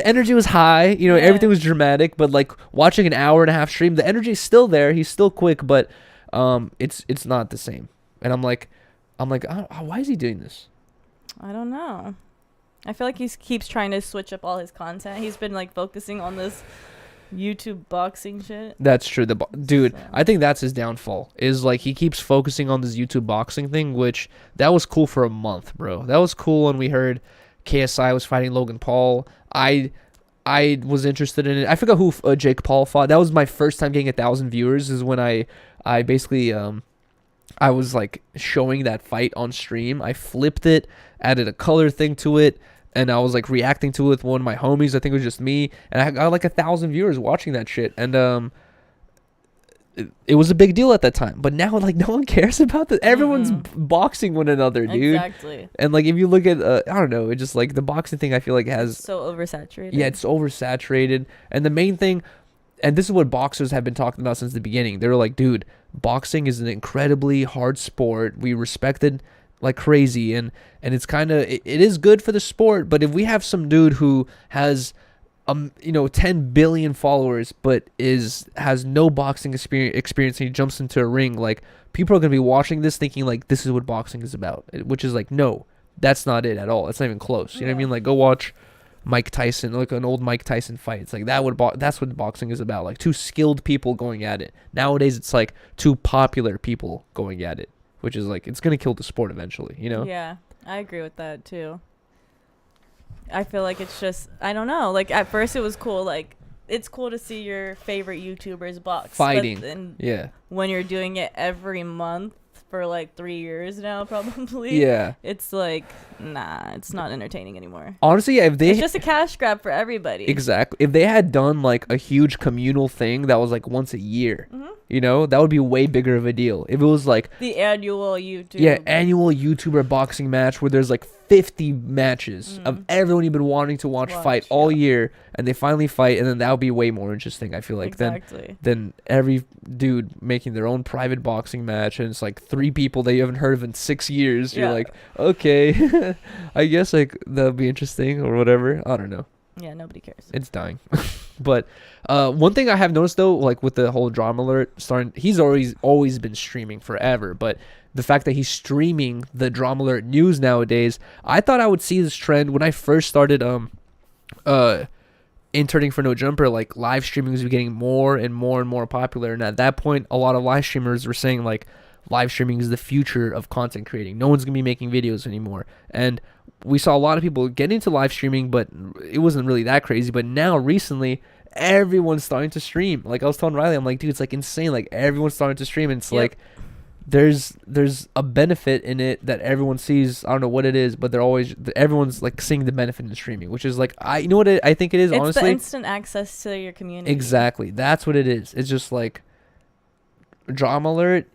energy was high, everything was dramatic, but like watching an hour and a half stream, the energy is still there. He's still quick, but it's not the same. And I'm like, why is he doing this? I don't know. I feel like he keeps trying to switch up all his content. He's been like focusing on this YouTube boxing shit. That's true. Dude, I think that's his downfall. Is like he keeps focusing on this YouTube boxing thing, which that was cool for a month, bro. That was cool when we heard KSI was fighting Logan Paul. I was interested in it. I forgot who Jake Paul fought. That was my first time getting 1,000 viewers. Is when I basically I was like showing that fight on stream. I flipped it, added a color thing to it. And I was like reacting to it with one of my homies. I think it was just me, and I got like 1,000 viewers watching that shit. And it was a big deal at that time. But now, like, no one cares about that. Everyone's boxing one another, dude. Exactly. And like, if you look at, I don't know, it just like the boxing thing, I feel like has so oversaturated. Yeah, it's oversaturated. And the main thing, and this is what boxers have been talking about since the beginning. They were like, dude, boxing is an incredibly hard sport. We respect it like crazy, and it's kind of it is good for the sport, but if we have some dude who has 10 billion followers but has no boxing experience and he jumps into a ring, like, people are going to be watching this thinking like this is what boxing is about, which is like, no, that's not it at all. It's not even close. You know what I mean? Like, go watch Mike Tyson, like an old Mike Tyson fight. It's like that's what boxing is about, like two skilled people going at it. Nowadays it's like two popular people going at it, which is like, it's going to kill the sport eventually, Yeah, I agree with that too. I feel like it's just, I don't know. Like at first it was cool. Like it's cool to see your favorite YouTubers box. Fighting. But then Yeah. when you're doing it every month for like 3 years now, probably. Yeah. It's like, nah, it's not entertaining anymore. Honestly, yeah, if they It's just a cash grab for everybody. exactly, if they had done like a huge communal thing that was like once a year, you know, that would be way bigger of a deal. If it was like The annual YouTube. yeah, annual YouTuber boxing match where there's like 50 matches of everyone you've been wanting to watch fight all year, and they finally fight, and then that would be way more interesting. I feel like Exactly. than every dude making their own private boxing match, and it's like 3 people that you haven't heard of in 6 years. You're Yeah. like, okay, I guess like that'll be interesting or whatever. I don't know. Yeah, nobody cares. It's dying. But one thing I have noticed though, like with the whole drama alert starting, he's always been streaming forever, but the fact that he's streaming the drama alert news nowadays, I thought I would see this trend when I first started interning for No Jumper. Like live streaming was getting more and more and more popular, and at that point a lot of live streamers were saying like live streaming is the future of content creating. No one's gonna be making videos anymore. And we saw a lot of people get into live streaming, but it wasn't really that crazy. But now recently everyone's starting to stream. Like I was telling Riley, I'm like, dude, it's like insane. Like everyone's starting to stream, and it's like there's a benefit in it that everyone sees. I don't know what it is, but everyone's like seeing the benefit in streaming, which is like I think it is, It's honestly the instant access to your community. Exactly. That's what it is. It's just like drama alert.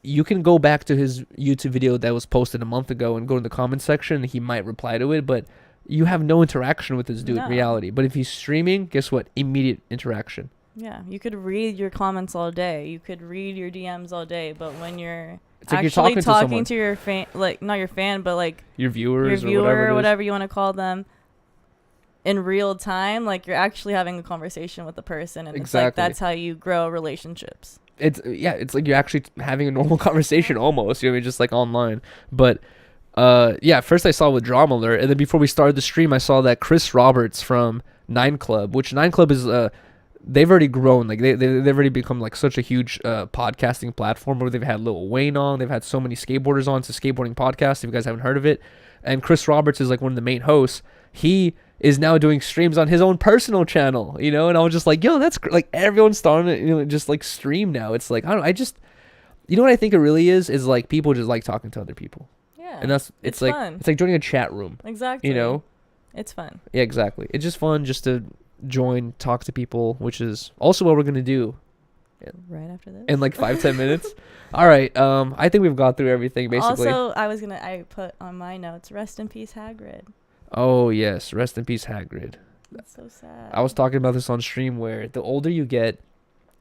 You can go back to his YouTube video that was posted a month ago and go in the comment section, and he might reply to it, but you have no interaction with this dude in reality. But if he's streaming, guess what? Immediate interaction. Yeah, you could read your comments all day. You could read your DMs all day, but when you're It's like actually you're talking to your fan, like not your fan, but like your viewers, your viewer, or whatever you want to call them, in real time, like you're actually having a conversation with the person, and it's like that's how you grow relationships. It's like you're actually having a normal conversation almost. You know what I mean? Just like online. But first I saw with drama alert, and then before we started the stream, I saw that Chris Roberts from 9 Club, which 9 Club is they've already grown. Like they've already become like such a huge podcasting platform where they've had Lil Wayne on, they've had so many skateboarders on. It's a skateboarding podcast if you guys haven't heard of it. And Chris Roberts is like one of the main hosts. He is now doing streams on his own personal channel, you know, and I was just like, yo, that's like everyone's starting to, you know, just like stream now. It's like, you know what I think it really is like people just like talking to other people. Yeah. And it's like fun. It's like joining a chat room. Exactly. You know? It's fun. Yeah, exactly. It's just fun just to join, talk to people, which is also what we're gonna do right after this in like 5-10 minutes. All right, I think we've got through everything basically. Also, I put on my notes, rest in peace Hagrid. Oh yes, rest in peace Hagrid. That's so sad. I was talking about this on stream, where the older you get,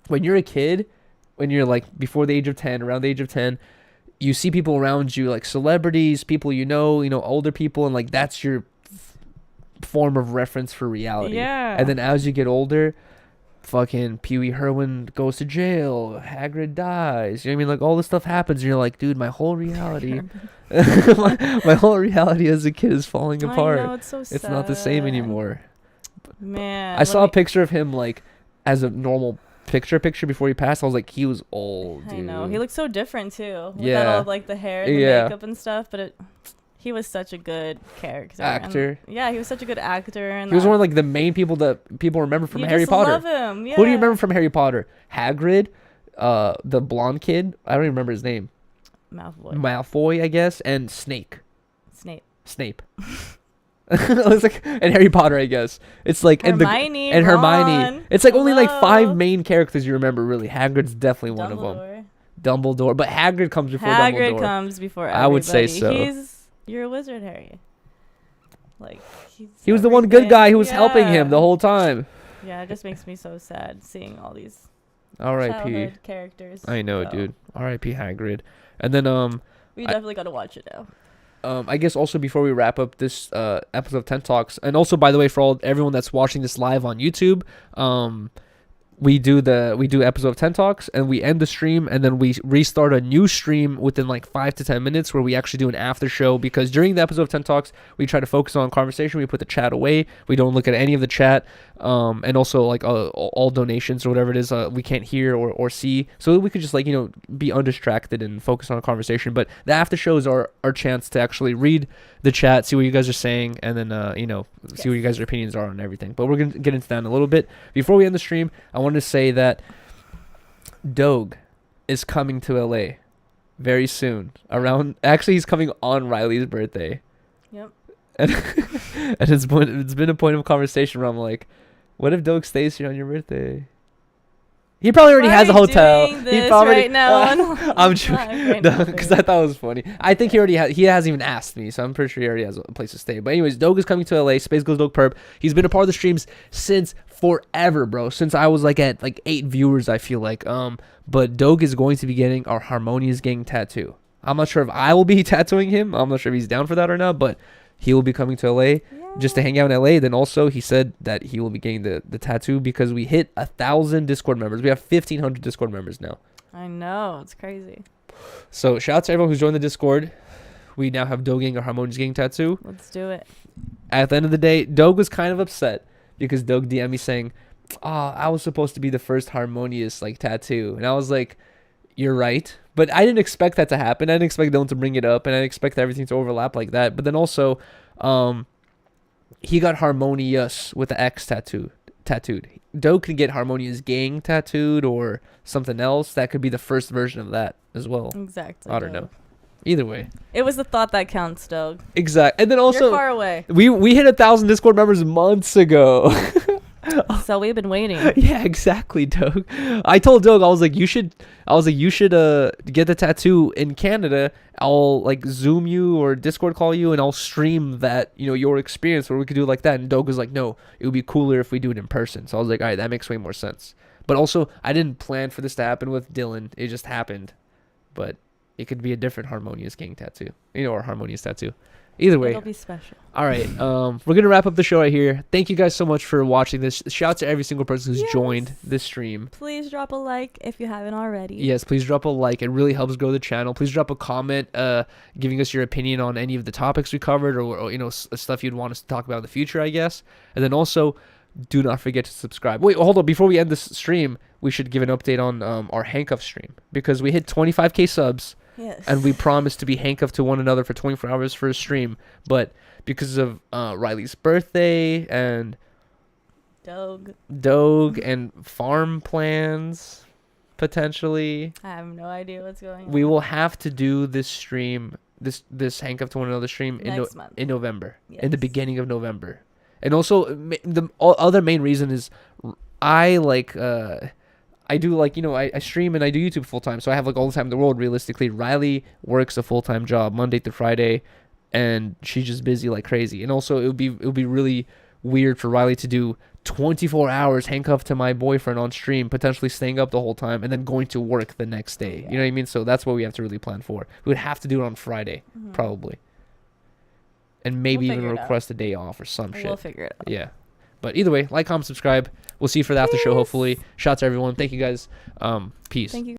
when you're a kid, when you're like before the age of 10, around the age of 10, you see people around you, like celebrities, people you know, older people, and like that's your form of reference for reality. Yeah. And then as you get older, fucking Pee-wee Herman goes to jail, Hagrid dies. You know what I mean? Like all this stuff happens, and you're like, dude, my whole reality, my whole reality as a kid is falling apart. I know, it's so sad. It's not the same anymore. Man, I saw a picture of him like as a normal picture before he passed. I was like, he was old, dude. I know. He looked so different too. With Yeah. that all of, like the hair, the makeup and stuff, but he was such a good character. Actor. And, yeah, he was such a good actor. And He was one of like the main people that people remember from you Harry just Potter. love him. Yeah. Who do you remember from Harry Potter? Hagrid, the blonde kid. I don't even remember his name. Malfoy, I guess, and Snape. It's like, and Harry Potter, I guess. It's like Hermione, and Hermione. Ron. It's like only like Hello. 5 main characters you remember. Really, Hagrid's definitely one of them. Dumbledore, but Hagrid comes before Dumbledore. Hagrid comes before everybody. I would say so. You're a wizard, Harry. Like He was the one good guy who was helping him the whole time. Yeah, it just makes me so sad seeing all these R.I.P. childhood characters. I know, go. dude. R.I.P. Hagrid. And then we definitely got to watch it now. I guess also before we wrap up this episode of 10 Talks, and also by the way for everyone that's watching this live on YouTube, we do episode of 10 Talks, and we end the stream, and then we restart a new stream within like 5 to 10 minutes where we actually do an after show, because during the episode of 10 Talks we try to focus on conversation. We put the chat away, we don't look at any of the chat, and also like all donations or whatever it is we can't hear or see, so we could just like, you know, be undistracted and focus on a conversation. But the after shows are our chance to actually read the chat, see what you guys are saying, and then you know, see what you guys' opinions are on everything. But we're gonna get into that in a little bit. Before we end the stream, I wanted to say that Doug is coming to LA very soon. Actually, he's coming on Riley's birthday. Yep. And it's been a point of conversation where I'm like, what if Doug stays here on your birthday? He probably already has a hotel. He probably right now. I'm sure, because I thought it was funny. I think he hasn't even asked me, so I'm pretty sure he already has a place to stay. But anyways, Doug is coming to LA. Space Goes Doug Perp. He's been a part of the streams since forever, bro. Since I was like at like 8 viewers, I feel like. But Doug is going to be getting our Harmonious gang tattoo. I'm not sure if I will be tattooing him. I'm not sure if he's down for that or not, but he will be coming to LA just to hang out in LA. Then also he said that he will be getting the tattoo because we hit 1,000 Discord members. We have 1,500 Discord members now. I know, it's crazy. So shout out to everyone who's joined the Discord. We now have Doug getting a Harmonious gang tattoo. Let's do it. At the end of the day, Doug was kind of upset because Doug DM'd me saying, I was supposed to be the first Harmonious like tattoo. And I was like, you're right. But I didn't expect that to happen. I didn't expect Dylan to bring it up, and I didn't expect everything to overlap like that. But then also, he got Harmonious with the X tattooed. Doug could get Harmonious gang tattooed or something else. That could be the first version of that as well. Exactly. I don't know. Either way, it was the thought that counts, Doug. Exactly. And then also, you're far away. We hit 1,000 Discord members months ago. So we've been waiting. Yeah, exactly, Doug. I told Doug, I was like, you should get the tattoo in Canada. I'll like Zoom you or Discord call you, and I'll stream that, you know, your experience where we could do it like that. And Doug was like, no, it would be cooler if we do it in person. So I was like, all right, that makes way more sense. But also, I didn't plan for this to happen with Dylan. It just happened. But it could be a different Harmonious gang tattoo, you know, or Harmonious tattoo. Either way, it'll be special. All right, we're gonna wrap up the show right here. Thank you guys so much for watching this. Shout out to every single person who's joined this stream. Please drop a like if you haven't already. Yes, please drop a like. It really helps grow the channel. Please drop a comment, giving us your opinion on any of the topics we covered, or you know, stuff you'd want us to talk about in the future, I guess. And then also, do not forget to subscribe. Wait, hold on. Before we end this stream, we should give an update on our handcuff stream, because we hit 25K subs. Yes. And we promised to be handcuffed to one another for 24 hours for a stream. But because of Riley's birthday and Doug and farm plans, potentially, I have no idea what's going on. we will have to do this stream, this handcuffed to one another stream in November, yes. in the beginning of November. And also, the other main reason is I like... I do like, you know, I stream and I do YouTube full time, so I have like all the time in the world. Realistically, Riley works a full time job Monday through Friday, and she's just busy like crazy. And also, it would be really weird for Riley to do 24 hours handcuffed to my boyfriend on stream, potentially staying up the whole time and then going to work the next day. You know what I mean? So that's what we have to really plan for. We would have to do it on Friday, probably, and maybe even request a day off or some shit. We'll figure it out. Yeah. But either way, like, comment, subscribe. We'll see you for the after show, hopefully. Shout out to everyone. Thank you, guys. Peace. Thank you.